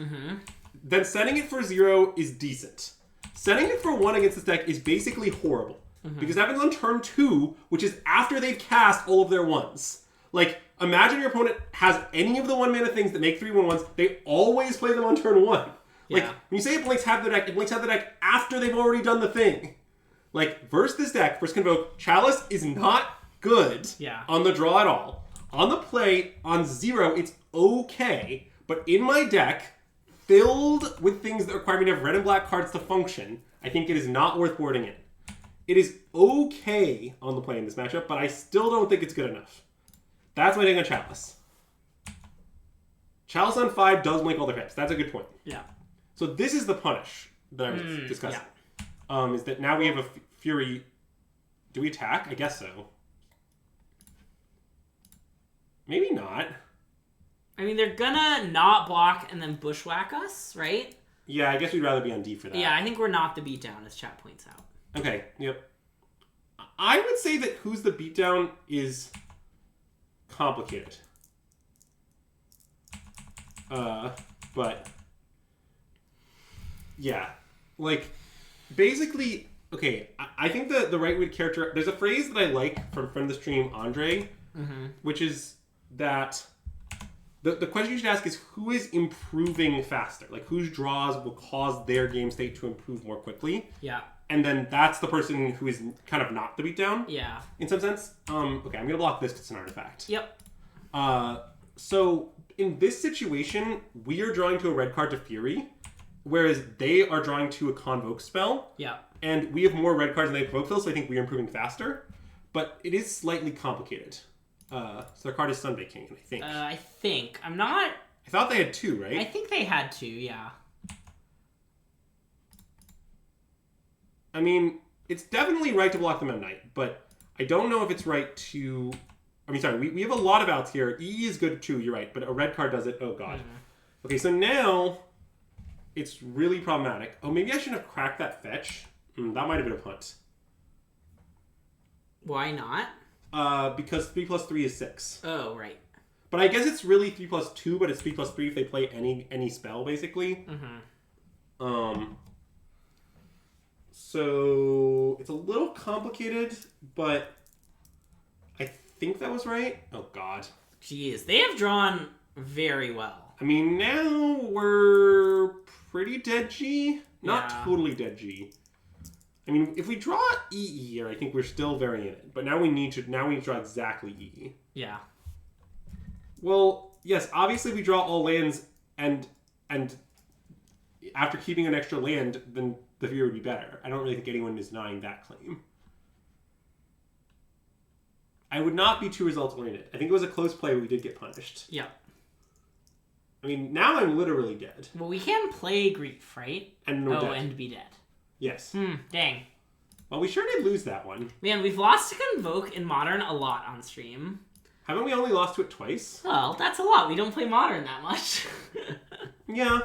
then setting it for 0 is decent. Setting it for 1 against this deck is basically horrible. Because that happens on turn 2, which is after they've cast all of their 1s. Like, imagine your opponent has any of the 1-mana things that make 3/1/1s. They always play them on turn 1. Like, when you say it blinks half the deck, it blinks half the deck after they've already done the thing. Like, versus this deck, versus Convoke, Chalice is not good on the draw at all. On the play, on 0, it's okay. But in my deck, filled with things that require me to have red and black cards to function, I think it is not worth boarding in. It is okay on the play in this matchup, but I still don't think it's good enough. That's my take on Chalice. Chalice on 5 does blink all their pips. That's a good point. Yeah. So this is the punish that I was discussing. Is that now we have a Fury... Do we attack? I guess so. Maybe not. I mean, they're gonna not block and then bushwhack us, right? Yeah, I guess we'd rather be on D for that. Yeah, I think we're not the beatdown, as chat points out. Okay, yep. I would say that who's the beatdown is complicated. But... Yeah. Like, basically... Okay, I think the right way to characterize... There's a phrase that I like from friend of the stream, Andre, which is that... The question you should ask is who is improving faster? Like, whose draws will cause their game state to improve more quickly? Yeah. And then that's the person who is kind of not the beatdown. Yeah. In some sense. Okay, I'm going to block this because it's an artifact. Yep. So, in this situation, we are drawing to a red card to Fury, whereas they are drawing to a Convoke spell. Yeah. And we have more red cards than they have Provoke spells, so I think we are improving faster. But it is slightly complicated. So their card is Sunday King, I think. I think. I'm not... I thought they had 2, right? I think they had 2, yeah. I mean, it's definitely right to block the Mem Knight, but I don't know if it's right to... I mean, sorry, we have a lot of outs here. E is good too, you're right, but a red card does it. Oh, God. Okay, so now it's really problematic. Oh, maybe I shouldn't have cracked that fetch. That might have been a punt. Why not? Because 3 plus 3 is 6. Oh, right. But I guess it's really 3 plus 2, but it's 3 plus 3 if they play any spell, basically. So it's a little complicated, but I think that was right. Oh, God. Jeez, they have drawn very well. I mean, now we're pretty dead G. Not totally dead G. I mean, if we draw EE here, I think we're still very in it. But now we need to draw exactly EE. Yeah. Well, yes, obviously we draw all lands, and after keeping an extra land, then the Fury would be better. I don't really think anyone is denying that claim. I would not be too results oriented. I think it was a close play, but we did get punished. Yeah. I mean, now I'm literally dead. Well, we can play Grief, right? And we're dead. And be dead. Yes. Dang. Well, we sure did lose that one. Man, we've lost to Convoke in Modern a lot on stream. Haven't we only lost to it twice? Well, that's a lot. We don't play Modern that much. Yeah.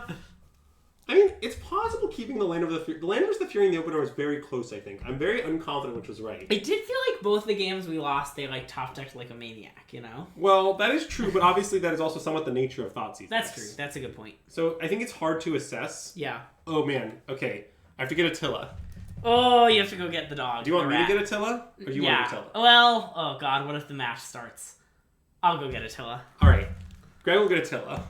I mean, it's possible keeping the Land of the Fury... The Land versus the Fury in the opener was very close, I think. I'm very unconfident which was right. I did feel like both the games we lost, they, like, top-decked like a maniac, you know? Well, that is true, but obviously that is also somewhat the nature of Thoughtseize. That's true. That's a good point. So I think it's hard to assess. Yeah. Oh, man. Okay. I have to get Attila. Oh, you have to go get the dog. Do you want the me rat. to get Attila? Or do you want Attila? Well, oh god, what if the match starts? I'll go get Attila. Alright. Greg will get Attila.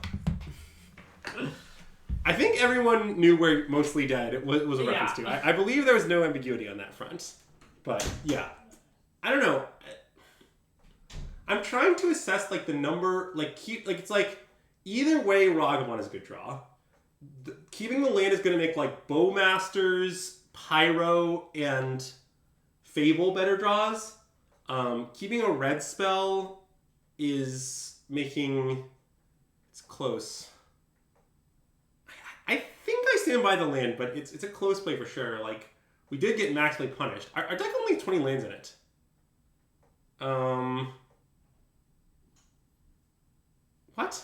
I think everyone knew where Mostly Dead it was a reference to. I believe there was no ambiguity on that front. But, yeah. I don't know. I'm trying to assess, like, the number, like, it's like, either way, Ragavon is a good draw. Keeping the land is going to make, like, Bowmasters, Pyro, and Fable better draws. Keeping a red spell is making... It's close. I think I stand by the land, but it's a close play for sure. Like, we did get maximally punished. Our deck only has 20 lands in it. What?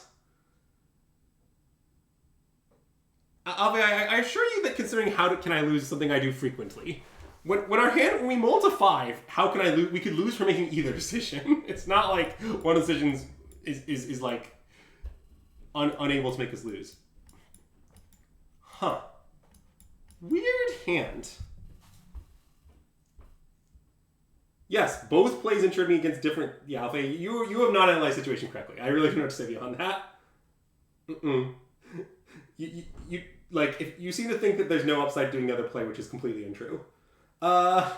I assure you that considering can I lose something I do frequently. When we mull to 5, how can I lose? We could lose for making either decision. It's not like one decision is like unable to make us lose. Huh. Weird hand. Yes, both plays insured me against different... Yeah, Alpha, you have not analyzed the situation correctly. I really don't know what to say beyond that. You like, if you seem to think that there's no upside doing the other play, which is completely untrue. Okay,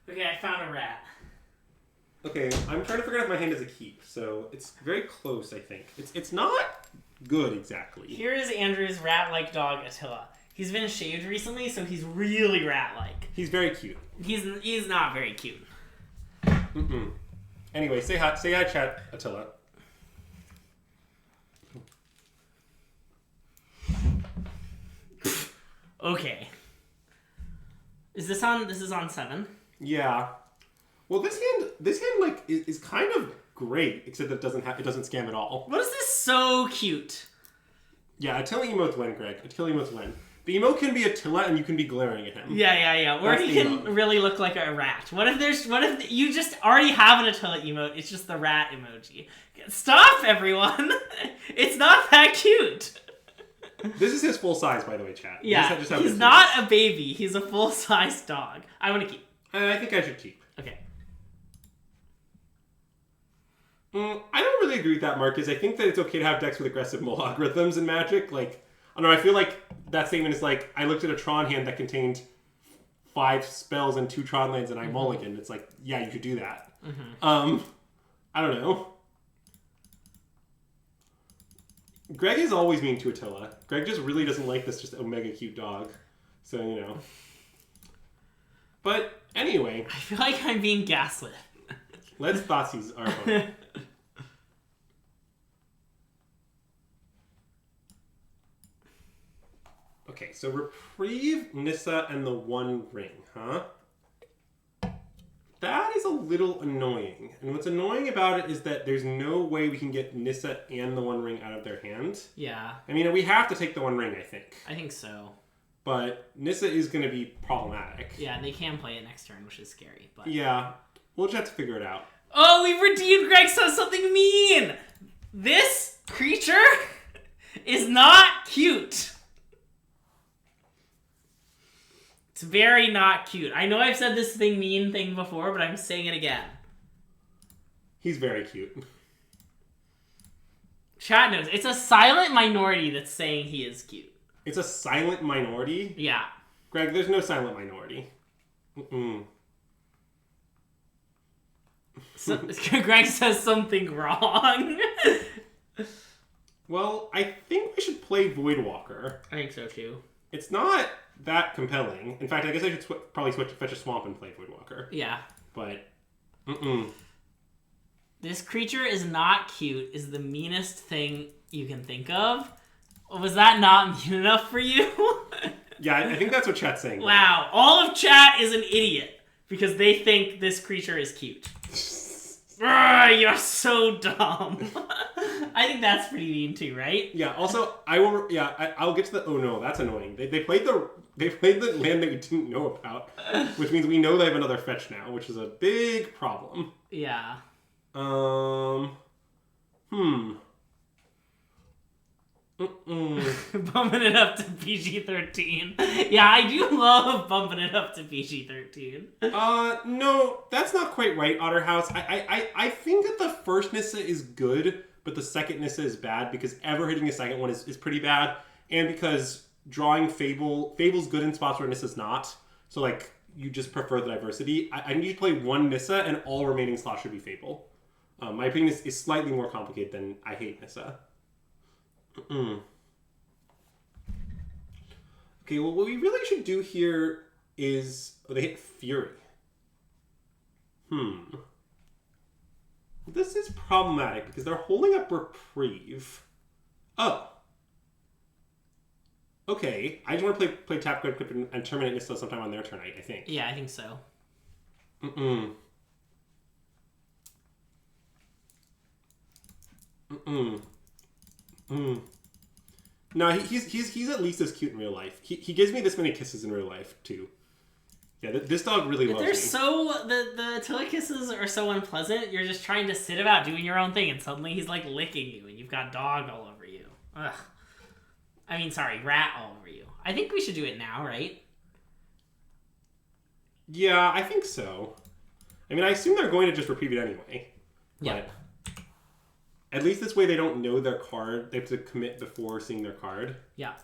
I found a rat. Okay, I'm trying to figure out if my hand is a keep, so it's very close, I think. It's not good, exactly. Here is Andrew's rat-like dog, Attila. He's been shaved recently, so he's really rat-like. He's very cute. He's not very cute. Anyway, say hi, chat, Attila. Okay. This is on 7? Yeah. Well, this hand like is kind of great, except that it doesn't scam at all. What is this so cute? Yeah, Attila emotes win, Greg. Attila emotes win. The emote can be Attila, and you can be glaring at him. Yeah. Or he can really look like a rat. What if you just already have an Attila emote? It's just the rat emoji. Stop, everyone! It's not that cute. This is his full size, by the way, chat. Yeah, he's not a baby. He's a full-size dog. I want to keep. I think I should keep. Okay. I don't really agree with that, Marcus. I think that it's okay to have decks with aggressive mull algorithms in Magic. Like, I don't know, I feel like that statement is like, I looked at a Tron hand that contained 5 spells and 2 Tron lands and I mulligan. It's like, yeah, you could do that. I don't know. Greg is always mean to Attila. Greg just really doesn't like this just omega cute dog. So, you know. But, anyway. I feel like I'm being gaslit. Let's Thoughtseize our opponent. Okay, so Reprieve, Nissa, and the One Ring, huh? That is a little annoying. And what's annoying about it is that there's no way we can get Nissa and the One Ring out of their hand. Yeah. I mean, we have to take the One Ring, I think. I think so. But Nissa is going to be problematic. Yeah, and they can play it next turn, which is scary. But yeah, we'll just have to figure it out. Oh, we redeemed Greg says something mean! This creature is not cute. It's very not cute. I know I've said this mean thing before, but I'm saying it again. He's very cute. Chat knows. It's a silent minority that's saying he is cute. It's a silent minority? Yeah. Greg, there's no silent minority. So, Greg says something wrong. Well, I think we should play Voidwalker. I think so too. It's not that compelling. In fact, I guess I should probably fetch a swamp and play Voidwalker. Yeah. But, This creature is not cute is the meanest thing you can think of. Was that not mean enough for you? Yeah, I think that's what chat's saying. Wow. All of chat is an idiot because they think this creature is cute. You're so dumb. I think that's pretty mean too, right? Yeah. Also, I'll get to the. Oh no, that's annoying. They played the land that we didn't know about, which means we know they have another fetch now, which is a big problem. Yeah. Bumping it up to PG-13. Yeah, I do love bumping it up to PG-13. No, that's not quite right, Otterhouse. I think that the first Nissa is good, but the second Nissa is bad because ever hitting a second one is pretty bad, and because drawing Fable's good in spots where Nissa's not. So like you just prefer the diversity. I need to play one Nissa, and all remaining slots should be Fable. My opinion is slightly more complicated than I hate Nissa. Okay, well, what we really should do here is... Oh, they hit Fury. This is problematic because they're holding up Reprieve. Oh. Okay, I just want to play Tap Card Clip and terminate Nissa sometime on their turn, I think. Yeah, I think so. No, he's at least as cute in real life. He gives me this many kisses in real life too. Yeah, this dog really loves me. They're the Attila kisses are so unpleasant. You're just trying to sit about doing your own thing, and suddenly he's like licking you, and you've got dog all over you. Ugh. I mean, sorry, rat all over you. I think we should do it now, right? Yeah, I think so. I mean, I assume they're going to just repeat it anyway. Yeah. But at least this way they don't know their card. They have to commit before seeing their card. Yeah.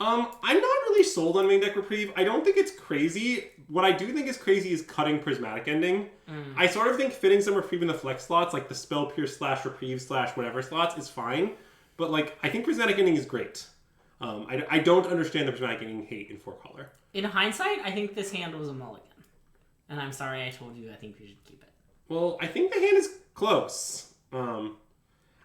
I'm not really sold on main deck Reprieve. I don't think it's crazy. What I do think is crazy is cutting Prismatic Ending. I sort of think fitting some Reprieve in the flex slots, like the Spell Pierce / Reprieve / whatever slots, is fine. But like, I think Prismatic Ending is great. I don't understand the Prismatic Ending hate in 4-color. In hindsight, I think this hand was a mulligan. And I'm sorry I told you I think we should keep it. Well, I think the hand is close.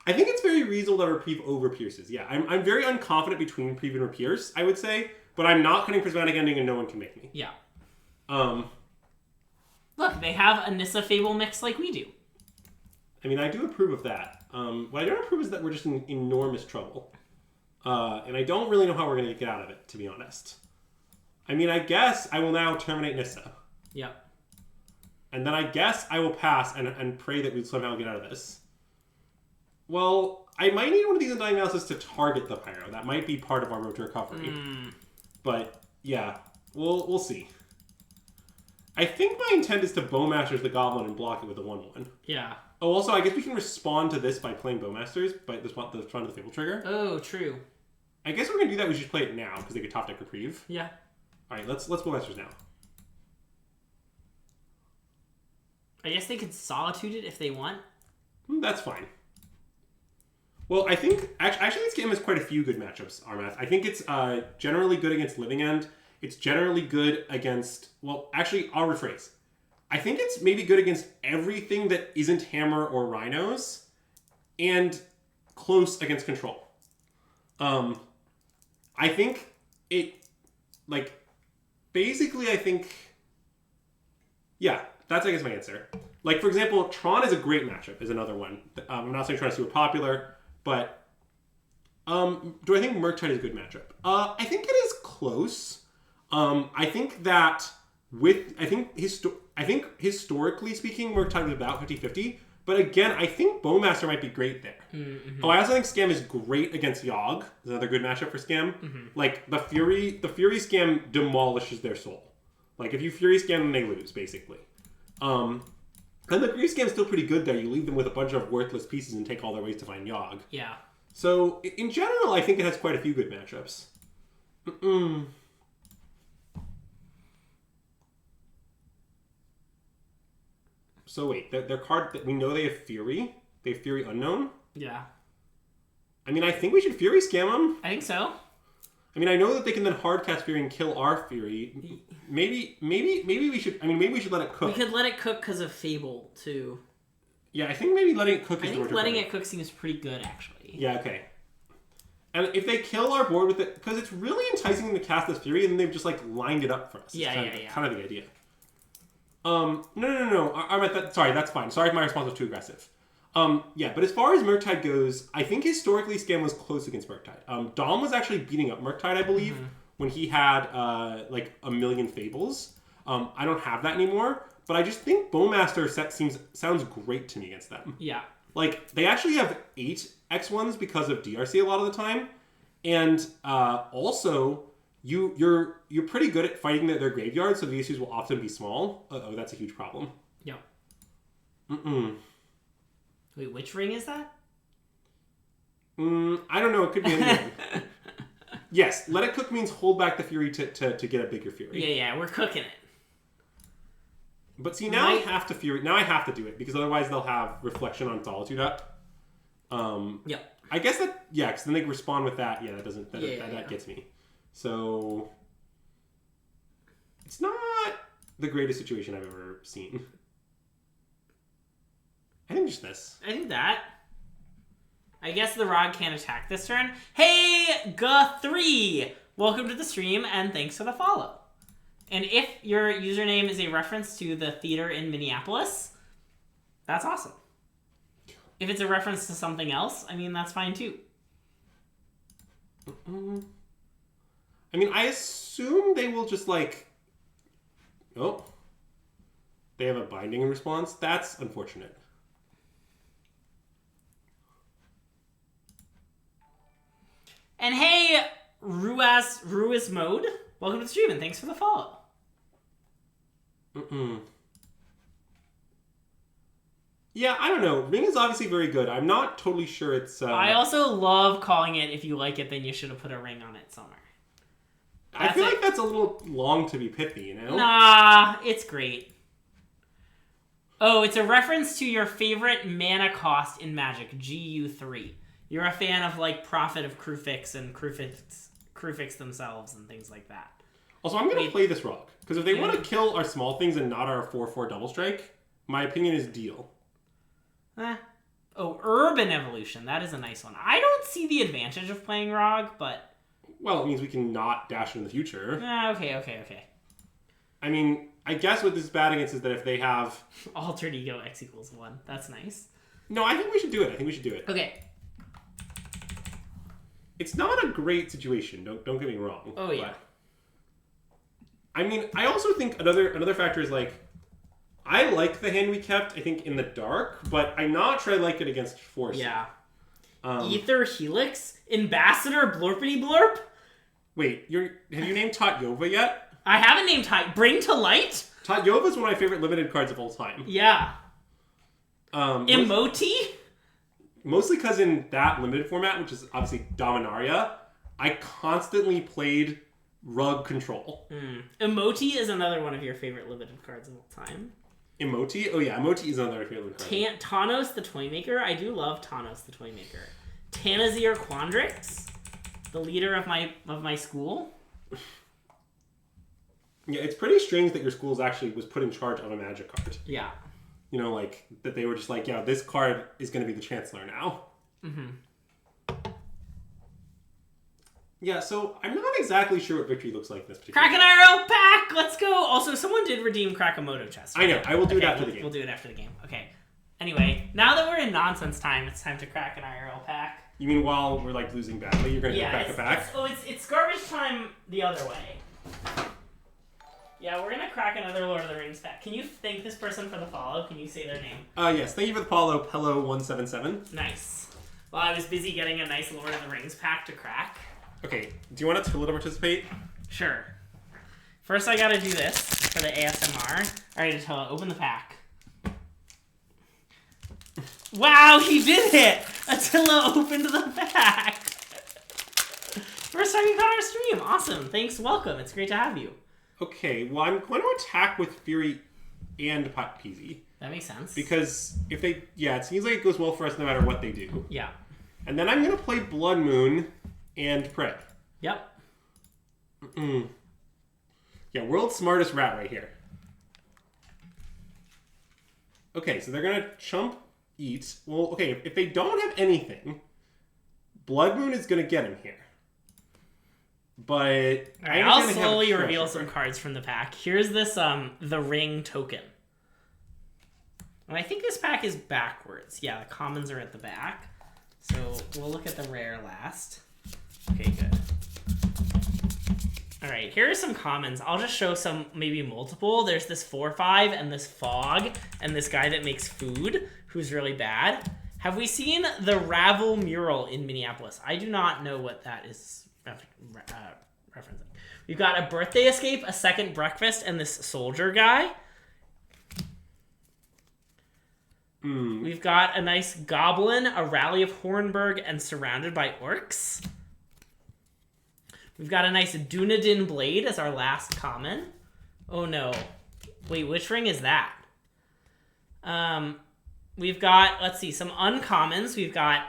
I think it's very reasonable that Reprieve over Pierces. Yeah, I'm very unconfident between Reprieve and Repierce, I would say. But I'm not cutting Prismatic Ending and no one can make me. Yeah. Look, they have a Nissa Fable mix like we do. I mean, I do approve of that. What I don't approve is that we're just in enormous trouble. And I don't really know how we're going to get out of it, to be honest. I mean, I guess I will now terminate Nissa. Yep. And then I guess I will pass and pray that we somehow get out of this. Well, I might need one of these Undying Analysis to target the Pyro. That might be part of our road to recovery. But, yeah. We'll see. I think my intent is to Bowmasters the Goblin and block it with a 1/1. Yeah. Oh, also, I guess we can respond to this by playing Bowmasters, by the front of the Fable trigger. Oh, true. I guess we're going to do that. We should play it now, because they could top deck Reprieve. Yeah. Alright, let's Bowmasters now. I guess they could Solitude it if they want. That's fine. Well, I think... Actually, this game has quite a few good matchups, Armath. I think it's generally good against Living End. It's generally good against... Well, actually, I'll rephrase. I think it's maybe good against everything that isn't Hammer or Rhinos. And close against Control. I think it... Like, basically, I think... Yeah, that's, I guess, my answer. Like, for example, Tron is a great matchup, is another one. I'm not saying Tron is super popular, but do I think Murktide is a good matchup? I think it is close. I think that I think historically speaking, Murktide was about 50-50. But again, I think Bowmaster might be great there. Mm-hmm. Oh, I also think Scam is great against Yogg. Is another good matchup for Scam. Mm-hmm. Like, the Fury Scam demolishes their soul. Like, if you Fury Scam them, they lose, basically. And the Fury Scam is still pretty good there. You leave them with a bunch of worthless pieces and take all their ways to find Yogg. Yeah. So, in general, I think it has quite a few good matchups. So wait, their card, we know they have Fury? They have Fury Unknown? Yeah. I mean, I think we should Fury Scam them. I think so. I mean, I know that they can then hardcast Fury and kill our Fury. Maybe we should. I mean, maybe we should let it cook. We could let it cook because of Fable too. Yeah, I think maybe letting it cook is I think letting it cook seems pretty good, actually. Yeah. Okay. And if they kill our board with it, because it's really enticing to cast this Fury, and then they've just like lined it up for us. Yeah, Kind of the idea. No. Sorry, that's fine. Sorry if my response was too aggressive. Yeah, but as far as Murktide goes, I think historically Scam was close against Murktide. Dom was actually beating up Murktide, I believe, when he had like a million Fables. I don't have that anymore, but I just think Bowmaster sounds great to me against them. Yeah. Like, they actually have 8 X1s because of DRC a lot of the time, And also, you're pretty good at fighting their graveyard, so the issues will often be small. Oh, that's a huge problem. Yeah. Mm-mm. Wait, which ring is that? I don't know. It could be anything. Yes, let it cook means hold back the fury to get a bigger fury. Yeah, we're cooking it. But see, now I have to fury. Now I have to do it because otherwise they'll have reflection on solitude up. Yep. I guess that because then they respond with that. Yeah, that doesn't. That gets me. So it's not the greatest situation I've ever seen. I think just this. I think that. I guess the Rod can't attack this turn. Hey, G3! Welcome to the stream, and thanks for the follow. And if your username is a reference to the theater in Minneapolis, that's awesome. If it's a reference to something else, I mean, that's fine too. I mean, I assume they will just like... Oh. They have a binding response? That's unfortunate. And hey, Ruiz Mode, welcome to the stream and thanks for the follow. Yeah, I don't know. Ring is obviously very good. I'm not totally sure it's... I also love calling it, if you like it, then you should have put a ring on it somewhere. I feel like that's a little long to be pithy, you know? Nah, it's great. Oh, it's a reference to your favorite mana cost in Magic, GU3. You're a fan of, like, Prophet of Krufix and Krufix themselves and things like that. Also, I'm going to play this rock. Because if they want to kill our small things and not our 4/4 double strike, my opinion is deal. Oh, Urban Evolution. That is a nice one. I don't see the advantage of playing Rog, but... Well, it means we can not dash in the future. Okay. I mean, I guess what this is bad against is that if they have... Altered Ego X = 1. That's nice. No, I think we should do it. Okay. It's not a great situation. Don't get me wrong. Oh, yeah. But, I mean, I also think another factor is, like, I like the hand we kept, I think, in the dark, but I'm not sure I like it against Force. Yeah. Ether Helix? Ambassador Blorpity Blorp? Wait, have you named Tatyova yet? I haven't named Bring to Light? Tatyova is one of my favorite limited cards of all time. Yeah. Emoti? Mostly because in that limited format, which is obviously Dominaria, I constantly played Rug Control. Emoti is another one of your favorite limited cards of all time. Emoti? Oh yeah, Emoti is another favorite card. Tanos the Toymaker? I do love Tanos the Toymaker. Tanazir Quandrix? The leader of my school? Yeah, it's pretty strange that your school actually was put in charge of a Magic card. Yeah. You know, like, that they were just like, yeah, this card is going to be the Chancellor now. Yeah, so I'm not exactly sure what victory looks like in this particular Kraken IRL pack! Let's go! Also, someone did redeem Krakamoto chest. Right? I know. I will do it after the game. We'll do it after the game. Okay. Anyway, now that we're in nonsense time, it's time to crack an IRL pack. You mean while we're, like, losing badly, you're going to crack a pack? It's garbage time the other way. Yeah, we're going to crack another Lord of the Rings pack. Can you thank this person for the follow? Can you say their name? Yes. Thank you for the follow, Pello177. Nice. Well, I was busy getting a nice Lord of the Rings pack to crack. Okay. Do you want Attila to participate? Sure. First, I gotta do this for the ASMR. Alright, Attila, open the pack. Wow, he did it! Attila opened the pack! First time you got our stream. Awesome. Thanks. Welcome. It's great to have you. Okay, well, I'm going to attack with Fury and Pot Peasy. That makes sense. Because if they... Yeah, it seems like it goes well for us no matter what they do. Yeah. And then I'm going to play Blood Moon and Pray. Yep. Yeah, world's smartest rat right here. Okay, so they're going to chump eat. Well, okay, if they don't have anything, Blood Moon is going to get him here. But right, I'll slowly reveal some cards from the pack. Here's this the Ring token. And I think this pack is backwards. Yeah, the commons are at the back. So we'll look at the rare last. Okay, good. Alright, here are some commons. I'll just show some, maybe multiple. There's this 4/5 and this Fog and this guy that makes food, who's really bad. Have we seen the Ravel mural in Minneapolis? I do not know what that is referencing. We've got a birthday escape, a second breakfast, and this soldier guy. We've got a nice goblin, a rally of Hornburg, and surrounded by orcs. We've got a nice Dunedin blade as our last common. Oh no. Wait, which ring is that? We've got, let's see, some uncommons. We've got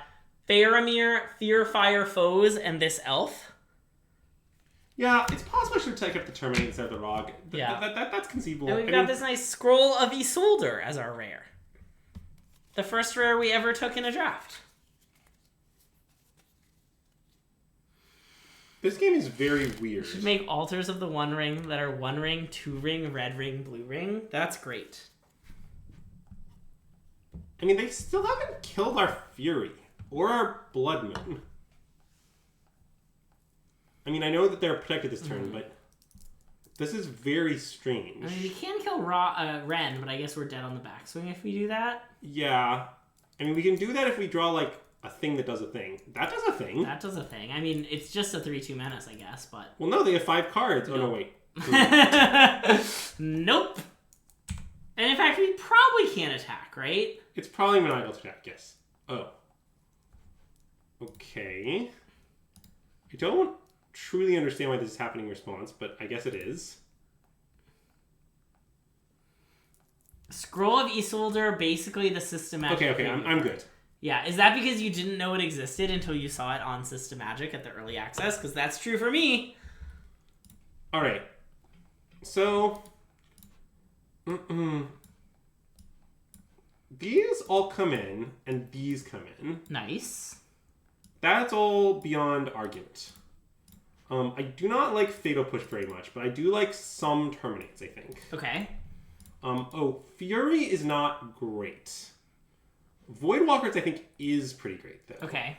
Faramir, Fear Fire Foes, and this elf. Yeah, it's possible I should take up the Terminate instead of the Rog. Yeah. That's conceivable. And we've got this nice Scroll of Isolder as our rare. The first rare we ever took in a draft. This game is very weird. Should make altars of the One Ring that are 1 ring, 2 ring, red ring, blue ring. That's great. I mean, they still haven't killed our Fury or our Blood Moon. I mean, I know that they're protected this turn, but this is very strange. I mean, we can kill Ren, but I guess we're dead on the backswing if we do that. Yeah. I mean, we can do that if we draw, like, a thing that does a thing. That does a thing. That does a thing. I mean, it's just a 3/2 menace, I guess, but... Well, no, they have 5 cards. Oh, no, wait. Nope. And in fact, we probably can't attack, right? It's probably maniacal attack, yes. Oh. Okay. I don't truly understand why this is happening in response, but I guess it is. Scroll of Isolder, basically the systematic... Okay, I'm good. Yeah, is that because you didn't know it existed until you saw it on System Magic at the early access? Because that's true for me. All right. So... These all come in, and these come in. Nice. That's all beyond argument. I do not like Fatal Push very much, but I do like some Terminates, I think. Okay. Fury is not great. Voidwalkers, I think, is pretty great, though. Okay.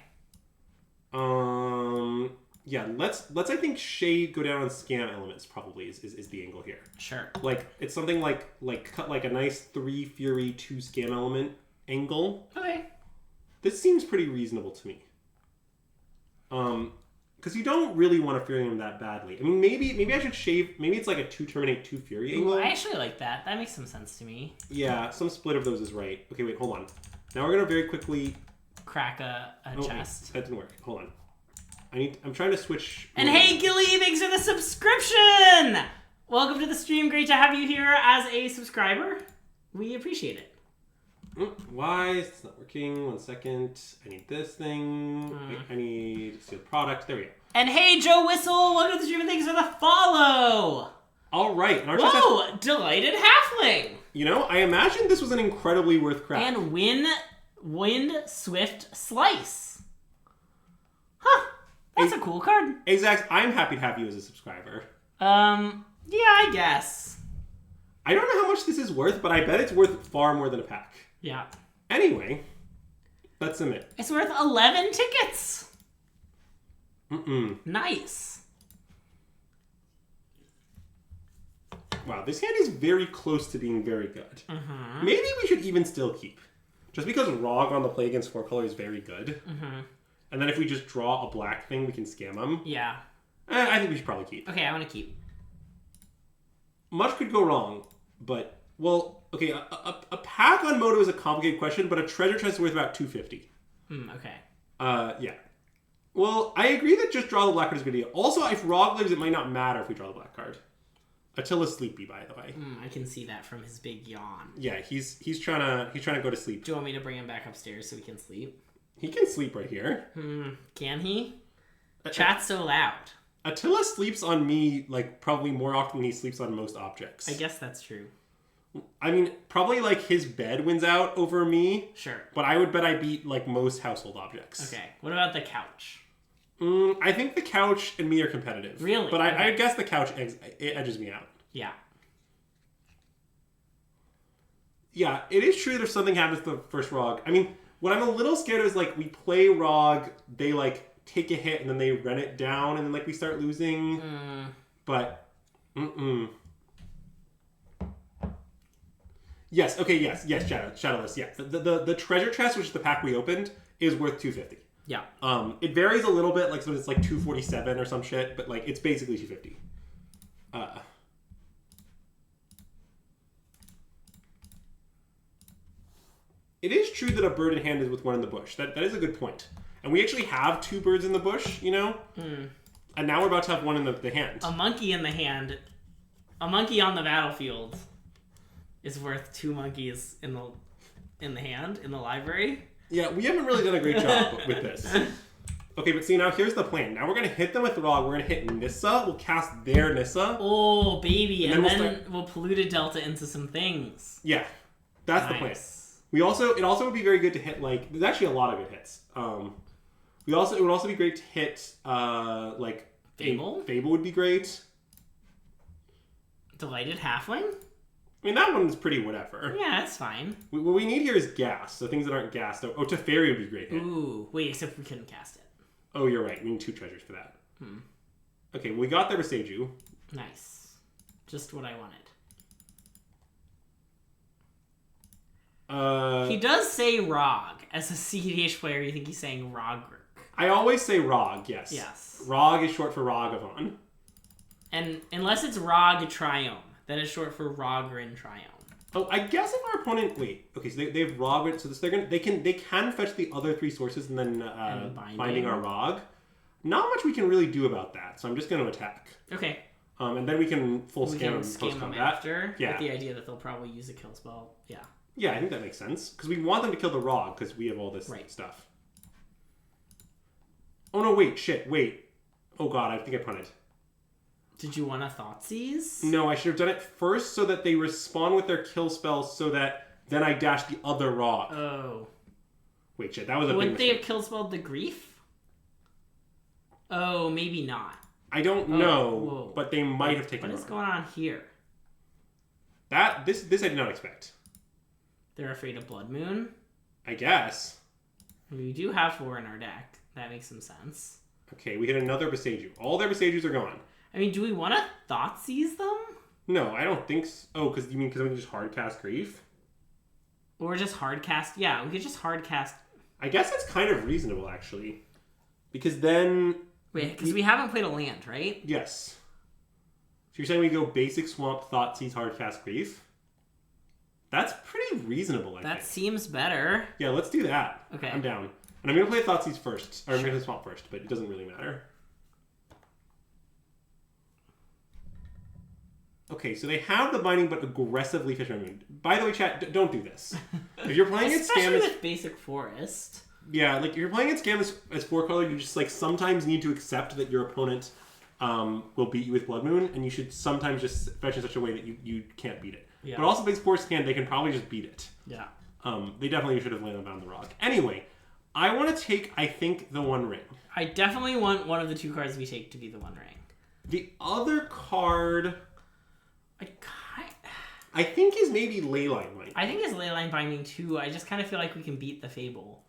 Yeah, let's I think Shade go down on scam elements probably is the angle here. Sure. Like, it's something like cut like a nice 3 Fury, 2 scam element angle. Okay. This seems pretty reasonable to me. Because you don't really want to Fury him that badly. I mean, maybe I should shave. Maybe it's like a 2 Terminate, 2 Fury angle. Ooh, I actually like that. That makes some sense to me. Yeah, some split of those is right. Okay, wait, hold on. Now we're gonna very quickly crack a chest. Wait, that didn't work. Hold on. I'm trying to switch. And hey, Gilly, thanks for the subscription! Welcome to the stream. Great to have you here as a subscriber. We appreciate it. Why? It's not working. 1 second. I need this thing. I need to see the product. There we go. And hey, Joe Whistle, welcome to the stream and thanks for the follow! All right. Whoa, Delighted Halfling! You know, I imagine this was an incredibly worth crack. And Wind Swift Slice. Huh. That's a cool card. Azax, I'm happy to have you as a subscriber. Yeah, I guess. I don't know how much this is worth, but I bet it's worth far more than a pack. Yeah. Anyway, let's submit. It's worth 11 tickets. Nice. Wow, this hand is very close to being very good. Maybe we should even still keep. Just because Rog on the play against 4 color is very good. And then if we just draw a black thing, we can scam them. Yeah. I think we should probably keep. Okay, I want to keep. Much could go wrong, but... Well, okay, a pack on Moto is a complicated question, but a treasure chest is worth about 250. Okay. Yeah. Well, I agree that just draw the black card is a good idea. Also, if Rog lives, it might not matter if we draw the black card. Attila's sleepy, by the way. I can see that from his big yawn. Yeah, he's trying to go to sleep. Do you want me to bring him back upstairs so he can sleep? He can sleep right here. Can he? Chat's so loud. Attila sleeps on me, like, probably more often than he sleeps on most objects. I guess that's true. I mean, probably, like, his bed wins out over me. Sure. But I would bet I beat, like, most household objects. Okay. What about the couch? I think the couch and me are competitive. Really? But Okay. I guess the couch edges me out. Yeah. Yeah, it is true that if something happens to the first Rog. I mean, what I'm a little scared of is, like, we play Rog, they, like, take a hit, and then they run it down, and then, like, we start losing. But, Yes. Okay. Yes. Yes. Shadowless. Yeah. The treasure chest, which is the pack we opened, is worth 250. Yeah. It varies a little bit. Like, so it's like 247 or some shit, but like it's basically 250. It is true that a bird in hand is with one in the bush. That is a good point. And we actually have 2 birds in the bush, you know? And now we're about to have one in the hand. A monkey in the hand. A monkey on the battlefield is worth 2 monkeys in the hand, in the library. Yeah, we haven't really done a great job with this. Okay, but see, now here's the plan. Now we're going to hit them with Rog. We're going to hit Nissa. We'll cast their Nissa. Oh, baby. And then we'll we'll polluted Delta into some things. Yeah, that's the plan. It also would be very good to hit, like, there's actually a lot of good hits. It would also be great to hit, like, Fable? Fable would be great. Delighted Halfling? I mean, that one's pretty whatever. Yeah, that's fine. What we need here is gas, so things that aren't gas. So, Teferi would be a great hit. Ooh, wait, except we couldn't cast it. Oh, you're right. We need 2 treasures for that. Okay, well, we got there with Seiju. Nice. Just what I wanted. He does say Rog. As a CDH player, you think he's saying Rogrick. I always say Rog, yes. Yes. Rog is short for Rogavon. And unless it's Rog Triome, that is short for Rogrin Triome. Oh, I guess if our opponent... Wait. Okay, so they have Rog, so they can fetch the other 3 sources and then binding our Rog. Not much we can really do about that, so I'm just going to attack. Okay. And then we can scam them post-combat. After, with the idea that they'll probably use a kill spell. Yeah. Yeah, I think that makes sense. Because we want them to kill the Rog, because we have all this stuff. Oh no, wait, shit, wait. Oh god, I think I punted. Did you want to Thoughtseize? No, I should have done it first so that they respawn with their kill spells so that then I dash the other Rog. Oh. Wait, shit, that was a big Wouldn't they mistake. have kill spelled the Grief? Oh, maybe not. I don't know, but they might have taken What is going on here? This I did not expect. They're afraid of Blood Moon? I guess. We do have 4 in our deck. That makes some sense. Okay, we hit another Beseiju. All their Beseijus are gone. I mean, do we want to Thoughtseize them? No, I don't think so. Oh, because we can just hard cast Grief? Or just hard cast? Yeah, we could just hard cast. I guess that's kind of reasonable, actually. Because then... Wait, because we haven't played a land, right? Yes. So you're saying we go basic Swamp, Thoughtseize, hard cast Grief? That's pretty reasonable, I think. That seems better. Yeah, let's do that. Okay. I'm down. And I'm going to play Thoughtseize first. Or I'm going to play Swamp first, but it doesn't really matter. Okay, so they have the binding, but aggressively fish on me. By the way, chat, don't do this. If you're playing it Especially Scam with Basic Forest. Yeah, like if you're playing it Scam as 4-color, you just like sometimes need to accept that your opponent will beat you with Blood Moon, and you should sometimes just fetch in such a way that you can't beat it. Yeah. But also Basic Forest they can probably just beat it. Yeah. They definitely should have landed on the Rog. Anyway, I want to take, I think, the One Ring. I definitely want one of the 2 cards we take to be the One Ring. The other card... I think is maybe Leyline Binding. I think it's Leyline Binding too. I just kind of feel like we can beat the Fable.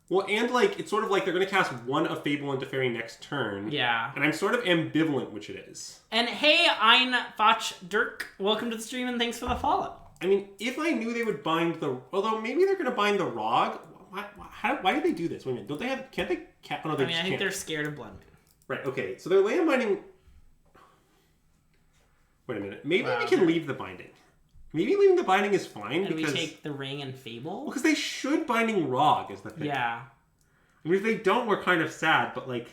Well, and like it's sort of like they're going to cast one of Fable into Fairy next turn. Yeah. And I'm sort of ambivalent which it is. And hey, Ein Fach Dirk, welcome to the stream and thanks for the follow. I mean, if I knew they would bind the... Although maybe they're going to bind the Rog. Why do they do this? Wait a minute. Don't they have... Can't they... Oh, no, they I think they're scared of Blood Moon. Right, okay. So they're land binding... Wait a minute. Maybe we can leave the binding. Maybe leaving the binding is fine and because... we take the Ring and Fable? Well, because they should binding Rog is the thing. Yeah. I mean, if they don't, we're kind of sad, but like...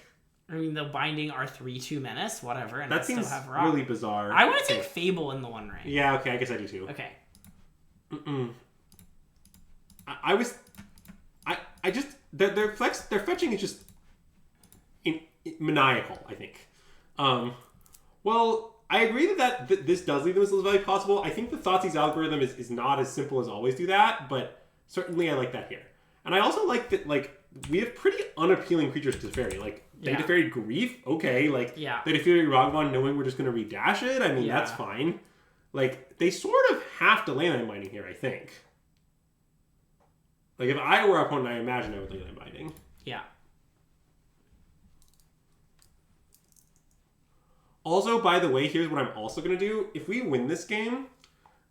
I mean, the binding are 3/2 menace, whatever, and that seems still have Rog. really bizarre. I want to take Fable in the One Ring. Yeah, okay, I guess I do too. Okay. I just... Their fetching is just... maniacal, I think. Well... I agree that this does leave them as little value possible. I think the Thoughtseize algorithm is not as simple as always do that, but certainly I like that here. And I also like that, like, we have pretty unappealing creatures to Teferi. Like, they Teferi Grief, okay. Like, they Teferi Rogavon knowing we're just going to redash it, I mean, that's fine. Like, they sort of have to land on binding here, I think. Like, if I were our opponent, I imagine I would land on binding. Yeah. Also, by the way, here's what I'm also going to do. If we win this game,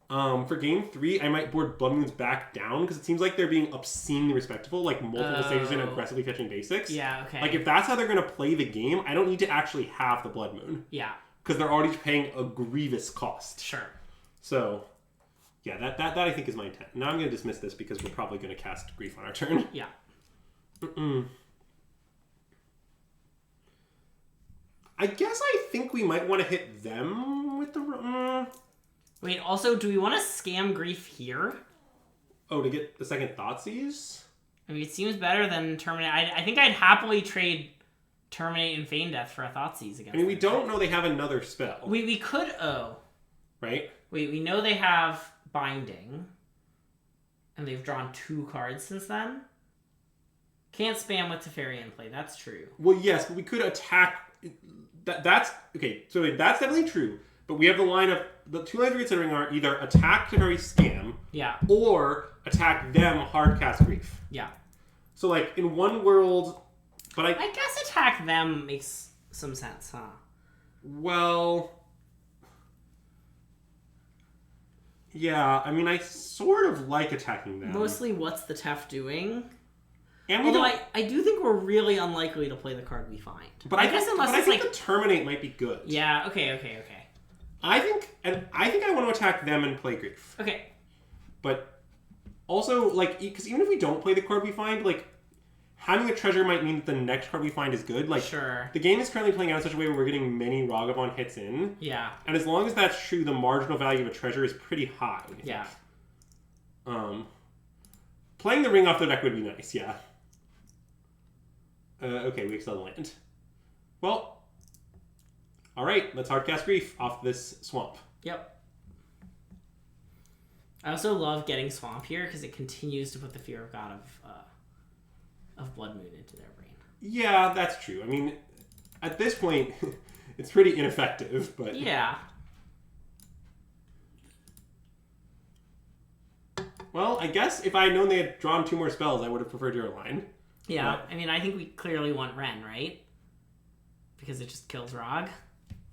For game 3, I might board Blood Moons back down because it seems like they're being obscenely respectable, like multiple stages and aggressively fetching basics. Yeah, okay. Like if that's how they're going to play the game, I don't need to actually have the Blood Moon. Yeah. Because they're already paying a grievous cost. Sure. So, yeah, that I think is my intent. Now I'm going to dismiss this because we're probably going to cast Grief on our turn. Yeah. I guess I think we might want to hit them with the... Wait, also, do we want to scam Grief here? Oh, to get the second Thoughtseize? I mean, it seems better than Terminate. I think I'd happily trade Terminate and Feign Death for a Thoughtseize against I mean, we don't know they have another spell. We could... Oh. Right? Wait, we know they have Binding. And they've drawn 2 cards since then. Can't spam with Teferi in play. That's true. Well, yes, but we could attack... That's... Okay, so that's definitely true. But we have the line of... The 2 lines we're considering are either attack Teferi Scam... Yeah. Or attack them Hardcast Grief. Yeah. So, like, in one world... But I guess attack them makes some sense, huh? Well... Yeah, I mean, I sort of like attacking them. Mostly what's the Tef doing? And although I do think we're really unlikely to play the card we find. But I guess unless I think the Terminate might be good. Yeah, okay. I think I want to attack them and play Grief. Okay. But also, like, because even if we don't play the card we find, like, having a treasure might mean that the next card we find is good. Like, sure. The game is currently playing out in such a way where we're getting many Ragavan hits in. Yeah. And as long as that's true, the marginal value of a treasure is pretty high. Yeah. Playing the ring off the deck would be nice, yeah. Okay, we extend the land. Well, alright, let's hardcast Grief off this swamp. Yep. I also love getting Swamp here because it continues to put the Fear of God of Blood Moon into their brain. Yeah, that's true. I mean, at this point, it's pretty ineffective, but... Yeah. Well, I guess if I had known they had drawn 2 more spells, I would have preferred your line. Yeah, but... I mean, I think we clearly want Ren, right? Because it just kills Rog.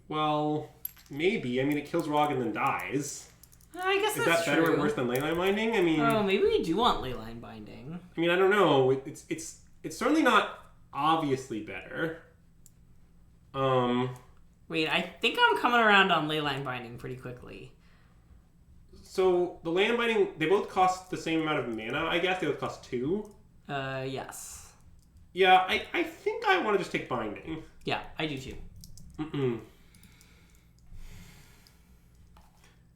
Well, maybe. I mean, it kills Rog and then dies. I guess that's true. Is that better true. or worse than Leyline Binding? I mean... Oh, maybe we do want Leyline Binding. I mean, I don't know. It's certainly not obviously better. Wait, I think I'm coming around on Leyline Binding pretty quickly. So, the Land Binding, they both cost the same amount of mana, I guess. They both cost 2. Yes. Yeah, I think I want to just take Binding. Yeah, I do too.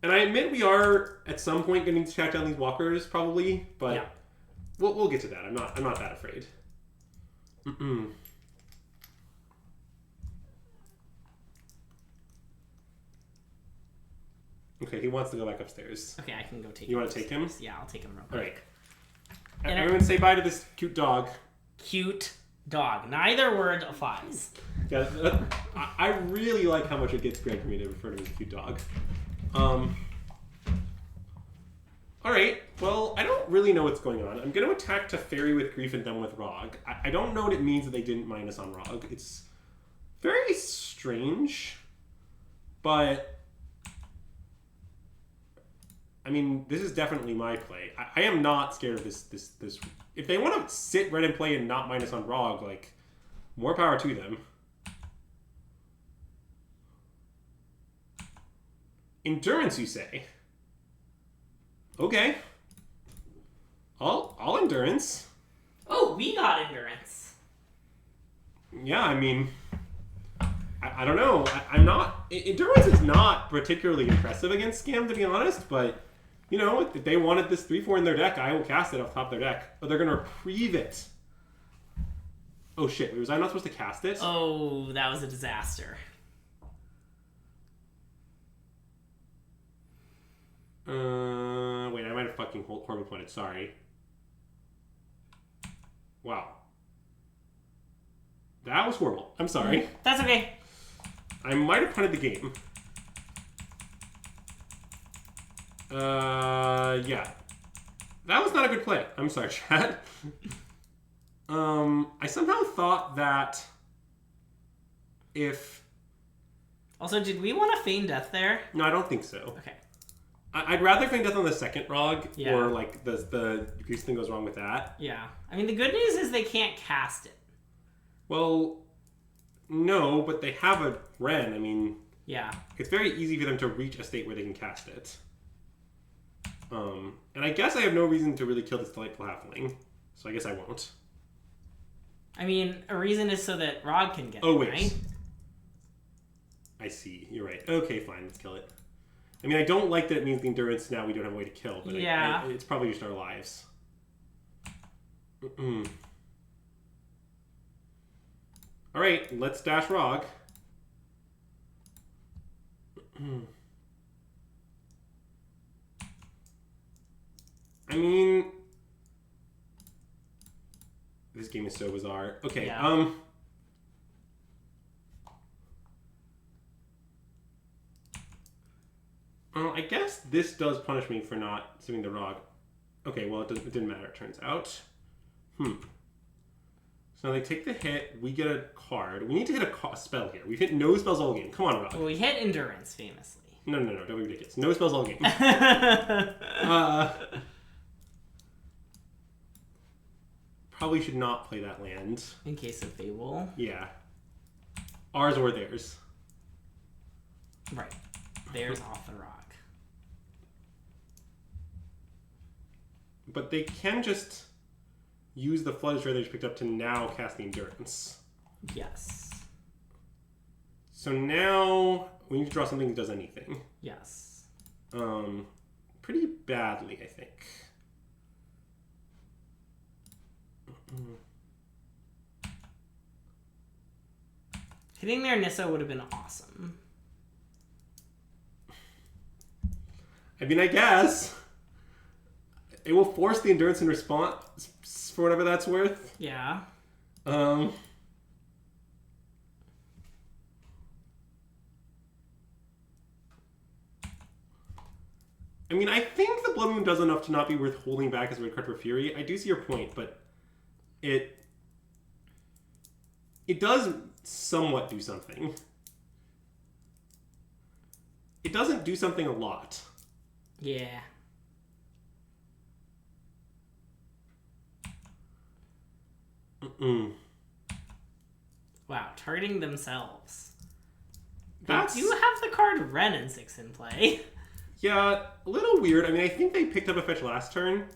And I admit we are, at some point, going to track down these walkers, probably, but yeah. we'll get to that. I'm not that afraid. Okay, he wants to go back upstairs. Okay, I can go take him. You want to take him? Yeah, I'll take him real quick. Alright. Everyone say bye to this cute dog. Cute dog. Neither word applies. Yeah, I really like how much it gets Greg for me to refer to him as a cute dog. Alright, well, I don't really know what's going on. I'm going to attack Teferi with Grief and then with Rog. I don't know what it means that they didn't minus on Rog. It's very strange, but... I mean, this is definitely my play. I am not scared of this. If they want to sit red and play and not minus on Rog, like, more power to them. Endurance, you say? Okay. I'll endurance. Oh, we got endurance. Yeah, I mean, I don't know. I'm not... Endurance is not particularly impressive against Scam, to be honest, but... You know, if they wanted this 3/4 in their deck, I will cast it off top of their deck. But they're going to reprieve it. Oh shit, was I not supposed to cast it? Oh, that was a disaster. Wait, I might have fucking horribly pointed, sorry. Wow. That was horrible. I'm sorry. That's okay. I might have punted the game. Yeah. That was not a good play. I'm sorry, Chad. I somehow thought that if... Also, did we want to feign death there? No, I don't think so. Okay. I'd rather feign death on the second Rog, Yeah. or like the grease thing goes wrong with that. Yeah. I mean, the good news is they can't cast it. Well, no, but they have a Ren. I mean, yeah, it's very easy for them to reach a state where they can cast it. And I guess I have no reason to really kill this delightful halfling, so I guess I won't. I mean, a reason is so that Rog can get Oh, it, wait. right? I see. You're right. Okay, fine. Let's kill it. I mean, I don't like that it means the endurance now we don't have a way to kill, but yeah. it's probably just our lives. Alright, let's dash Rog. I mean... This game is so bizarre. Okay, yeah. I guess this does punish me for not saving the Rog. Okay, well, it didn't matter, it turns out. So now they take the hit, we get a card. We need to hit a spell here. We've hit no spells all game. Come on, Rog. Well, we hit Endurance, famously. No, don't be ridiculous. No spells all game. Probably should not play that land. In case of Fable. Yeah. Ours or theirs. Right. Theirs off the rock. But they can just use the Flood Destroyer they just picked up to now cast the Endurance. Yes. So now we need to draw something that does anything. Yes. Pretty badly, I think. Hitting their Nissa would have been awesome. I mean, I guess. It will force the Endurance in response for whatever that's worth. Yeah. I mean, I think the Blood Moon does enough to not be worth holding back as a red card for Fury. I do see your point, but it does somewhat do something. It doesn't do something a lot. Yeah. Wow, targeting themselves. They do have the card Ren and 6 in play. Yeah, a little weird. I mean, I think they picked up a fetch last turn.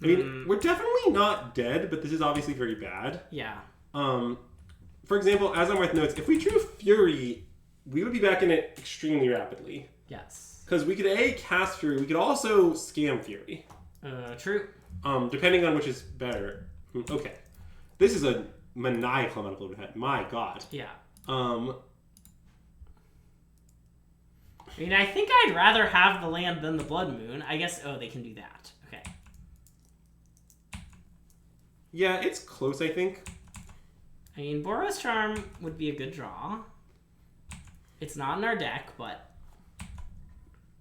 I mean, we're definitely not dead, but this is obviously very bad. Yeah. For example, as I'm with notes, if we drew Fury, we would be back in it extremely rapidly. Yes. Because we could cast Fury, we could also scam Fury. True. Depending on which is better. Okay. This is a maniacal amount of blood head. My god. Yeah. I mean, I think I'd rather have the land than the Blood Moon. I guess, they can do that. Okay. Yeah, it's close, I think. I mean, Boros Charm would be a good draw. It's not in our deck, but...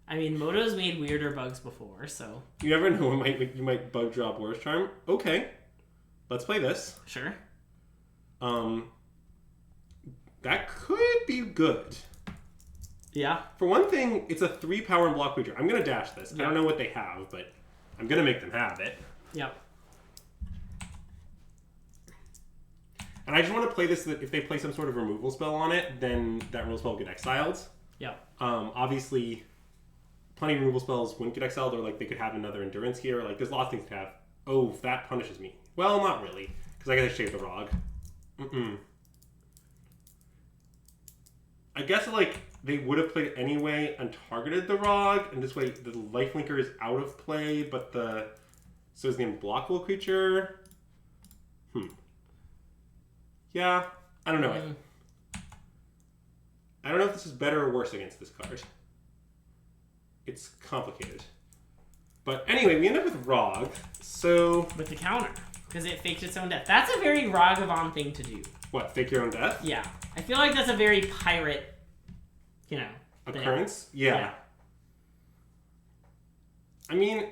I mean, Moto's made weirder bugs before, so... You never know, you might bug draw Boros Charm. Okay. Let's play this. Sure. That could be good. Yeah. For one thing, it's a 3 power and block creature. I'm going to dash this. Yep. I don't know what they have, but I'm going to make them have it. Yep. And I just want to play this so that if they play some sort of removal spell on it, then that removal spell will get exiled. Yep. Obviously, plenty of removal spells wouldn't get exiled, or like they could have another endurance here. Like, there's lots of things to have. Oh, that punishes me. Well, not really, because I gotta shave the Rog. I guess, like, they would have played anyway and targeted the Rog, and this way the lifelinker is out of play, but so is the unblockable creature. Yeah, I don't know. I don't know if this is better or worse against this card. It's complicated. But anyway, we end up with Rog, so... With the counter, because it faked its own death. That's a very Ragavan thing to do. What, fake your own death? Yeah. I feel like that's a very pirate, occurrence? Yeah. I mean,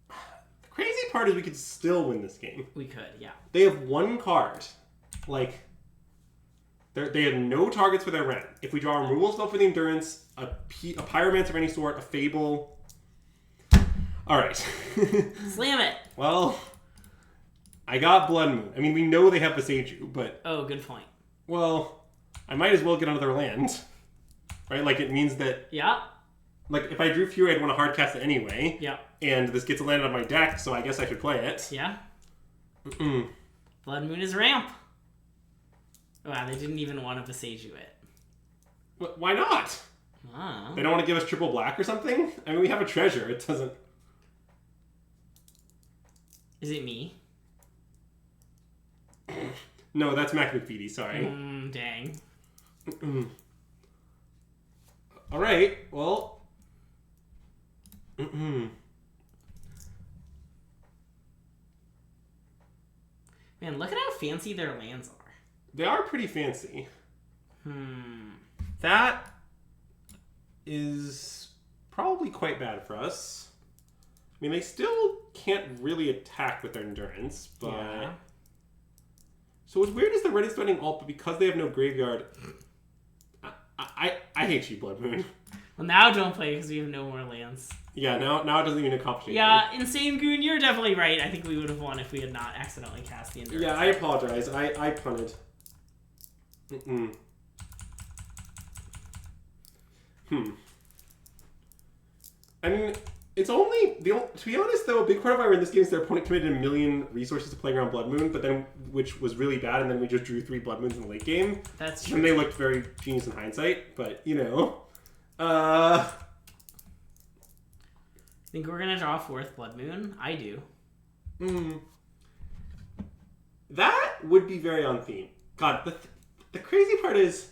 the crazy part is we could still win this game. We could, yeah. They have one card. Like, They have no targets for their Ren. If we draw a removal spell for the Endurance, a Pyromancer of any sort, a Fable... Alright. Slam it! Well, I got Blood Moon. I mean, we know they have Beseiju, but... Oh, good point. Well, I might as well get another land. Right? Like, it means that... Yeah. Like, if I drew Fury, I'd want to hardcast it anyway. Yeah. And this gets a land on my deck, so I guess I should play it. Yeah. Blood Moon is ramp. Wow, they didn't even want to Beseiju it. Why not? Oh. They don't want to give us triple black or something? I mean, we have a treasure. It doesn't... Is it me? No, that's Mac McFeedy, sorry. Dang. Alright, well... Man, look at how fancy their lands are. They are pretty fancy. That is probably quite bad for us. I mean, they still can't really attack with their Endurance, but... Yeah. So what's weird is the red is threatening alt, but because they have no graveyard... I hate you, Blood Moon. Well, now don't play because we have no more lands. Yeah, now it doesn't even accomplish anything. Yeah, Insane Goon, you're definitely right. I think we would have won if we had not accidentally cast the Endurance. Yeah, I apologize. I punted. I mean, it's only... To be honest, though, a big part of why we're in this game is their opponent committed 1 million resources to playing around Blood Moon, but then which was really bad, and then we just drew 3 Blood Moons in the late game. That's true. And they looked very genius in hindsight, but, you know... I think we're going to draw a 4th Blood Moon? I do. That would be very on theme. God, the crazy part is...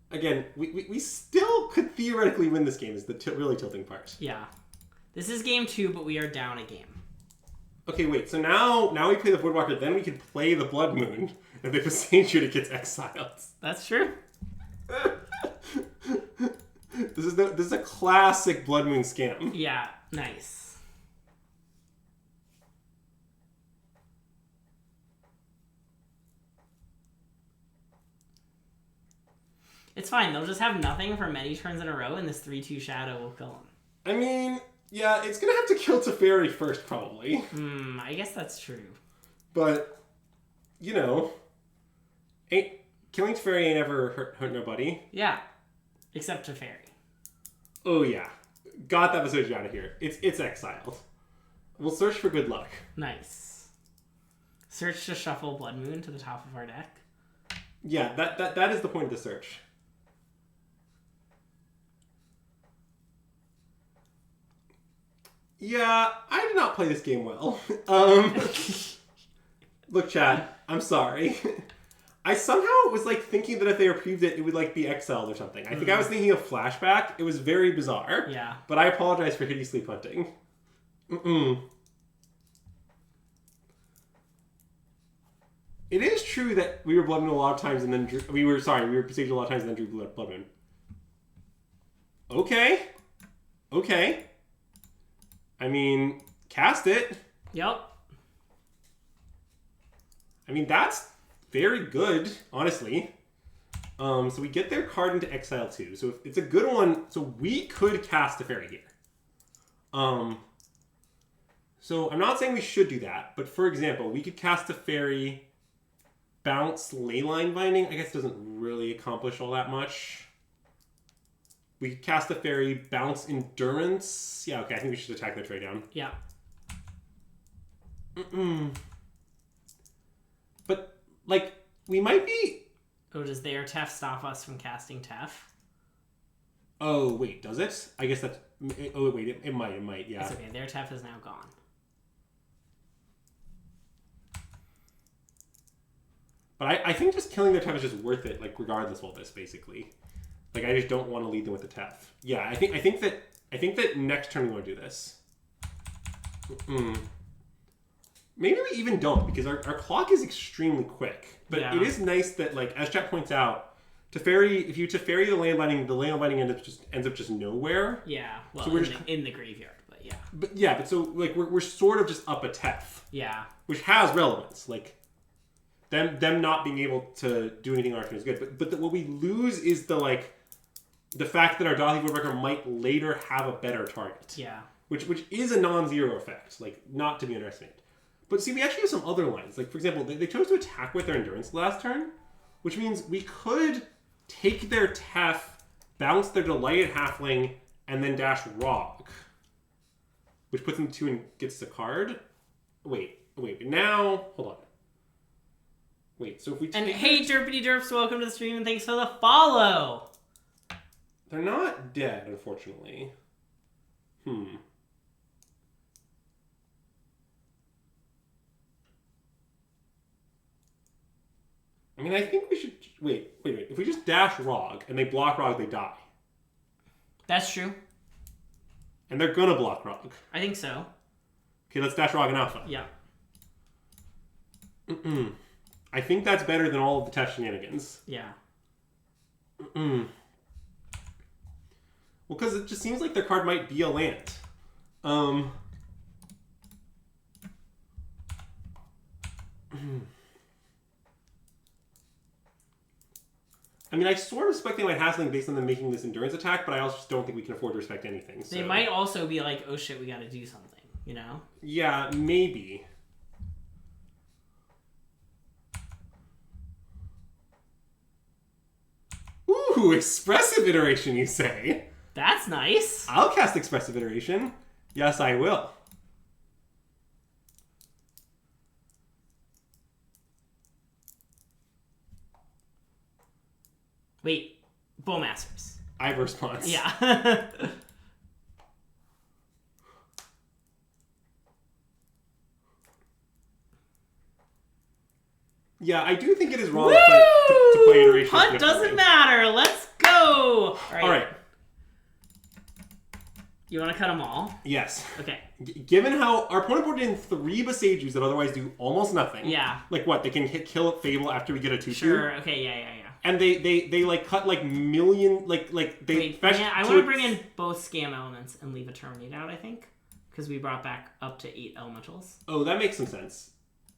Again, we still could theoretically win this game, is the really tilting part. Yeah. This is game 2, but we are down a game. Okay, wait, so now we play the Woodwalker, then we can play the Blood Moon, and if Beseiju it gets exiled. That's true. This is a classic Blood Moon scam. Yeah, nice. It's fine. They'll just have nothing for many turns in a row, and this 3/2 Shadow will kill them. I mean, yeah, it's gonna have to kill Teferi first, probably. I guess that's true. But, you know, killing Teferi ain't ever hurt nobody. Yeah, except Teferi. Oh yeah, got that Beseiju out of here. It's exiled. We'll search for good luck. Nice. Search to shuffle Blood Moon to the top of our deck. Yeah, that is the point of the search. Yeah, I did not play this game well. Look, Chad, I'm sorry. I somehow was like thinking that if they reprieved it, it would like be exiled or something. I think I was thinking of Flashback. It was very bizarre. Yeah. But I apologize for hideously punting. It is true that we were Blood Moon a lot of times and then we were Beseiju a lot of times and then drew Blood Moon. Okay. I mean, cast it. Yep. I mean, that's very good, honestly. So we get their card into exile too. So if it's a good one, so we could cast a fairy here. So I'm not saying we should do that, but for example, we could cast a fairy, bounce Leyline Binding. I guess doesn't really accomplish all that much. We could cast a fairy, bounce Endurance. Yeah, okay, I think we should attack the trade down. Yeah. But, like, we might be... Oh, does their Tef stop us from casting Tef? Oh, wait, does it? I guess that's... Oh, wait, it might, yeah. It's okay, their Tef is now gone. But I think just killing their Tef is just worth it, like, regardless of all this, basically. Like, I just don't want to lead them with the Tef. Yeah, I think that next turn we want to do this. Maybe we even don't, because our clock is extremely quick. But yeah. It is nice that, like, as Chat points out, if you Teferi the land binding ends up just nowhere. Yeah, well, so we're in the graveyard, but yeah. But so, like, we're sort of just up a Tef. Yeah. Which has relevance. Like, them not being able to do anything on our turn is good. But what we lose is the fact that our Dathi Woodpecker might later have a better target. Yeah. Which is a non-zero effect, like not to be underestimated. But see, we actually have some other lines. Like, for example, they chose to attack with their endurance last turn, which means we could take their Tef, bounce their Delighted Halfling, and then dash Rog. Which puts them 2 and gets the card. Wait. Now, hold on. Wait, so if we take... And hey, Derpity Derps, welcome to the stream, and thanks for the follow! They're not dead, unfortunately. I mean, I think we should... Wait. If we just dash Rog, and they block Rog, they die. That's true. And they're gonna block Rog. I think so. Okay, let's dash Rog and Alpha. Yeah. I think that's better than all of the test shenanigans. Yeah. Well, because it just seems like their card might be a land. I mean, I sort of respect they might have something based on them making this endurance attack, but I also just don't think we can afford to respect anything. So. They might also be like, oh shit, we gotta do something, you know? Yeah, maybe. Ooh, expressive iteration, you say? That's nice. I'll cast expressive iteration. Yes, I will. Wait, Bowmasters. I have a response. Yeah. Yeah, I do think it is wrong to play iteration. Punt doesn't matter. Let's go. All right. You want to cut them all? Yes. Okay. Given how our opponent put in 3 Besagers that otherwise do almost nothing. Yeah. Like what? They can kill Fable after we get a 2/2. Sure. Okay. Yeah. And they like cut like million like they. Wait, I want to bring in both Scam Elements and leave a Terminate out. I think because we brought back up to 8 Elementals. Oh, that makes some sense.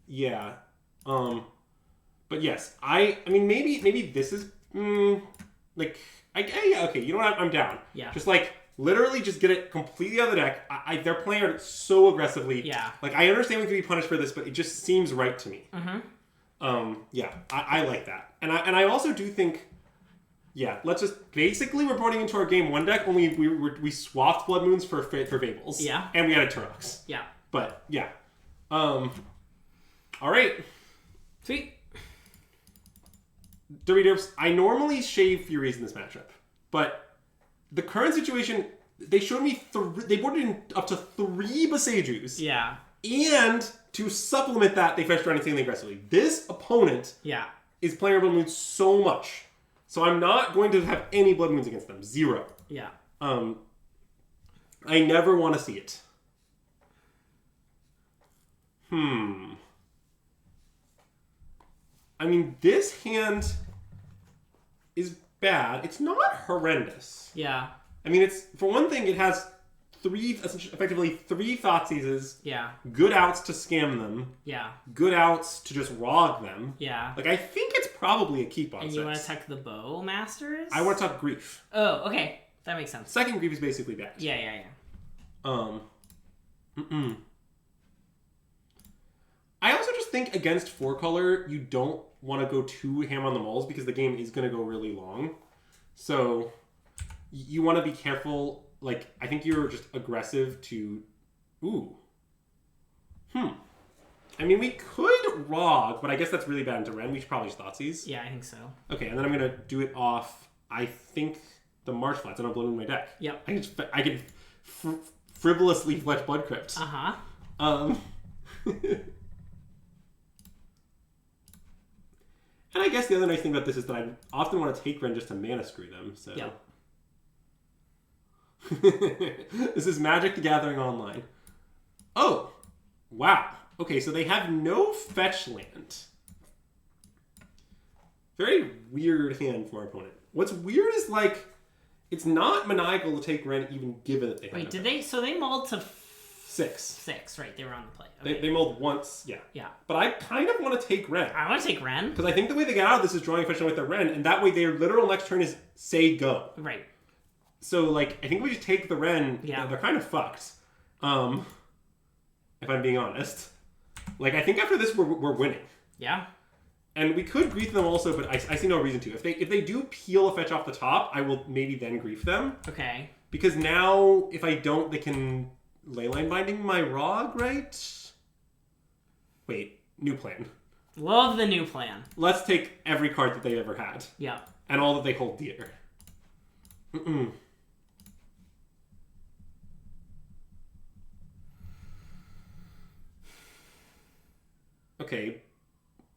Yeah. But yes, I mean maybe this is yeah, okay. You know what? I'm down. Yeah. Just like. Literally, just get it completely out of the deck. They're playing it so aggressively. Yeah. Like, I understand we can be punished for this, but it just seems right to me. Mm-hmm. Yeah, I like that. And I also do think, yeah, let's just... Basically, we're putting into our game 1 deck, only we swapped Blood Moons for Fables. Yeah. And we added Turok. Yeah. But, yeah. All right. Sweet. Derby Derps, I normally shave Furies in this matchup, but... The current situation, they showed me they boarded in up to 3 Besagers. Yeah. And to supplement that, they fetched around insanely aggressively. This opponent is playing Blood Moons so much. So I'm not going to have any Blood Moons against them. 0. Yeah. I never want to see it. I mean, this hand is bad. It's not horrendous. Yeah. I mean, it's for one thing, it has effectively 3 Thoughtseizes. Yeah. Good outs to scam them. Yeah. Good outs to just rog them. Yeah. Like, I think it's probably a keep on. And you want to attack the Bowmasters? I want to talk Grief. Oh, okay. That makes sense. Second Grief is basically bad. Yeah. I also just think against 4-color, you don't want to go too ham on the moles because the game is going to go really long. So you want to be careful. Like, I think you're just aggressive to... Ooh. I mean, we could Rog, but I guess that's really bad into Ren. We should probably just Thoughtseize. Yeah, I think so. Okay, and then I'm going to do it off, I think, the March Flats, and I'm blowing my deck. Yep. I can frivolously fletch Blood Crypt. Uh-huh. And I guess the other nice thing about this is that I often want to take Ren just to mana screw them. So. Yep. This is Magic the Gathering Online. Oh, wow. Okay, so they have no fetch land. Very weird hand for our opponent. What's weird is, like, it's not maniacal to take Ren even given that they have Wait, no did fetch. they... So they mulled to 6. 6, right. They were on the play. Okay. They milled once, yeah. Yeah. But I kind of want to take Ren. I want to take Ren. Because I think the way they get out of this is drawing efficient with their Ren, and that way their literal next turn is say go. Right. So, like, I think we just take the Ren. Yeah. They're kind of fucked. If I'm being honest. Like, I think after this we're winning. Yeah. And we could grief them also, but I see no reason to. If they do peel a fetch off the top, I will maybe then grief them. Okay. Because now, if I don't, they can Leyline Binding my Rog, right? Wait, new plan. Love the new plan. Let's take every card that they've ever had. Yeah. And all that they hold dear. Okay,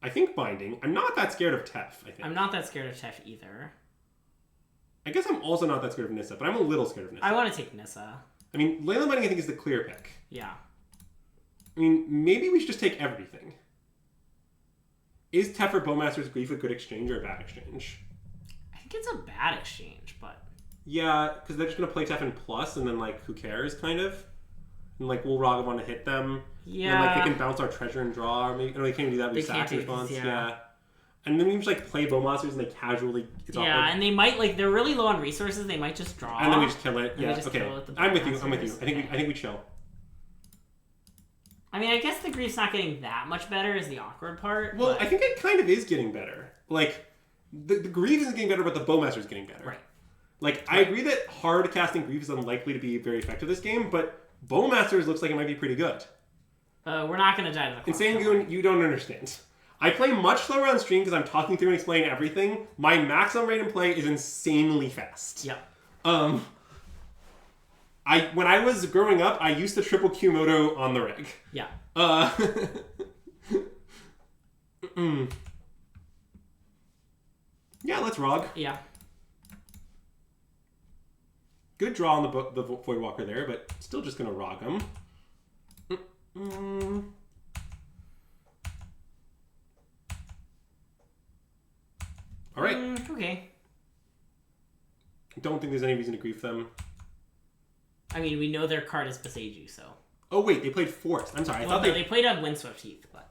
I think Binding. I'm not that scared of Tef, I think. I'm not that scared of Tef either. I guess I'm also not that scared of Nissa, but I'm a little scared of Nissa. I want to take Nissa. I mean, Leyland Binding I think is the clear pick. Yeah. I mean, maybe we should just take everything. Is Tef or Bowmaster's Grief a good exchange or a bad exchange? I think it's a bad exchange, but... Yeah, because they're just going to play Tef in plus, and then, like, who cares, kind of? And, like, we'll Ragavan to hit them. Yeah. And then, like, they can bounce our treasure and draw, or maybe... No, they can't even do that. We sack response. Yeah. And then we just, like, play Bowmasters, and they casually... and they might, like, they're really low on resources. They might just draw. And then we just kill it. And Yeah, okay. I'm with you. I think we chill. I mean, I guess the grief's not getting that much better is the awkward part. Well, but... I think it kind of is getting better. Like, the grief isn't getting better, but the Bowmaster's getting better. Right. Like, I agree that hard casting grief is unlikely to be very effective this game, but Bowmasters looks like it might be pretty good. We're not going to die to the clock. Insane Goon, you don't understand. I play much slower on stream because I'm talking through and explaining everything. My maximum rate in play is insanely fast. Yeah. When I was growing up, I used to triple Q Moto on the rig. Yeah. Yeah, let's Rog. Yeah. Good draw on the Voidwalker there, but still just gonna Rog him. All right. Okay. Don't think there's any reason to grief them. I mean, we know their card is Beseiju, so. Oh wait, they played Force. I'm sorry, I thought they played a Windswept Heath, but.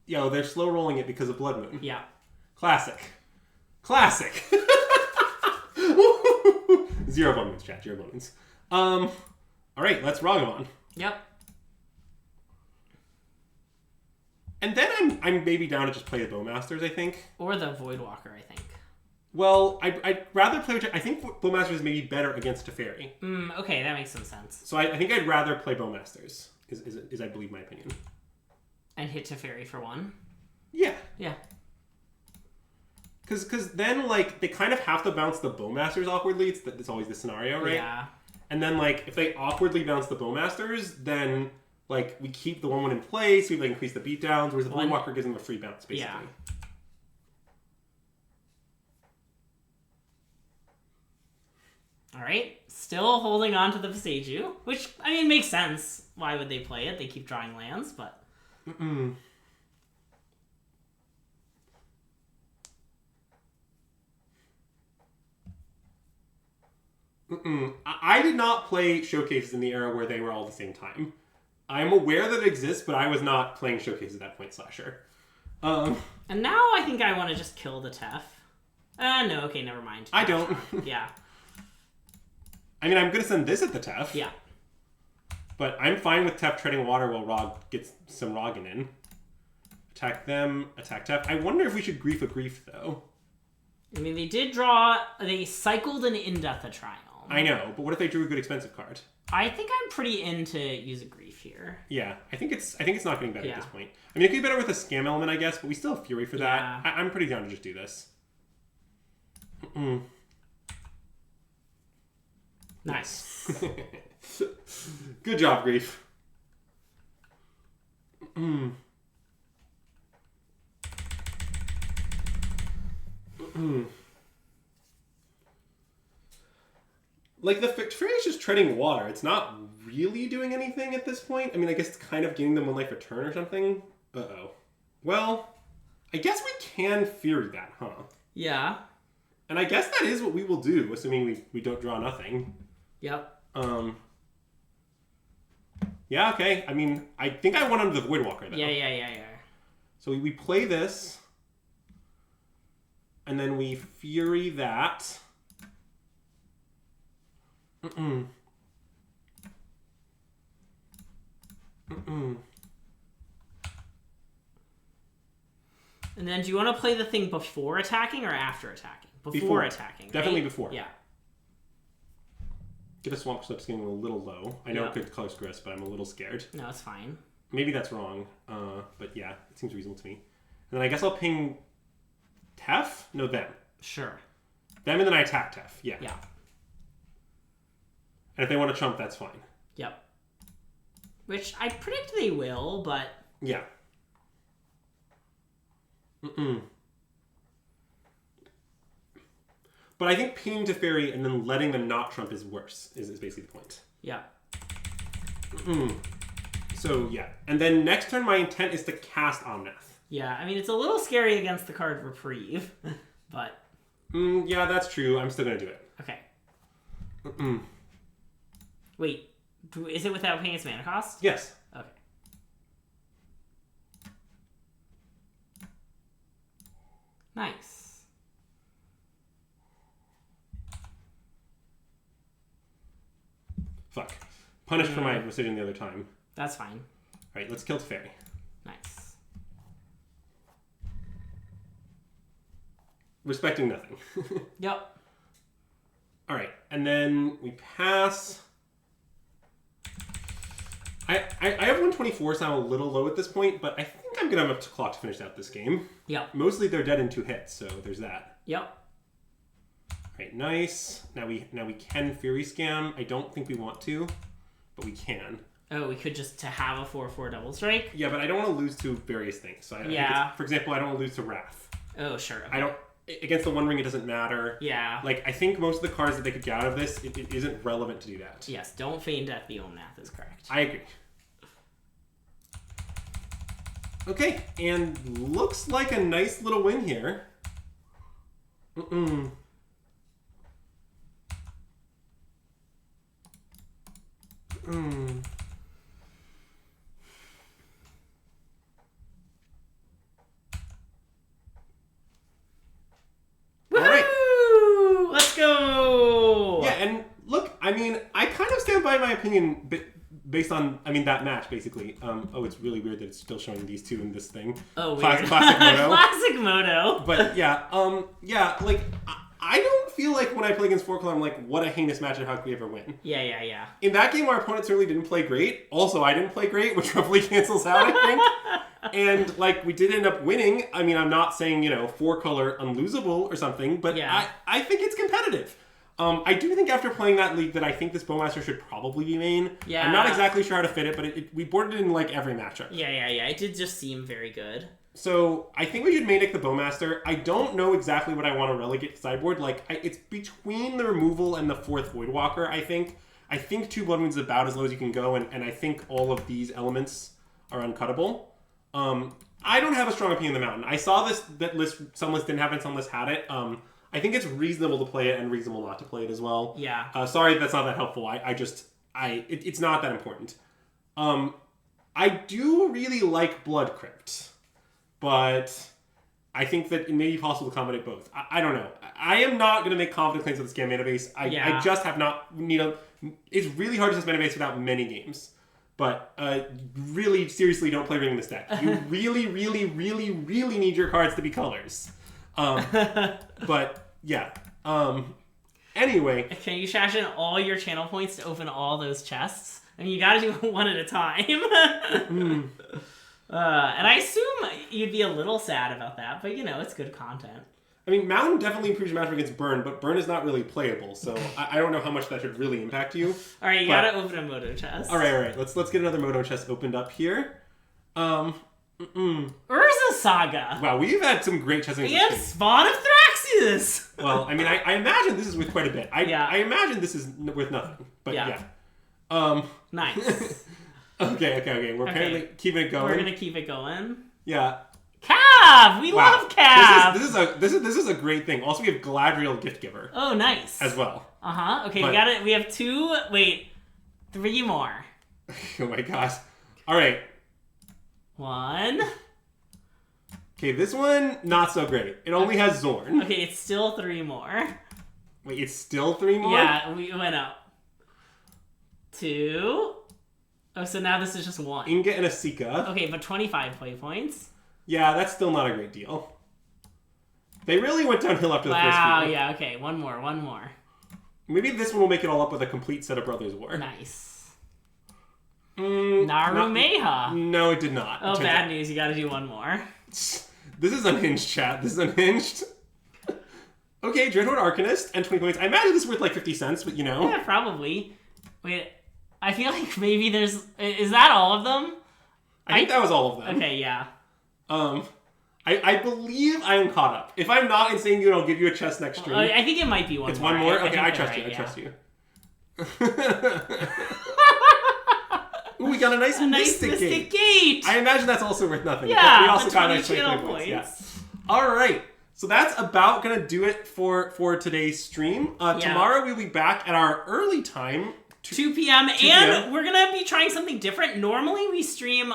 Yo, they're slow rolling it because of Blood Moon. Yeah. Classic. 0 Blood Moons, chat. 0 Blood Moons. All right, let's Ragavan. Yep. And then I'm maybe down to just play the Bowmasters, I think. Or the Voidwalker, I think. Well, I'd rather play... I think Bowmasters is maybe better against Teferi. Okay, that makes some sense. So I think I'd rather play Bowmasters, is I believe my opinion. And hit Teferi for 1? Yeah. Yeah. Because then, like, they kind of have to bounce the Bowmasters awkwardly. It's always the scenario, right? Yeah. And then, like, if they awkwardly bounce the Bowmasters, then, like, we keep the 1/1 in place, we like, increase the beatdowns, whereas the Voidwalker gives them a free bounce, basically. Yeah. Alright, still holding on to the Beseiju, which, I mean, makes sense. Why would they play it? They keep drawing lands, but... I did not play showcases in the era where they were all at the same time. I'm aware that it exists, but I was not playing showcases at that point, Slasher. And now I think I want to just kill the Tef. No, okay, never mind. I don't. Yeah. I mean, I'm going to send this at the Tef. Yeah. But I'm fine with Tef treading water while Rog gets some Rogging in. Attack them, attack Tef. I wonder if we should grief a grief, though. I mean, they did draw... They cycled an Indeathtrial. I know, but what if they drew a good expensive card? I think I'm pretty into use a grief here. Yeah, I think it's not getting better at this point. I mean, it could be better with a scam element, I guess, but we still have Fury for that. I'm pretty down to just do this. Nice. Good job, Grief. Like, the Fury is just treading water. It's not really doing anything at this point. I mean, I guess it's kind of giving them 1 life a turn or something. Uh-oh. Well, I guess we can Fury that, huh? Yeah. And I guess that is what we will do, assuming we don't draw nothing. Yep. Yeah, okay. I mean, I think I won under the Voidwalker, though. Yeah. So we play this, and then we Fury that. Mm-mm. Mm-mm. And then do you want to play the thing before attacking or after attacking? Before attacking, Definitely right? before. Yeah. Get a Swamp Slip's getting a little low. I know it could cause Grist, but I'm a little scared. No, it's fine. Maybe that's wrong, but yeah, it seems reasonable to me. And then I guess I'll ping Tef? No, them. Sure. Them, and then I attack Tef. Yeah. Yeah. And if they want to chump, that's fine. Yep. Which I predict they will, but... Yeah. Mm-mm. But I think pinging to Fairy and then letting them not trump is worse, is basically the point. Yeah. Mm-mm. So, yeah. And then next turn, my intent is to cast Omnath. Yeah, I mean, it's a little scary against the card Reprieve, but... Yeah, that's true. I'm still going to do it. Okay. Mm-mm. Wait, is it without paying its mana cost? Yes. Okay. Nice. Fuck. Punished for my decision the other time. That's fine. Alright, let's kill Teferi. Nice. Respecting nothing. Yep. Alright, and then we pass. I have 124, so I'm a little low at this point, but I think I'm going to have enough clock to finish out this game. Yep. Mostly they're dead in 2 hits, so there's that. Yep. Alright, nice. Now we can Fury Scam. I don't think we want to, but we can. Oh, we could just to have a 4/4 double strike? Yeah, but I don't want to lose to various things. So I think for example, I don't want to lose to Wrath. Oh, sure. Okay. I don't... Against the One Ring, it doesn't matter. Yeah. Like, I think most of the cards that they could get out of this, it isn't relevant to do that. Yes, don't feign death the Omnath is correct. I agree. Okay, and looks like a nice little win here. Mm-mm. Mm. Woohoo! Let's go! Yeah, and look, I mean, I kind of stand by my opinion based on, that match, basically. Oh, it's really weird that it's still showing these two in this thing. Oh, Classic weird. Moto. Classic Moto. But yeah, like, I don't feel like when I play against 4-color, I'm like, what a heinous match and how could we ever win? Yeah. In that game, our opponent certainly didn't play great. Also, I didn't play great, which roughly cancels out, I think. And, like, we did end up winning. I mean, I'm not saying, 4-color unlosable or something, but yeah. I think it's competitive. I do think after playing that league that I think this Bowmaster should probably be main. Yeah. I'm not exactly sure how to fit it, but we boarded it in, like, every matchup. Yeah. It did just seem very good. So, I think we should main deck the Bowmaster. I don't know exactly what I want to relegate to sideboard. Like, it's between the removal and the 4th Voidwalker, I think. I think 2 Blood Moons is about as low as you can go, and I think all of these elements are uncuttable. I don't have a strong opinion of the Mountain. I saw that list, some lists didn't have it, some lists had it. I think it's reasonable to play it and reasonable not to play it as well. Yeah. Sorry that's not that helpful. It's not that important. I do really like Blood Crypt, but I think that it may be possible to accommodate both. I don't know. I am not going to make confident claims with this game mana base. I just have not, it's really hard to test mana base without many games. But really, seriously, don't play Ring in this deck. You really, really, really, really need your cards to be colors. But, yeah. Anyway. Can you shash in all your channel points to open all those chests? I mean, you gotta do one at a time. And I assume you'd be a little sad about that, but, it's good content. I mean, Mountain definitely improves your matchup against Burn, but Burn is not really playable, so I don't know how much that should really impact you. All right, you gotta open a Moto chest. All right. Let's get another Moto chest opened up here. Urza Saga. Wow, we've had some great chests. And Spawn of Thraxeus. Well, I mean, I imagine this is worth quite a bit. I imagine this is worth nothing, but yeah. Nice. Okay. We're apparently keeping it going. We're gonna keep it going. Yeah. Cav! We love Cav! This is a great thing. Also, we have Galadriel Gift Giver. Oh, nice. As well. Okay, we got it. We have 2. Wait, 3 more. Oh my gosh. All right. 1. Okay, this one, not so great. It only has Zorn. Okay, it's still 3 more. Wait, it's still 3 more? Yeah, we went up. 2. Oh, so now this is just 1. Inga and Asika. Okay, but 25 play points. Yeah, that's still not a great deal. They really went downhill after the first few. Wow, yeah, okay. One more. Maybe this one will make it all up with a complete set of Brothers War. Nice. Narumeha. Narumeha. No, it did not. Oh, bad news. You gotta do one more. This is unhinged, chat. This is unhinged. Okay, Dreadhorde Arcanist and 20 points. I imagine this is worth like 50 cents, but you know. Yeah, probably. Wait, I feel like maybe there's... Is that all of them? I think that was all of them. Okay, yeah. I believe I am caught up. If I'm not insane you, I'll give you a chest next stream. I think it might be one it's more. It's one more? I Okay, I trust right, you. yeah. I trust you. Ooh, we got a nice Mystic Gate. I imagine that's also worth nothing. Yeah, we also but got a nice 20 20 points. Yeah. All right. So that's about going to do it for today's stream. Tomorrow we'll be back at our early time. 2 p.m. And we're going to be trying something different. Normally we stream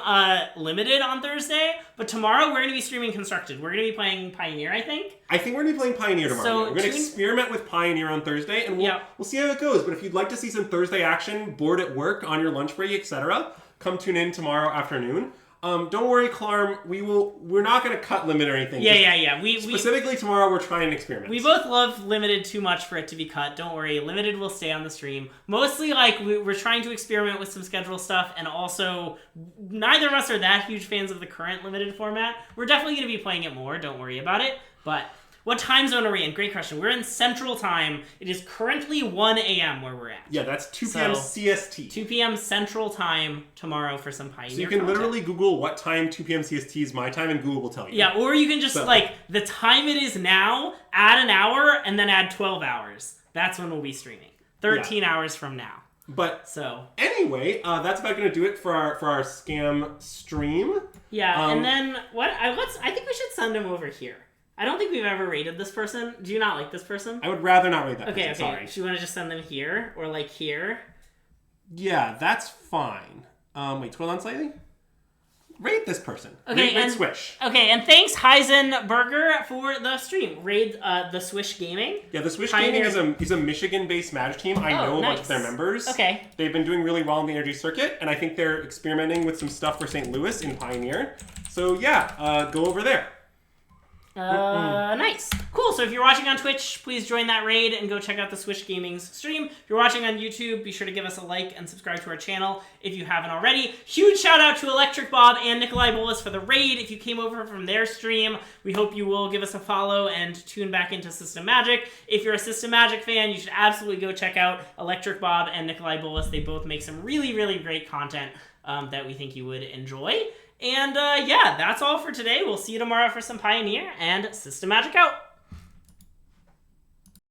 Limited on Thursday, but tomorrow we're going to be streaming Constructed. We're going to be playing Pioneer, I think. I think we're going to be playing Pioneer tomorrow. So we're going to experiment with Pioneer on Thursday, and we'll see how it goes. But if you'd like to see some Thursday action, bored at work, on your lunch break, etc., come tune in tomorrow afternoon. Don't worry, Clarm. We're not going to cut Limited or anything. Yeah. Specifically tomorrow, we're trying an experiment. We both love Limited too much for it to be cut. Don't worry, Limited will stay on the stream. Mostly, like we're trying to experiment with some schedule stuff, and also neither of us are that huge fans of the current Limited format. We're definitely going to be playing it more. Don't worry about it. But what time zone are we in? Great question. We're in Central Time. It is currently 1 a.m. where we're at. Yeah, that's 2 p.m. CST. 2 p.m. Central Time tomorrow for some Pioneer So you can content. literally Google what time 2 p.m. CST is my time, and Google will tell you. Yeah, or you can just, the time it is now, add an hour, and then add 12 hours. That's when we'll be streaming. 13 hours from now. But anyway, that's about going to do it for our scam stream. Yeah, and then I think we should send him over here. I don't think we've ever rated this person. Do you not like this person? I would rather not rate that person. Sorry. Do you want to just send them here or like here? Yeah, that's fine. Wait, scroll down slightly. Rate this person. Okay, rate Swish. Okay, and thanks Heisenberger for the stream. Raid the Swish Gaming. Yeah, the Swish Gaming is a Michigan-based Magic team. I know a bunch of their members. Okay. They've been doing really well in the energy circuit, and I think they're experimenting with some stuff for St. Louis in Pioneer. So yeah, go over there. Nice. Cool. So if you're watching on Twitch, please join that raid and go check out the Swish Gaming's stream. If you're watching on YouTube, be sure to give us a like and subscribe to our channel if you haven't already. Huge shout out to Electric Bob and Nikolai Bolas for the raid. If you came over from their stream, we hope you will give us a follow and tune back into System Magic. If you're a System Magic fan, you should absolutely go check out Electric Bob and Nikolai Bolas. They both make some really, really great content that we think you would enjoy. And yeah, that's all for today. We'll see you tomorrow for some Pioneer, and System Magic out!